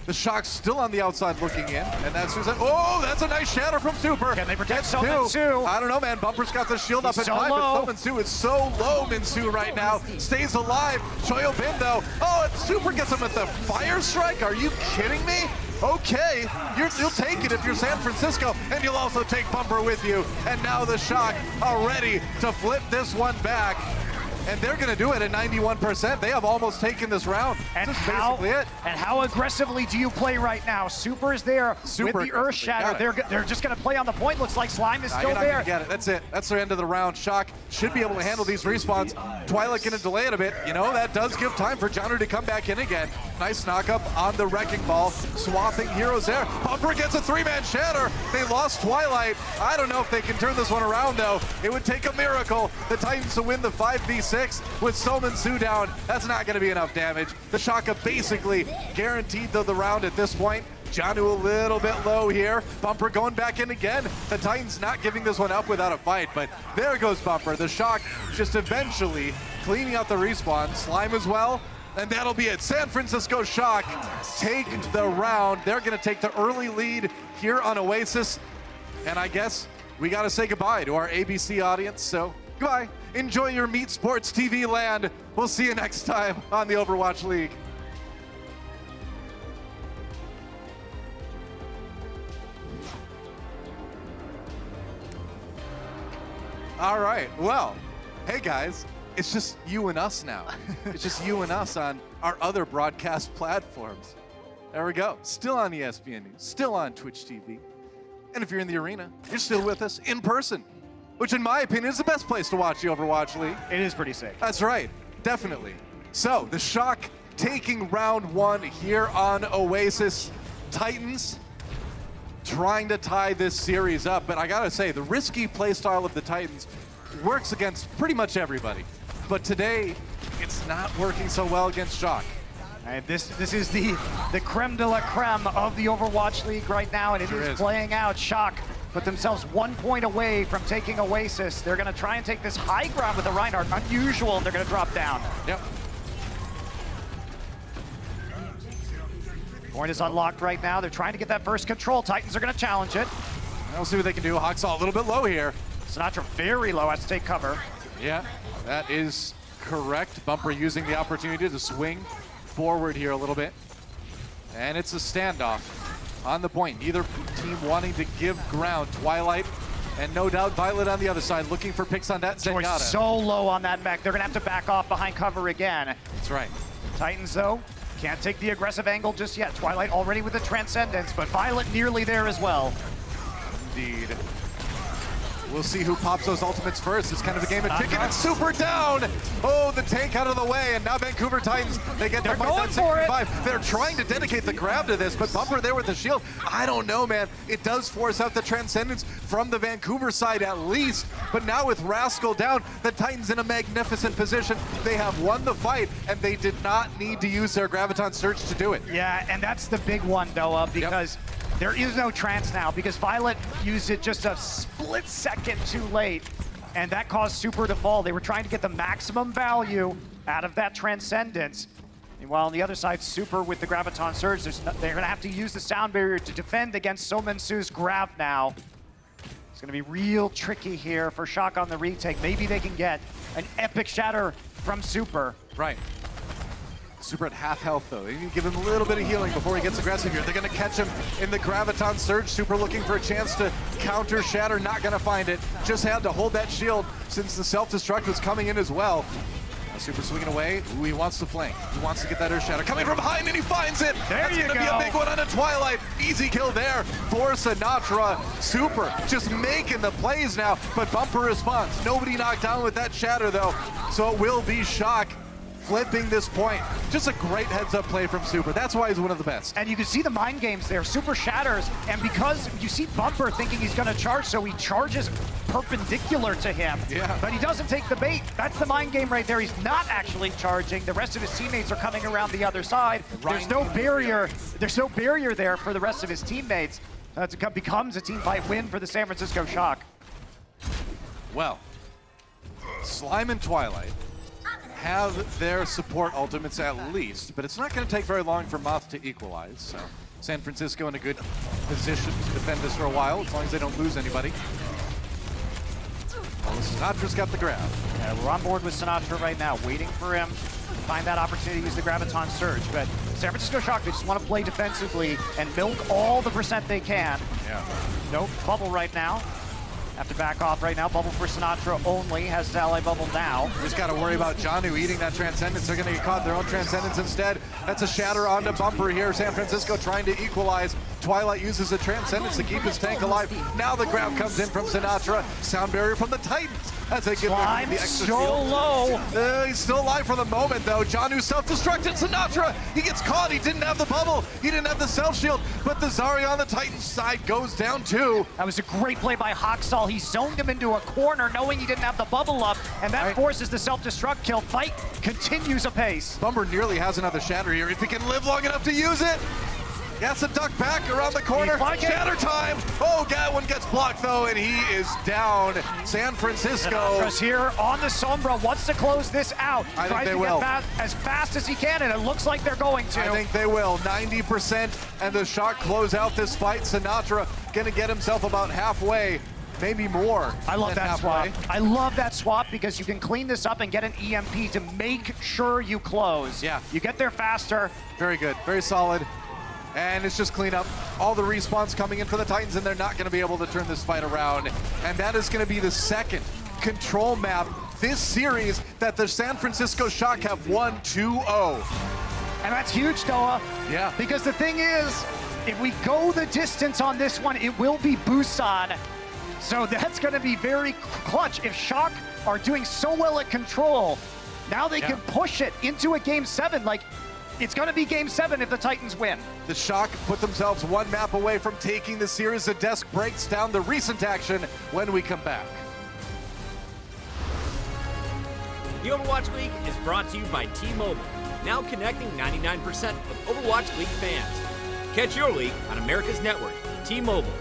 The Shock's still on the outside looking in, and that's Susan. Oh, that's a nice shatter from Super. Can they protect Minsu? I don't know, man. Bumper's got the shield up at so 5, low. but Minsu is so low. Minsu right now stays alive. Choyo Bin though. Oh, and Super gets him with the fire strike. Are you kidding me? Okay, you'll take it if you're San Francisco, and you'll also take Bumper with you. And now the Shock are ready to flip this one back. And they're going to do it at 91%. They have almost taken this round. And this is basically it. And how aggressively do you play right now? Super is there with the Earth Shatter. They're just going to play on the point. Looks like Slime is still there. Get it. That's it. That's their end of the round. Shock should be able to handle these respawns. Twilight going to delay it a bit. You know, that does give time for Johnner to come back in again. Nice knock up on the Wrecking Ball. Swapping heroes there. Bumper gets a 3-man shatter. They lost Twilight. I don't know if they can turn this one around, though. It would take a miracle. The Titans to win the 5v6 with Minsu down. That's not going to be enough damage. The Shock have basically guaranteed the round at this point. Janu a little bit low here. Bumper going back in again. The Titans not giving this one up without a fight, but there goes Bumper. The Shock just eventually cleaning out the respawn. Slime as well. And that'll be it. San Francisco Shock take the round. They're going to take the early lead here on Oasis. And I guess we got to say goodbye to our ABC audience. So goodbye. Enjoy your Meat Sports TV land. We'll see you next time on the Overwatch League. All right, well, hey guys, it's just you and us now. It's just you and us on our other broadcast platforms. There we go, still on ESPN News, still on Twitch TV. And if you're in the arena, you're still with us in person, which in my opinion is the best place to watch the Overwatch League. It is pretty sick. That's right, definitely. So, the Shock taking round 1 here on Oasis. Titans trying to tie this series up, but I gotta say, the risky playstyle of the Titans works against pretty much everybody. But today, it's not working so well against Shock. And this is the creme de la creme of the Overwatch League right now, and it is playing out. Shock put themselves 1 point away from taking Oasis. They're gonna try and take this high ground with the Reinhardt. Unusual, and they're gonna drop down. Yep. Point is unlocked right now. They're trying to get that first control. Titans are gonna challenge it. We'll see what they can do. Hawksaw a little bit low here. Sinatra very low, has to take cover. Yeah, that is correct. Bumper using the opportunity to swing forward here a little bit. And it's a standoff on the point. Neither team wanting to give ground. Twilight and no doubt Violet on the other side looking for picks on that Zenyatta. So low on that mech. They're gonna have to back off behind cover again. That's right. Titans though, can't take the aggressive angle just yet. Twilight already with the Transcendence, but Violet nearly there as well. Indeed. We'll see who pops those ultimates first. It's kind of a game of chicken. It's Super down. Oh, the tank out of the way, and now Vancouver Titans, they get the going for it. They're trying to dedicate the grab to this, but Bumper there with the shield. I don't know, man. It does force out the Transcendence from the Vancouver side at least, but now with Rascal down, the Titans in a magnificent position. They have won the fight, and they did not need to use their Graviton Surge to do it. Yeah, and that's the big one, Noah, because there is no trance now, because Violet used it just a split second too late, and that caused Super to fall. They were trying to get the maximum value out of that Transcendence. Meanwhile, on the other side, Super with the Graviton Surge, they're gonna have to use the sound barrier to defend against Minsu's grab now. It's gonna be real tricky here for Shock on the retake. Maybe they can get an epic shatter from Super. Right. Super at half health though. They need to give him a little bit of healing before he gets aggressive here. They're gonna catch him in the Graviton Surge. Super looking for a chance to counter Shatter, not gonna find it. Just had to hold that shield since the self-destruct was coming in as well. Now Super swinging away. Ooh, he wants to flank. He wants to get that Earth Shatter. Coming from behind and he finds it! That's gonna be a big one on a Twilight. Easy kill there for Sinatra. Super just making the plays now, but Bumper responds. Nobody knocked down with that Shatter though, so it will be Shock flipping this point. Just a great heads-up play from Super. That's why he's one of the best. And you can see the mind games there. Super shatters, and because you see Bumper thinking he's going to charge, so he charges perpendicular to him. Yeah. But he doesn't take the bait. That's the mind game right there. He's not actually charging. The rest of his teammates are coming around the other side. There's no barrier. There's no barrier there for the rest of his teammates. That becomes a team fight win for the San Francisco Shock. Well, Slime and Twilight have their support ultimates at least, but it's not going to take very long for Moth to equalize. So San Francisco in a good position to defend this for a while, as long as they don't lose anybody. Well, Sinatra's got the grab. Yeah, we're on board with Sinatra right now, waiting for him to find that opportunity to use the Graviton Surge. But San Francisco Shock, they just want to play defensively and milk all the percent they can. Yeah. Nope, bubble right now. Have to back off right now. Bubble for Sinatra only. Has his ally bubble now. Just got to worry about Janu eating that Transcendence. They're going to get caught in their own Transcendence instead. That's a shatter onto Bumper here. San Francisco trying to equalize. Twilight uses a Transcendence to keep his tank alive. Now the grab comes in from Sinatra. Sound barrier from the Titans as they get the extra so shield. low. He's still alive for the moment, though. Janu self-destructed. Sinatra, he gets caught. He didn't have the bubble. He didn't have the self-shield. But the Zarya on the Titans side goes down too. That was a great play by Hoxall. He zoned him into a corner knowing he didn't have the bubble up, and that forces the self-destruct kill. Fight continues apace. Bumper nearly has another shatter here if he can live long enough to use it. He has to duck back around the corner. Shatter time. Oh, Gatwin gets blocked though, and he is down. San Francisco. Sinatra's here on the Sombra, wants to close this out. I think Tries they to will. get as fast as he can, and it looks like they're going to. I think they will. 90%, and the Shock close out this fight. Sinatra gonna get himself about halfway. Maybe more. I love that halfway. swap. I love that swap because you can clean this up and get an EMP to make sure you close. Yeah. You get there faster. Very good, very solid. And it's just clean up. All the respawns coming in for the Titans, and they're not going to be able to turn this fight around. And that is going to be the second control map this series that the San Francisco Shock have won 2-0. And that's huge, Noah. Yeah. Because the thing is, if we go the distance on this one, it will be Busan. So that's going to be very clutch. If Shock are doing so well at control, now they can push it into a Game 7. Like, it's going to be Game 7 if the Titans win. The Shock put themselves one map away from taking the series. The desk breaks down the recent action when we come back. The Overwatch League is brought to you by T-Mobile, now connecting 99% of Overwatch League fans. Catch your league on America's network, T-Mobile.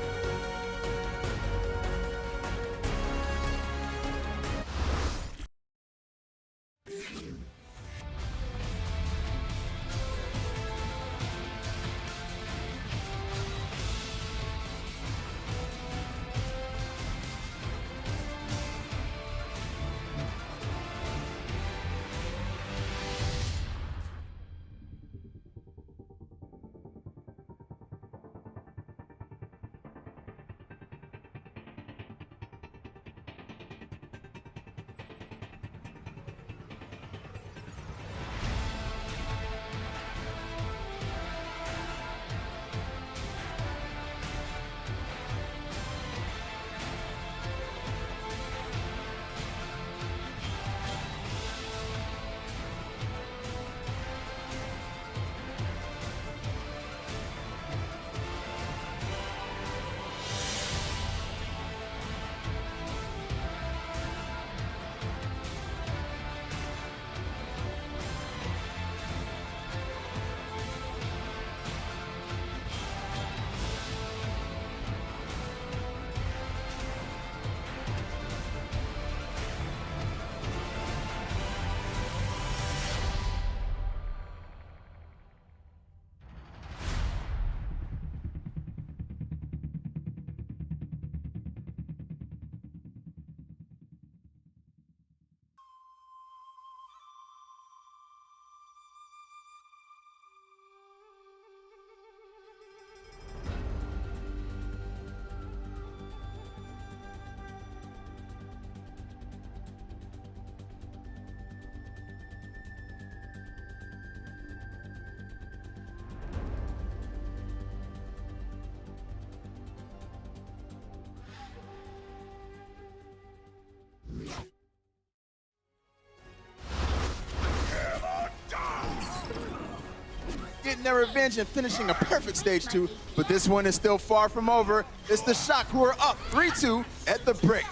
Getting their revenge and finishing a perfect stage 2, but this one is still far from over. It's the Shock who are up 3-2 at the break.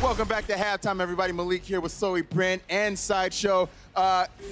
Welcome back to halftime, everybody. Malik here with Zoe, Brent, and Sideshow.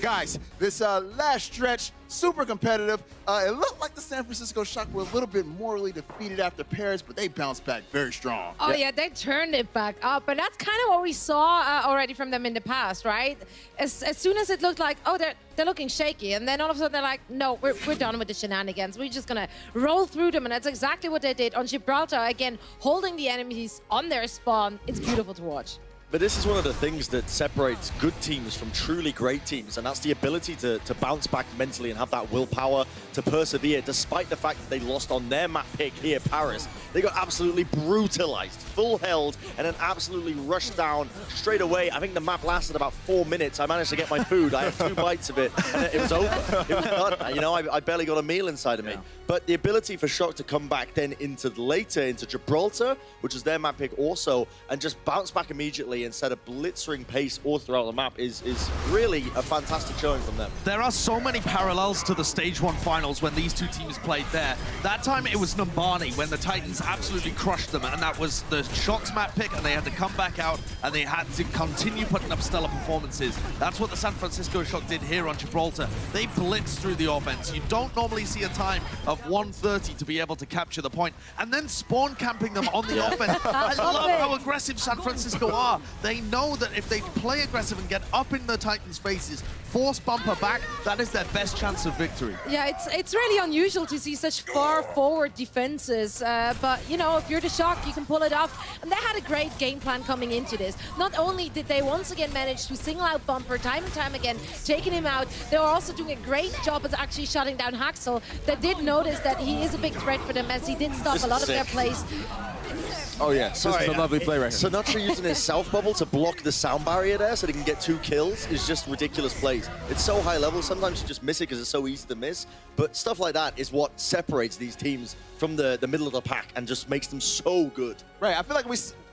Guys, this last stretch, super competitive. It looked like the San Francisco Shock were a little bit morally defeated after Paris, but they bounced back very strong. Oh, yeah, they turned it back up. And that's kind of what we saw already from them in the past, right? As soon as it looked like, oh, they're looking shaky. And then all of a sudden they're like, no, we're done with the shenanigans. We're just going to roll through them. And that's exactly what they did on Gibraltar. Again, holding the enemies on their spawn. It's beautiful to watch. But this is one of the things that separates good teams from truly great teams, and that's the ability to bounce back mentally and have that willpower to persevere, despite the fact that they lost on their map pick here, Paris. They got absolutely brutalized, full held, and then absolutely rushed down straight away. I think the map lasted about 4 minutes. I managed to get my food. I had 2 bites of it, and it was over. It was done. You know, I barely got a meal inside of me. But the ability for Shock to come back then into Gibraltar, which is their map pick also, and just bounce back immediately and set a blitzering pace all throughout the map is really a fantastic showing from them. There are so many parallels to the Stage 1 finals when these two teams played there. That time it was Numbani when the Titans absolutely crushed them, and that was the Shock's map pick, and they had to come back out and they had to continue putting up stellar performances. That's what the San Francisco Shock did here on Gibraltar. They blitzed through the offense. You don't normally see a time of 1:30 to be able to capture the point, and then spawn camping them on the offense. I love how aggressive San Francisco are. They know that if they play aggressive and get up in the Titans' faces, force Bumper back, that is their best chance of victory. Yeah, it's really unusual to see such far forward defenses, but you know, if you're the Shock, you can pull it off. And they had a great game plan coming into this. Not only did they once again manage to single out Bumper time and time again, taking him out, they were also doing a great job of actually shutting down Haxel. They did notice that he is a big threat for them, as he did stop a lot of their plays. Oh yeah, this is a lovely play right here. Sinatra using his self bubble to block the sound barrier there so they can get 2 kills is just ridiculous plays. It's so high level, sometimes you just miss it because it's so easy to miss, but stuff like that is what separates these teams from the middle of the pack and just makes them so good. Right, I feel like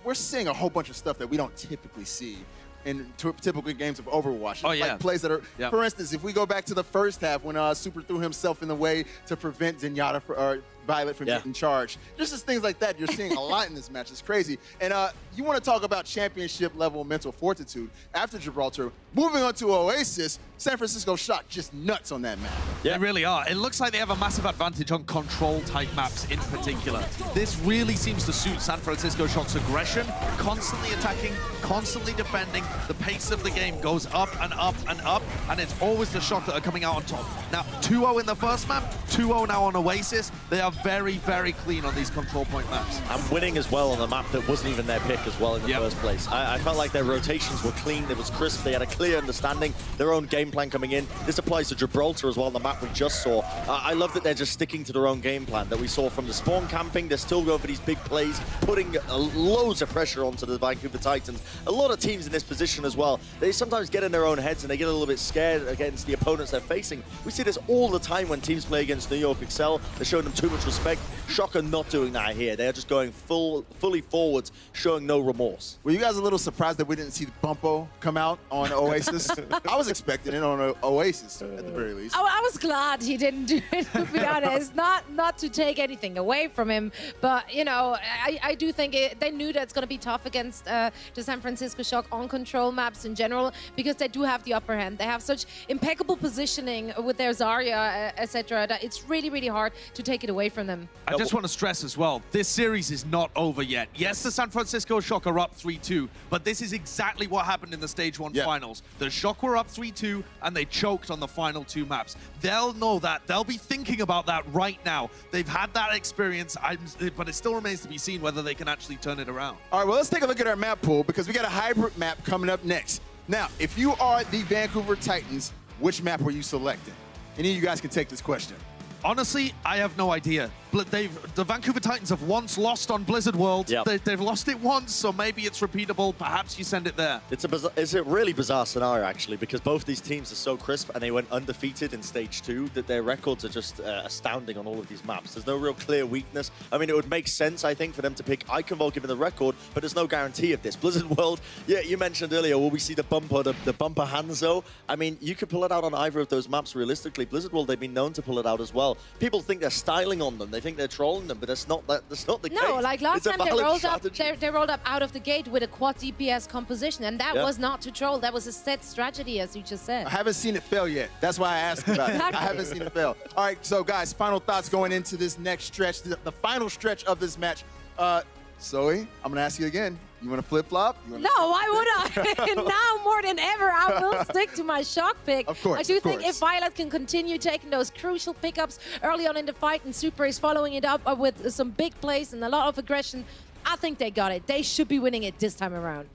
we're seeing a whole bunch of stuff that we don't typically see in typical games of Overwatch. Oh, yeah. Like plays that are, for instance, if we go back to the first half when Super threw himself in the way to prevent Zenyatta or Violet from getting charged. Just as things like that, you're seeing a lot in this match. It's crazy. And you want to talk about championship level mental fortitude after Gibraltar. Moving on to Oasis, San Francisco Shock just nuts on that map. They really are. It looks like they have a massive advantage on control-type maps in particular. This really seems to suit San Francisco Shock's aggression, constantly attacking, constantly defending. The pace of the game goes up and up and up, and it's always the Shock that are coming out on top. Now, 2-0 in the first map, 2-0 now on Oasis. They are very, very clean on these control point maps. And winning as well on a map that wasn't even their pick as well in the first place. I felt like their rotations were clean, it was crisp, they had a clear understanding, their own game plan coming in. This applies to Gibraltar as well, the map we just saw. I love that they're just sticking to their own game plan that we saw from the spawn camping. They're still going for these big plays, putting loads of pressure onto the Vancouver Titans. A lot of teams in this position as well, they sometimes get in their own heads and they get a little bit scared against the opponents they're facing. We see this all the time when teams play against New York Excel. They're showing them too much respect. Shock are not doing that here. They're just going fully forwards, showing no remorse. Were you guys a little surprised that we didn't see Bumpo come out on Oasis? I was expecting it on Oasis at the very least. I was glad he didn't do it, to be honest. Not to take anything away from him, but you know, I do think they knew that it's going to be tough against the San Francisco Shock on control maps in general, because they do have the upper hand. They have such impeccable positioning with their Zarya, etc., that it's really, really hard to take it away from them. I just want to stress as well, this series is not over yet. Yes, the San Francisco Shock are up 3-2, but this is exactly what happened in the Stage 1 finals. The Shock were up 3-2, and they choked on the final 2 maps. They'll know that. They'll be thinking about that right now. They've had that experience, but it still remains to be seen whether they can actually turn it around. All right, well, let's take a look at our map pool, because we got a hybrid map coming up next. Now, if you are the Vancouver Titans, which map were you selecting? Any of you guys can take this question. Honestly, I have no idea. The Vancouver Titans have once lost on Blizzard World. Yep. They've lost it once, so maybe it's repeatable. Perhaps you send it there. It's a really bizarre scenario, actually, because both these teams are so crisp and they went undefeated in Stage 2 that their records are just astounding on all of these maps. There's no real clear weakness. I mean, it would make sense, I think, for them to pick Iconvolt given the record, but there's no guarantee of this. Blizzard World, yeah, you mentioned earlier, will we see the bumper Hanzo? I mean, you could pull it out on either of those maps realistically. Blizzard World, they've been known to pull it out as well. People think they're styling on them. They think they're trolling them, but that's not the case. No, like last time they rolled up out of the gate with a quad DPS composition, and that was not to troll. That was a set strategy, as you just said. I haven't seen it fail yet. That's why I asked about it. I haven't seen it fail. All right, so guys, final thoughts going into this next stretch, the final stretch of this match. Zoe, I'm gonna ask you again. You want to flip-flop? No, why would I? Now more than ever, I will stick to my Shock pick. Of course, I do think if Violet can continue taking those crucial pickups early on in the fight, and Super is following it up with some big plays and a lot of aggression, I think they got it. They should be winning it this time around.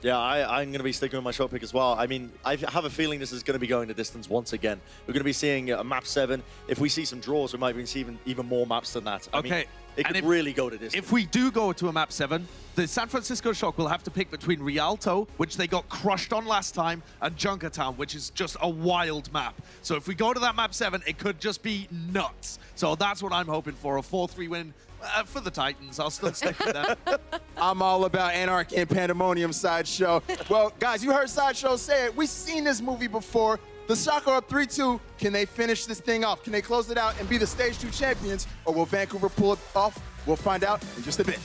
Yeah, I'm going to be sticking with my Shock pick as well. I mean, I have a feeling this is going to be going the distance once again. We're going to be seeing a map 7. If we see some draws, we might be seeing even more maps than that. I mean, it could really go to distance. If we do go to a map 7, the San Francisco Shock will have to pick between Rialto, which they got crushed on last time, and Junkertown, which is just a wild map. So if we go to that map 7, it could just be nuts. So that's what I'm hoping for, a 4-3 win for the Titans. I'll still stick with them. I'm all about Anarchy and Pandemonium, Sideshow. Well, guys, you heard Sideshow say it. We've seen this movie before. The Shock are up 3-2. Can they finish this thing off? Can they close it out and be the Stage 2 champions? Or will Vancouver pull it off? We'll find out in just a bit.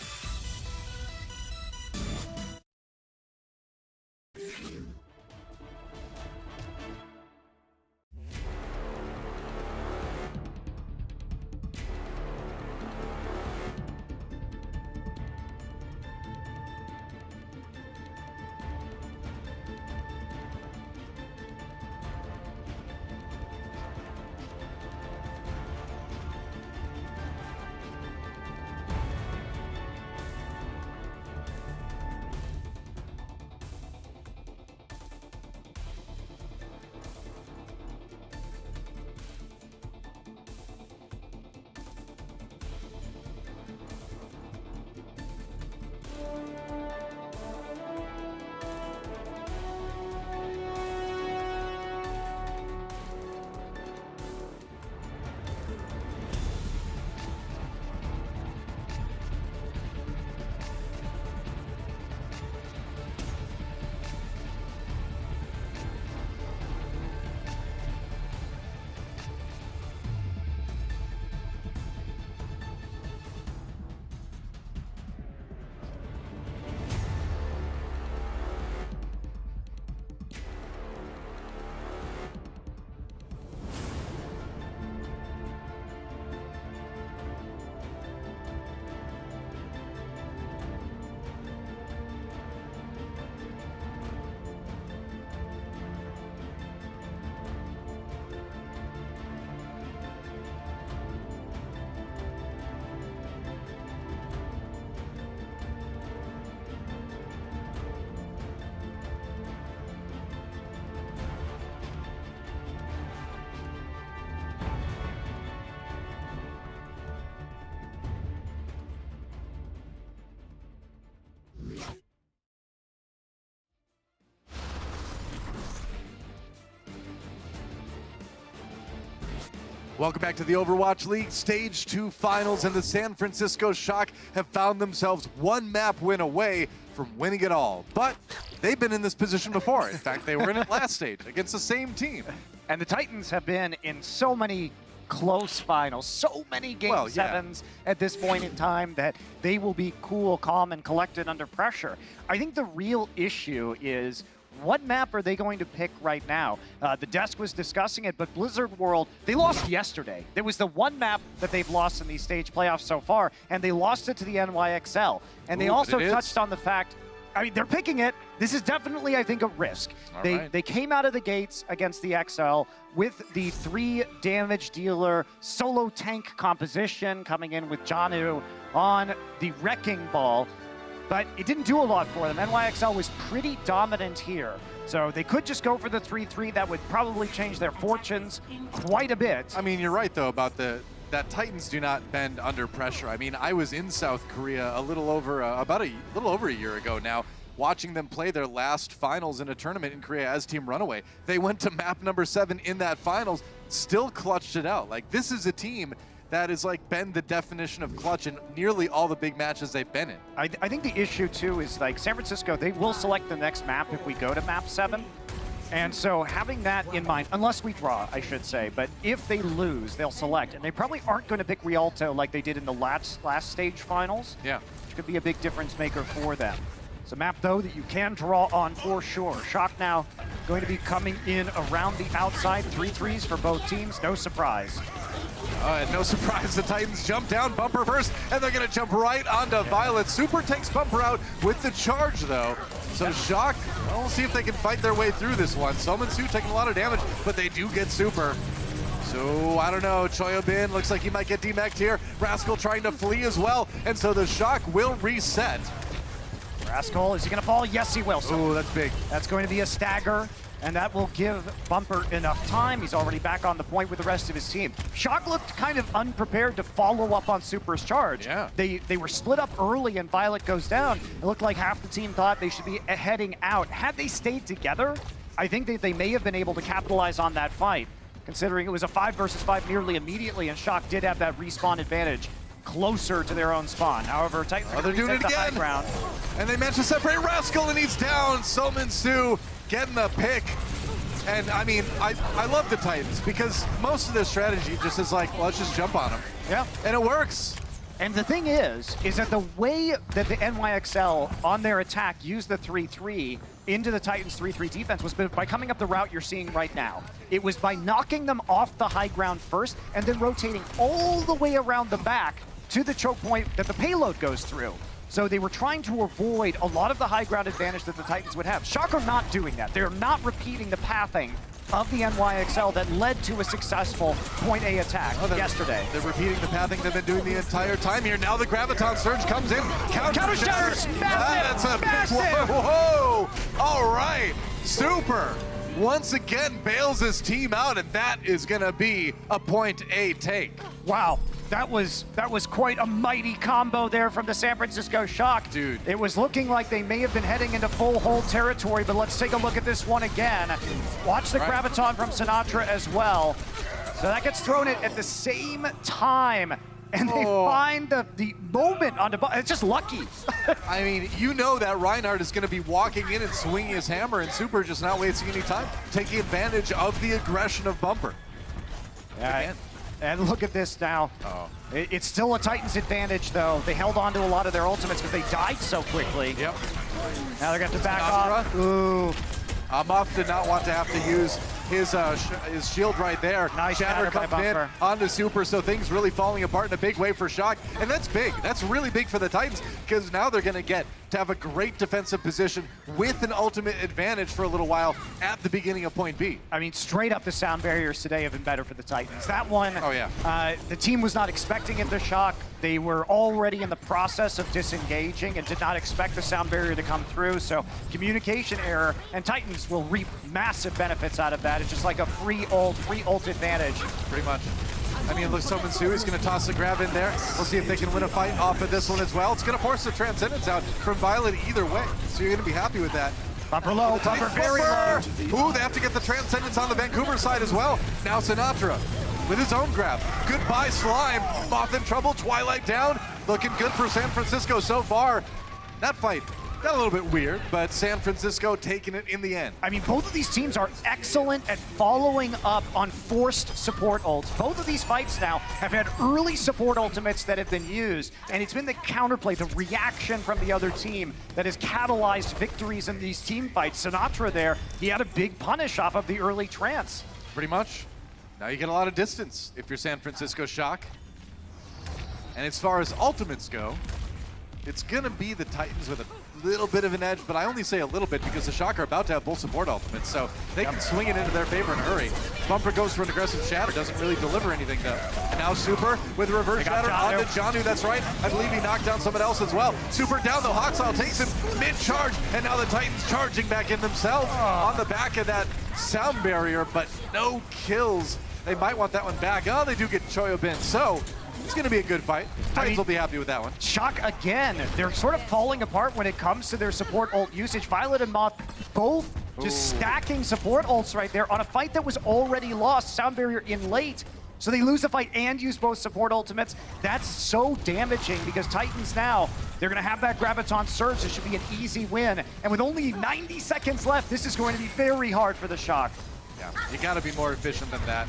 Welcome back to the Overwatch League Stage 2 Finals, and the San Francisco Shock have found themselves one map win away from winning it all. But they've been in this position before. In fact, they were in it last stage against the same team. And the Titans have been in so many close finals, so many game sevens at this point in time that they will be cool, calm, and collected under pressure. I think the real issue is what map are they going to pick right now? The desk was discussing it, but Blizzard World, they lost yesterday. There was the one map that they've lost in these stage playoffs so far, and they lost it to the NYXL. And they also touched on the fact, I mean, they're picking it. This is definitely, I think, a risk. They came out of the gates against the XL with the 3 damage dealer solo tank composition coming in with Janu on the Wrecking Ball. But it didn't do a lot for them. NYXL was pretty dominant here. So they could just go for the 3-3. That would probably change their fortunes quite a bit. I mean, you're right, though, about that Titans do not bend under pressure. I mean, I was in South Korea a little over a year ago now, watching them play their last finals in a tournament in Korea as Team Runaway. They went to map number 7 in that finals, still clutched it out. Like, this is a team that has like been the definition of clutch in nearly all the big matches they've been in. I think the issue too is like San Francisco, they will select the next map if we go to map 7. And so having that in mind, unless we draw, I should say, but if they lose, they'll select. And they probably aren't going to pick Rialto like they did in the last stage finals. Yeah. Which could be a big difference maker for them. It's a map, though, that you can draw on for sure. Shock now going to be coming in around the outside. 3-3s for both teams, no surprise. And no surprise, the Titans jump down, Bumper first, and they're going to jump right onto Violet. Super takes Bumper out with the charge, though. So Shock, well, we'll see if they can fight their way through this one. Sominsu taking a lot of damage, but they do get Super. So, I don't know, Choyobin looks like he might get demeched here. Rascal trying to flee as well, and so the Shock will reset. Rascal, is he going to fall? Yes, he will. So that's big. That's going to be a stagger, and that will give Bumper enough time. He's already back on the point with the rest of his team. Shock looked kind of unprepared to follow up on Super's charge. Yeah. They were split up early, and Violet goes down. It looked like half the team thought they should be heading out. Had they stayed together, I think that they may have been able to capitalize on that fight, considering it was a 5 versus 5 nearly immediately, and Shock did have that respawn advantage closer to their own spawn. However, Titans are they're doing it the high again. ground. And they managed to separate Rascal, and he's down. Sominsu getting the pick. And I mean, I love the Titans because most of their strategy just is like, well, let's just jump on them. Yeah. And it works. And the thing is that the way that the NYXL on their attack used the 3-3 into the Titans' 3-3 defense was by coming up the route you're seeing right now. It was by knocking them off the high ground first and then rotating all the way around the back to the choke point that the payload goes through. So they were trying to avoid a lot of the high ground advantage that the Titans would have. Shock are not doing that. They're not repeating the pathing of the NYXL that led to a successful point A attack yesterday. They're repeating the pathing they've been doing the entire time here. Now the Graviton Surge comes in. Counter shatters! That's a big one. Whoa! All right, Super once again bails his team out, and that is gonna be a point A take. Wow. That was quite a mighty combo there from the San Francisco Shock. Dude. It was looking like they may have been heading into full hold territory, but let's take a look at this one again. Watch the Graviton from Sinatra as well. So that gets thrown at the same time. And they find the moment on the ball. It's just lucky. I mean, you know that Reinhardt is going to be walking in and swinging his hammer, and Super just not wasting any time, taking advantage of the aggression of Bumper. Yeah. And look at this now. It's still a Titans advantage, though. They held on to a lot of their ultimates because they died so quickly. Yep. Now they're going to have to back off. Ooh. Amuff did not want to have to use his shield right there. Nice Shatter by comes in Bumper. onto Super, so things really falling apart in a big way for Shock. And that's big. That's really big for the Titans because now they're going to get to have a great defensive position with an ultimate advantage for a little while at the beginning of point B. I mean, straight up the sound barriers today have been better for the Titans. That one, the team was not expecting it to Shock. They were already in the process of disengaging and did not expect the sound barrier to come through. So communication error, and Titans will reap massive benefits out of that. It's just like a free ult advantage. Pretty much. I mean, look, Sominsu is going to toss the grab in there. We'll see if they can win a fight off of this one as well. It's going to force the Transcendence out from Violet either way. So you're going to be happy with that. Bumper low, Bumper very low. Ooh, they have to get the Transcendence on the Vancouver side as well. Now Sinatra with his own grab. Goodbye, Slime. Moth in trouble, Twilight down. Looking good for San Francisco so far. That fight got a little bit weird, but San Francisco taking it in the end. I mean, both of these teams are excellent at following up on forced support ults. Both of these fights now have had early support ultimates that have been used, and it's been the counterplay, the reaction from the other team that has catalyzed victories in these team fights. Sinatra there, he had a big punish off of the early trance. Pretty much. Now you get a lot of distance if you're San Francisco Shock. And as far as ultimates go, it's gonna be the Titans with a little bit of an edge, but I only say a little bit because the Shock are about to have full support ultimates, so they can swing it into their favor in a hurry. Bumper goes for an aggressive shatter, doesn't really deliver anything though. And now Super with a reverse shatter onto Janu, that's right. I believe he knocked down someone else as well. Super down, the Hawksall takes him mid-charge, and now the Titans charging back in themselves on the back of that sound barrier, but no kills. They might want that one back. Oh, they do get Choyobin, so it's going to be a good fight. Titans will be happy with that one. Shock again. They're sort of falling apart when it comes to their support ult usage. Violet and Moth both just stacking support ults right there on a fight that was already lost. Sound barrier in late. So they lose the fight and use both support ultimates. That's so damaging because Titans now, they're going to have that Graviton Surge. This should be an easy win. And with only 90 seconds left, this is going to be very hard for the Shock. Yeah, you got to be more efficient than that.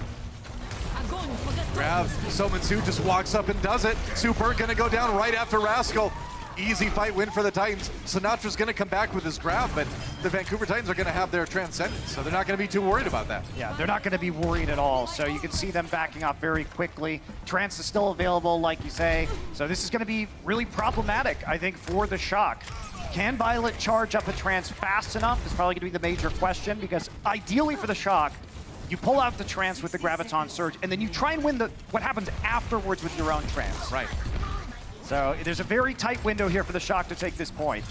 Grab, Somansu just walks up and does it. Super going to go down right after Rascal. Easy fight win for the Titans. Sinatra's going to come back with his grab, but the Vancouver Titans are going to have their Transcendence, so they're not going to be too worried about that. Yeah, they're not going to be worried at all. So you can see them backing off very quickly. Trance is still available, like you say. So this is going to be really problematic, I think, for the Shock. Can Violet charge up a Trance fast enough? Is probably going to be the major question, because ideally for the Shock, you pull out the Trance with the Graviton Surge, and then you try and win what happens afterwards with your own Trance. Right. So there's a very tight window here for the Shock to take this point.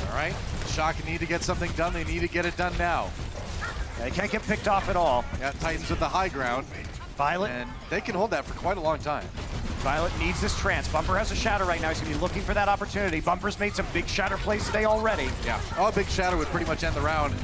All right, Shock need to get something done. They need to get it done now. They can't get picked off at all. Yeah, Titans with the high ground. Violet. And they can hold that for quite a long time. Violet needs this Trance. Bumper has a Shatter right now. He's going to be looking for that opportunity. Bumper's made some big Shatter plays today already. Yeah, a big Shatter would pretty much end the round.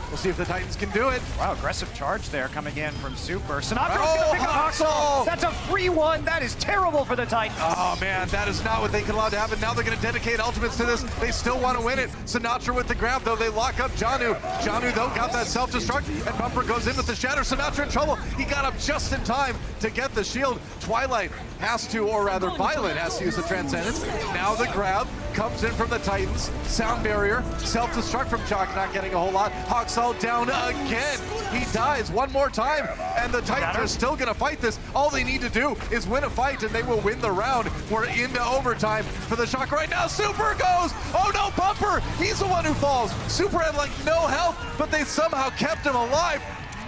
We'll see if the Titans can do it. Wow, aggressive charge there coming in from Super. Sinatra's gonna pick up Haxel. That's a free one. That is terrible for the Titans. Oh man, that is not what they can allow to happen. Now they're gonna dedicate ultimates to this. They still want to win it. Sinatra with the grab though. They lock up Janu. Janu though got that self-destruct and Bumper goes in with the Shatter. Sinatra in trouble. He got up just in time to get the shield. Twilight has to, or rather Violet has to use the Transcendence. Now the grab comes in from the Titans. Sound barrier, self-destruct from Chalk, not getting a whole lot. Haxel down again. He dies one more time, and the Titans are still gonna fight this. All they need to do is win a fight, and they will win the round. We're into overtime for the Shock right now. Super goes! Oh no, Bumper! He's the one who falls. Super had like no health, but they somehow kept him alive.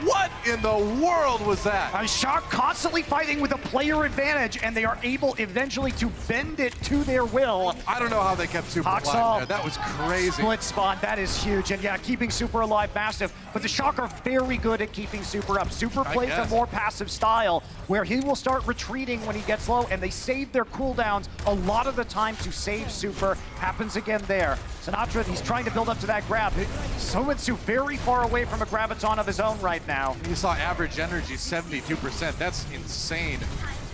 What in the world was that? A Shock constantly fighting with a player advantage, and they are able eventually to bend it to their will. I don't know how they kept Super alive there. That was crazy. Split spawn, that is huge. And yeah, keeping Super alive, massive. But the Shock are very good at keeping Super up. Super plays a more passive style, where he will start retreating when he gets low, and they save their cooldowns a lot of the time to save Super. Happens again there. Sinatra, he's trying to build up to that grab. Somansu very far away from a Graviton of his own right now. You saw average energy 72%. That's insane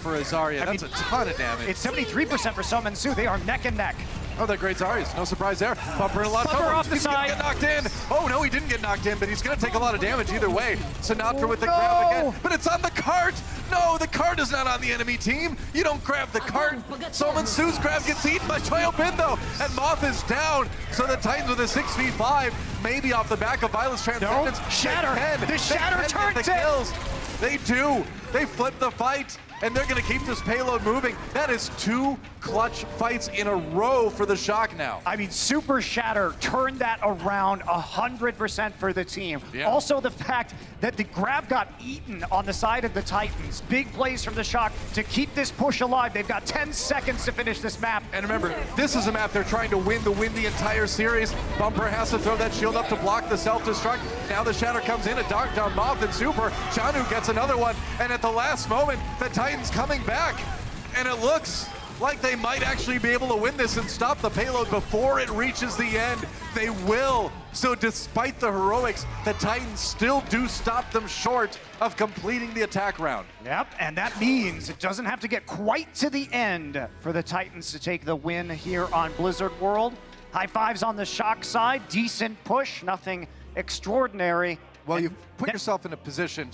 for a Zarya. That's a ton of damage. It's 73% for Somansu. They are neck and neck. Oh, they're great Zaryas. No surprise there. Bumper in a lot of trouble. Off the side. Get knocked in. Oh, no, he didn't get knocked in, but he's going to take a lot of damage either way. Sinatra with the grab again. But it's on the cart. No, the cart is not on the enemy team. You don't grab the cart. Somansu's grab gets eaten by Choyobindo, and Moth is down. So the Titans with a 6v5, maybe off the back of Violet's Transcendence. Shatter. The Shatter turns kills. They do. They flip the fight, and they're going to keep this payload moving. That is 2 clutch fights in a row for the Shock now. I mean, Super Shatter turned that around 100% for the team. Yeah. Also, the fact that the grab got eaten on the side of the Titans. Big plays from the Shock to keep this push alive. They've got 10 seconds to finish this map. And remember, this is a map they're trying to win the entire series. Bumper has to throw that shield up to block the self-destruct. Now the Shatter comes in, a dog down Moth and Super. Janu gets another one, and at the last moment, the Titans coming back, and it looks like they might actually be able to win this and stop the payload before it reaches the end. They will. So despite the heroics, the Titans still do stop them short of completing the attack round. Yep, and that means it doesn't have to get quite to the end for the Titans to take the win here on Blizzard World. High fives on the Shock side, decent push, nothing extraordinary. Well, you've put yourself in a position,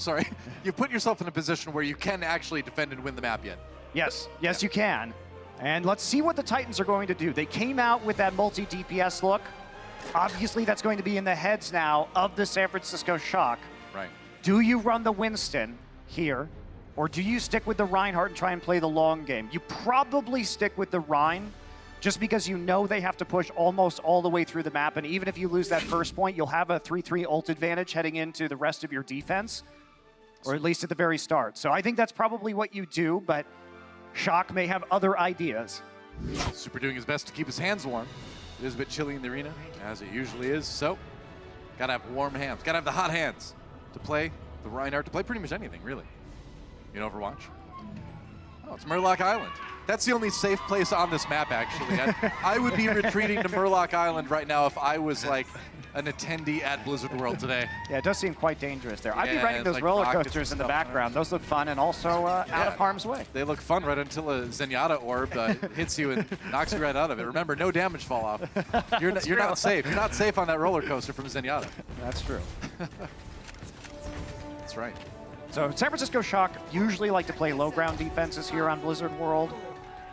you've put yourself in a position where you can actually defend and win the map yet. Yes, you can. And let's see what the Titans are going to do. They came out with that multi-DPS look. Obviously, that's going to be in the heads now of the San Francisco Shock. Right. Do you run the Winston here, or do you stick with the Reinhardt and try and play the long game? You probably stick with the Rein, just because you know they have to push almost all the way through the map, and even if you lose that first point, you'll have a 3-3 ult advantage heading into the rest of your defense, or at least at the very start. So I think that's probably what you do, but Shock may have other ideas. Super doing his best to keep his hands warm. It is a bit chilly in the arena, as it usually is, so gotta have warm hands, gotta have the hot hands to play the Reinhardt, to play pretty much anything, really, in Overwatch. Oh, it's Murloc Island. That's the only safe place on this map, actually. I would be retreating to Murloc Island right now if I was like an attendee at Blizzard World today. Yeah, it does seem quite dangerous there. I'd be Yeah, riding those like roller rockets coasters in and the stuff. background. Those look fun and also out of harm's way. They look fun right until a Zenyatta orb hits you and knocks you right out of it. Remember, no damage fall off. You're not safe. You're not safe on that roller coaster from Zenyatta. That's true. That's right. So San Francisco Shock usually like to play low ground defenses here on Blizzard World.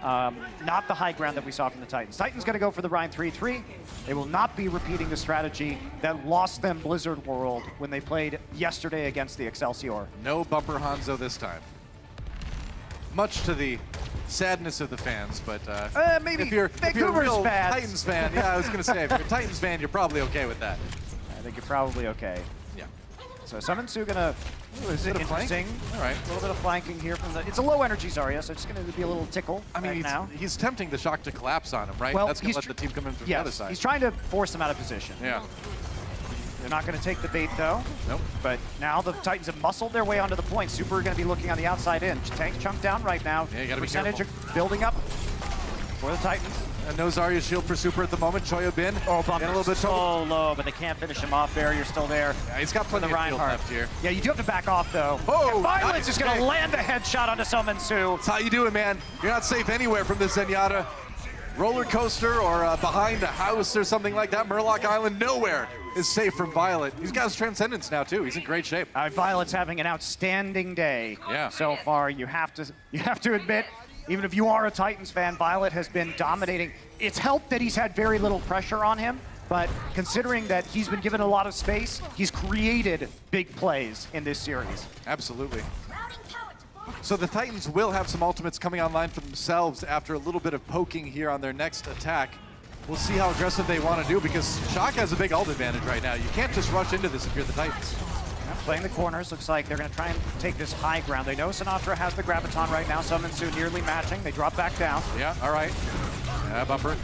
Not the high ground that we saw from the Titans. Titans going to go for the Rhine 3-3. They will not be repeating the strategy that lost them Blizzard World when they played yesterday against the Excelsior. No bumper Hanzo this time. Much to the sadness of the fans, but maybe if you're a real fans. Titans fan, yeah, I was going to say, if you're a Titans fan, you're probably okay with that. I think you're probably okay. Yeah. So Summon Su gonna, is it interesting? All right. A little bit of flanking here from the, it's a low energy Zarya, so it's gonna be a little tickle I mean, he's tempting the Shock to collapse on him, right? Well, That's going to let the team come in from the other side. He's trying to force them out of position. Yeah. They're not going to take the bait, though. Nope. But now the Titans have muscled their way onto the point. Super are going to be looking on the outside in. Tank's chunked down right now. Yeah, you got to be Percentage careful. building up for the Titans. And no Zarya shield for Super at the moment. Choya Bin. Oh, bump. A little bit so low, but they can't finish him off. Barrier still there. Yeah, he's got plenty of shield left here. Yeah, you do have to back off, though. Oh, Violence nice. is going to land a headshot onto Summon Su. That's how you do it, man. You're not safe anywhere from this Zenyatta. Roller coaster or behind a house or something like that. Murloc Island, nowhere is safe from Violet. He's got his Transcendence now, too. He's in great shape. Violet's having an outstanding day Yeah. so far. You have to admit, even if you are a Titans fan, Violet has been dominating. It's helped that he's had very little pressure on him, but considering that he's been given a lot of space, he's created big plays in this series. Absolutely. So the Titans will have some ultimates coming online for themselves after a little bit of poking here on their next attack. We'll see how aggressive they want to do because Shock has a big ult advantage right now. You can't just rush into this if you're the Titans. Playing the corners, looks like they're going to try and take this high ground. They know Sinatra has the Graviton right now. Summon Su nearly matching. They drop back down. Yeah, all right. Yeah, bumper.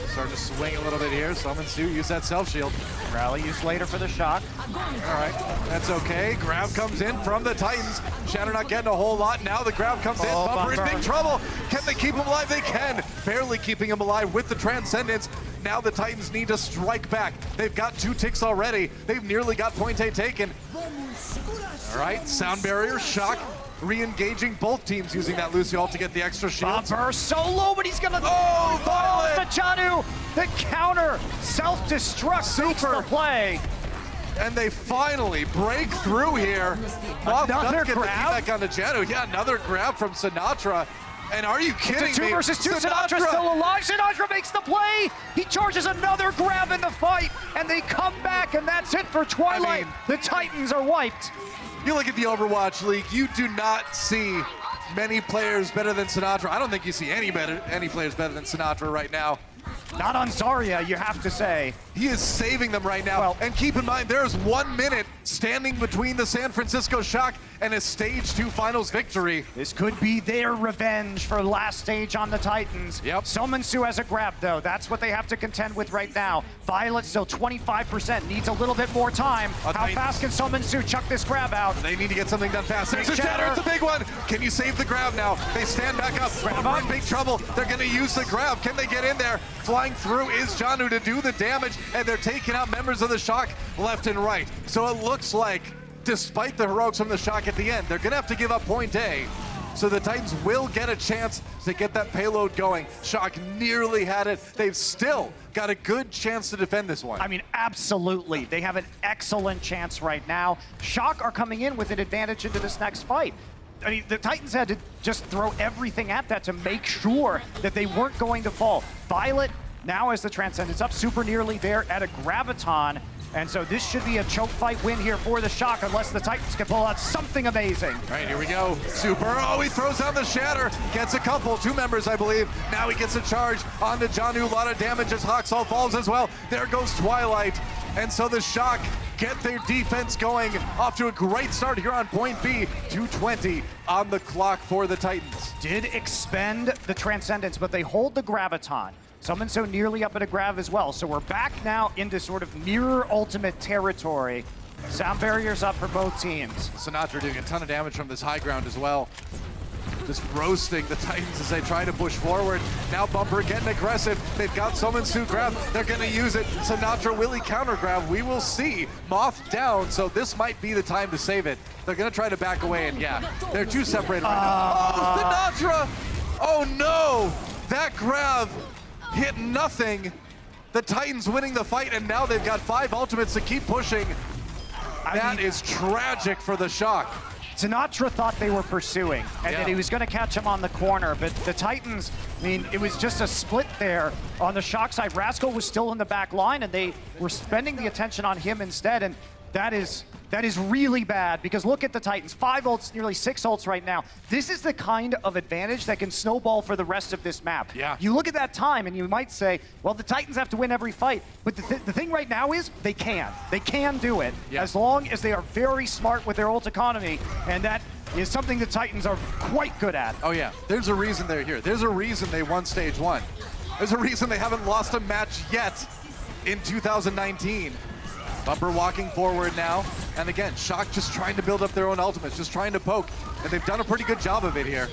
Starting to swing a little bit here. Summon Su, use that self-shield. Rally used later for the Shock. All right, that's okay. Grab comes in from the Titans. Shatter not getting a whole lot. Now the grab comes in. Bumper in big trouble. Can they keep him alive? They can. Barely keeping him alive with the Transcendence. Now the Titans need to strike back. They've got 2 ticks already. They've nearly got point A taken. All right, sound barrier, Shock. Re-engaging both teams using that Lucy ult to get the extra shield. Bumper so low, but he's gonna Violet! The Janu, the counter, self-destruct, super play. And they finally break through here. Another get grab? the feedback on the Janu. Yeah, another grab from Sinatra. And are you kidding It's a 2 me? versus 2. Sinatra still alive. Sinatra makes the play. He charges another grab in the fight, and they come back, and that's it for Twilight. The Titans are wiped. You look at the Overwatch League, you do not see many players better than Sinatra. I don't think you see any players better than Sinatra right now. Not on Zarya, you have to say. He is saving them right now. Well, and keep in mind, there's 1 minute standing between the San Francisco Shock and a Stage 2 Finals victory. This could be their revenge for last stage on the Titans. Yep. Summon Su has a grab, though. That's what they have to contend with right now. Violet still 25%, needs a little bit more time. How fast can Summon Su chuck this grab out? They need to get something done fast. There's a shatter, it's a big one. Can you save the grab now? They stand back up. They're in big trouble. They're gonna use the grab. Can they get in there? Flying through is Janu to do the damage, and they're taking out members of the Shock left and right. So it looks like, despite the heroics from the Shock at the end, they're gonna have to give up point A. So the Titans will get a chance to get that payload going. Shock nearly had it. They've still got a good chance to defend this one. I mean, absolutely. They have an excellent chance right now. Shock are coming in with an advantage into this next fight. I mean, the Titans had to just throw everything at that to make sure that they weren't going to fall. Violet now has the Transcendence up, super nearly there at a Graviton. And so this should be a choke fight win here for the Shock unless the Titans can pull out something amazing. All right, here we go. Super. Oh, he throws down the Shatter. Gets a couple, 2 members, I believe. Now he gets a charge onto Janu. A lot of damage as Hawksall falls as well. There goes Twilight. And so the Shock get their defense going. Off to a great start here on point B. 2:20 on the clock for the Titans. Did expend the Transcendence, but they hold the Graviton. Summon so nearly up at a grab as well. So we're back now into sort of mirror ultimate territory. Sound barriers up for both teams. Sinatra doing a ton of damage from this high ground as well. just roasting the Titans as they try to push forward. Now Bumper getting aggressive. They've got Somensu grab. They're going to use it. Sinatra will he counter grab? We will see. Moth down, so this might be the time to save it. They're going to try to back away, and yeah, they're too separated right now. Oh, Sinatra! Oh no! That grab hit nothing. The Titans winning the fight, and now they've got 5 ultimates to keep pushing. That is tragic for the Shock. Sinatra thought they were pursuing and that he was going to catch him on the corner, but the Titans, I mean, it was just a split there on the Shock side. Rascal was still in the back line, and they were spending the attention on him instead, and that is really bad, because look at the Titans. 5 ults, nearly 6 ults right now. This is the kind of advantage that can snowball for the rest of this map. Yeah. You look at that time and you might say, well, the Titans have to win every fight. But the thing right now is they can. They can do it as long as they are very smart with their ult economy. And that is something the Titans are quite good at. Oh yeah, there's a reason they're here. There's a reason they won stage 1. There's a reason they haven't lost a match yet in 2019. Bumper walking forward now, and again, Shock just trying to build up their own ultimates, just trying to poke, and they've done a pretty good job of it here.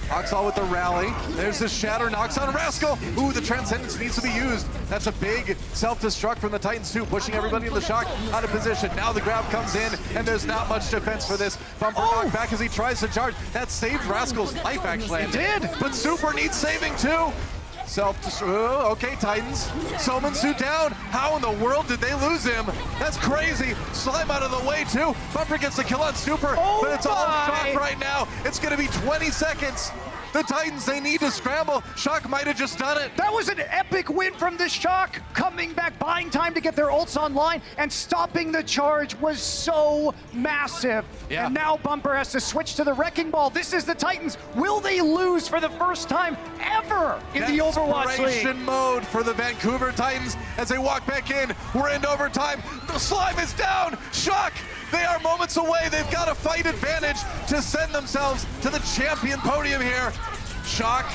Oxall with the rally. There's the shatter, knocks on Rascal. Ooh, the Transcendence needs to be used. That's a big self-destruct from the Titans too, pushing everybody in the Shock out of position. Now the grab comes in, and there's not much defense for this. Bumper knocked back as he tries to charge. That saved Rascal's life, actually. It did! But Super needs saving too. Self-destruct. Okay, Titans. Somensu down. How in the world did they lose him? That's crazy. Slime out of the way, too. Bumper gets the kill on Super, but it's all Shock right now. It's going to be 20 seconds. The Titans, they need to scramble. Shock might have just done it. That was an epic win from the Shock. Coming back, buying time to get their ults online, and stopping the charge was so massive. Yeah. And now Bumper has to switch to the Wrecking Ball. This is the Titans. Will they lose for the first time ever in the Overwatch League? Desperation mode for the Vancouver Titans as they walk back in. We're in overtime. The Slime is down. Shock, they are moments away. They've got a fight advantage to send themselves to the champion podium here. Shock,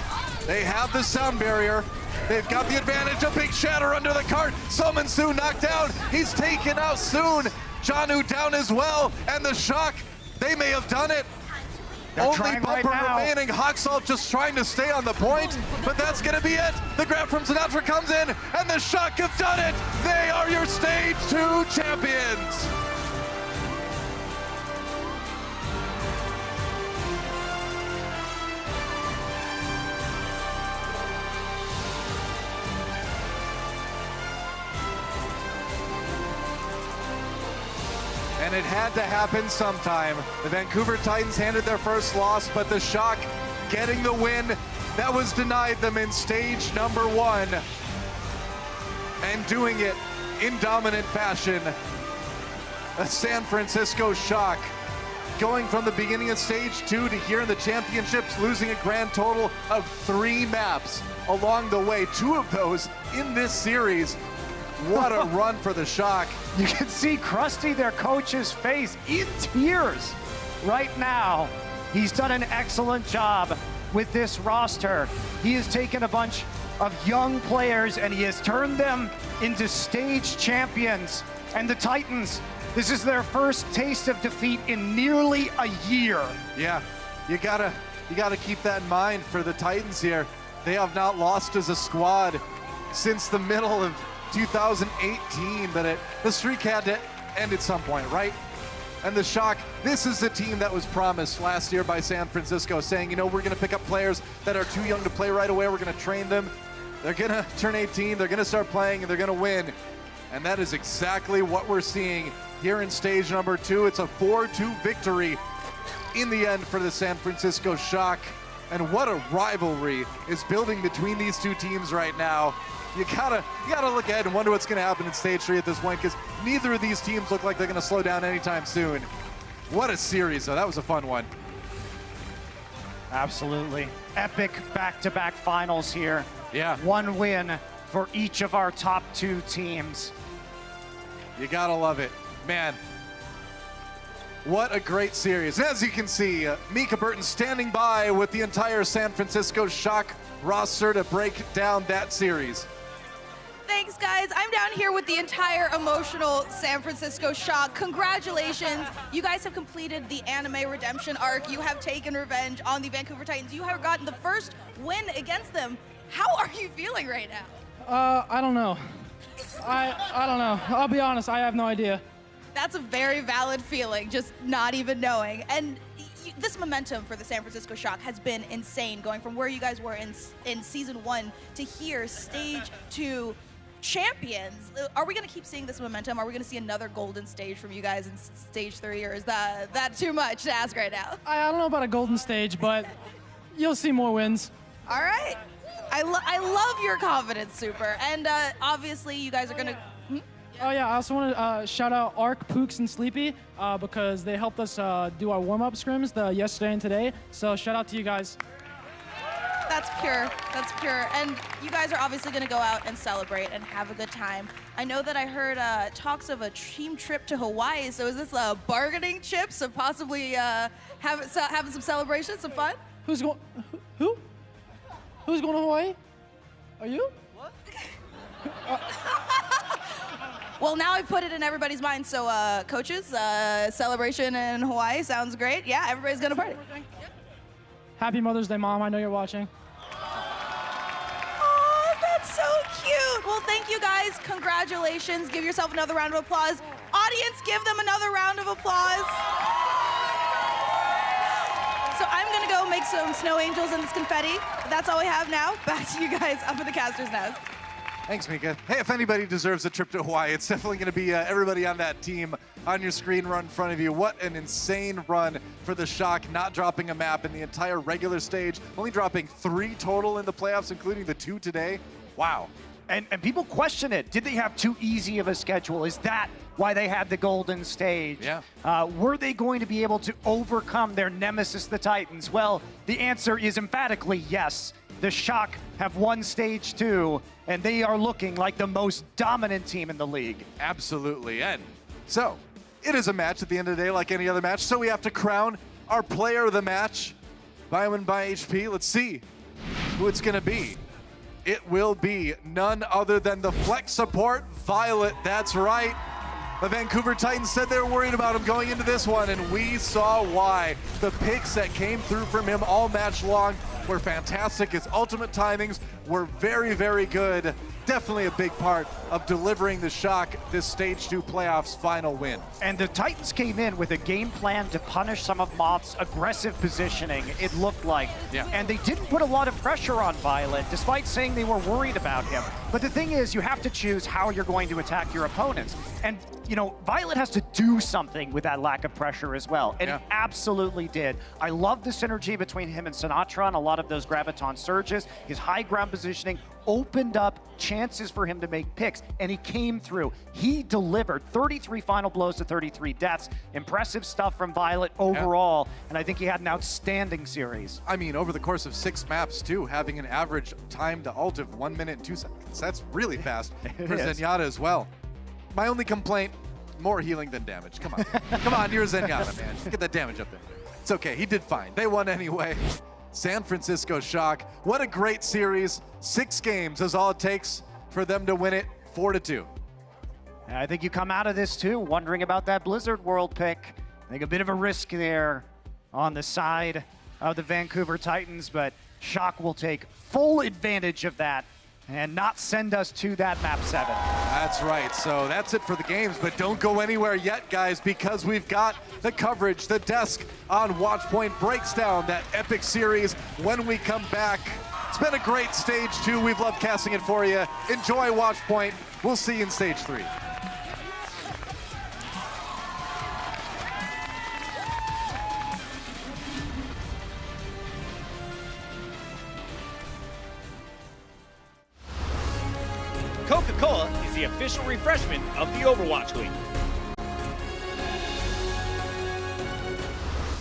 they have the sound barrier. They've got the advantage. A big shatter under the cart. Somensu knocked down. He's taken out soon. Janu down as well. And the Shock, they may have done it. Only Bumper remaining. Hoxall just trying to stay on the point, but that's going to be it. The grab from Sinatra comes in, and the Shock have done it. They are your Stage 2 champions. And it had to happen sometime. The Vancouver Titans handed their first loss, but the Shock getting the win that was denied them in stage number 1. And doing it in dominant fashion. A San Francisco Shock going from the beginning of stage 2 to here in the championships, losing a grand total of 3 maps along the way. 2 of those in this series. What a run for the Shock. You can see Krusty, their coach's face, in tears right now. He's done an excellent job with this roster. He has taken a bunch of young players and he has turned them into stage champions. And the Titans, this is their first taste of defeat in nearly a year. Yeah, you gotta keep that in mind for the Titans here. They have not lost as a squad since the middle of 2018, but the streak had to end at some point, right? And the Shock, this is the team that was promised last year by San Francisco, saying, you know, we're going to pick up players that are too young to play right away. We're going to train them. They're going to turn 18. They're going to start playing, and they're going to win. And that is exactly what we're seeing here in stage number 2. It's a 4-2 victory in the end for the San Francisco Shock. And what a rivalry is building between these two teams right now. You gotta look ahead and wonder what's gonna happen in stage 3 at this point, because neither of these teams look like they're gonna slow down anytime soon. What a series, though. That was a fun one. Absolutely. Epic back-to-back finals here. Yeah. 1 win for each of our top 2 teams. You gotta love it. Man, what a great series. As you can see, Mika Burton standing by with the entire San Francisco Shock roster to break down that series. Thanks, guys. I'm down here with the entire emotional San Francisco Shock. Congratulations. You guys have completed the anime redemption arc. You have taken revenge on the Vancouver Titans. You have gotten the first win against them. How are you feeling right now? I don't know. I don't know. I'll be honest, I have no idea. That's a very valid feeling, just not even knowing. And this momentum for the San Francisco Shock has been insane, going from where you guys were in Season 1 to here, Stage 2 champions. Are we going to keep seeing this momentum? Are we going to see another golden stage from you guys in Stage 3, or is that too much to ask right now? I don't know about a golden stage, but you'll see more wins. All right. I love your confidence, Super. And obviously, you guys are going to... Oh yeah, I also want to shout out Ark, Pooks, and Sleepy because they helped us do our warm-up scrims yesterday and today. So shout out to you guys. That's pure. That's pure. And you guys are obviously going to go out and celebrate and have a good time. I know that I heard talks of a team trip to Hawaii. So is this a bargaining chip? So possibly having some celebration, some fun? Who's going? Who? Who's going to Hawaii? Are you? What? Well, now I've put it in everybody's mind. So, coaches, celebration in Hawaii sounds great. Yeah, everybody's going to party. Happy Mother's Day, Mom. I know you're watching. Oh, that's so cute. Well, thank you guys. Congratulations. Give yourself another round of applause. Audience, give them another round of applause. So I'm going to go make some snow angels and this confetti. That's all we have now. Back to you guys up in the caster's nest. Thanks, Mika. Hey, if anybody deserves a trip to Hawaii, it's definitely going to be everybody on that team on your screen right in front of you. What an insane run for the Shock, not dropping a map in the entire regular stage, only dropping 3 total in the playoffs, including the 2 today. Wow. And people question it. Did they have too easy of a schedule? Is that why they had the golden stage? Yeah. Were they going to be able to overcome their nemesis, the Titans? Well, the answer is emphatically yes. The Shock have won Stage 2, and they are looking like the most dominant team in the league. Absolutely. And so, it is a match at the end of the day like any other match, so we have to crown our player of the match. Buy win by HP. Let's see who it's going to be. It will be none other than the flex support, Violet. That's right. The Vancouver Titans said they were worried about him going into this one, and we saw why. The picks that came through from him all match long were fantastic. His ultimate timings were very, very good. Definitely a big part of delivering the Shock this Stage 2 playoffs final win. And the Titans came in with a game plan to punish some of Moth's aggressive positioning, it looked like. Yeah. And they didn't put a lot of pressure on Violet, despite saying they were worried about him. But the thing is, you have to choose how you're going to attack your opponents. And, you know, Violet has to do something with that lack of pressure as well. And he absolutely did. I love the synergy between him and Sinatra on a lot of those graviton surges. His high ground positioning opened up chances for him to make picks, and he came through. He delivered 33 final blows to 33 deaths. Impressive stuff from Violet overall, and I think he had an outstanding series. I mean, over the course of 6 maps, too, having an average time to ult of 1 minute and 2 seconds. That's really fast for Zenyatta as well. My only complaint, more healing than damage. Come on. Come on, you're Zenyatta, man. Get that damage up there. It's okay, he did fine. They won anyway. San Francisco Shock, what a great series. 6 games is all it takes for them to win it 4-2. And I think you come out of this too wondering about that Blizzard World pick. I think a bit of a risk there on the side of the Vancouver Titans, but Shock will take full advantage of that and not send us to that map 7. That's right, so that's it for the games, but don't go anywhere yet, guys, because we've got the coverage. The desk on Watchpoint breaks down that epic series when we come back. It's been a great Stage 2. We've loved casting it for you. Enjoy Watchpoint. We'll see you in Stage 3. Coca-Cola is the official refreshment of the Overwatch League.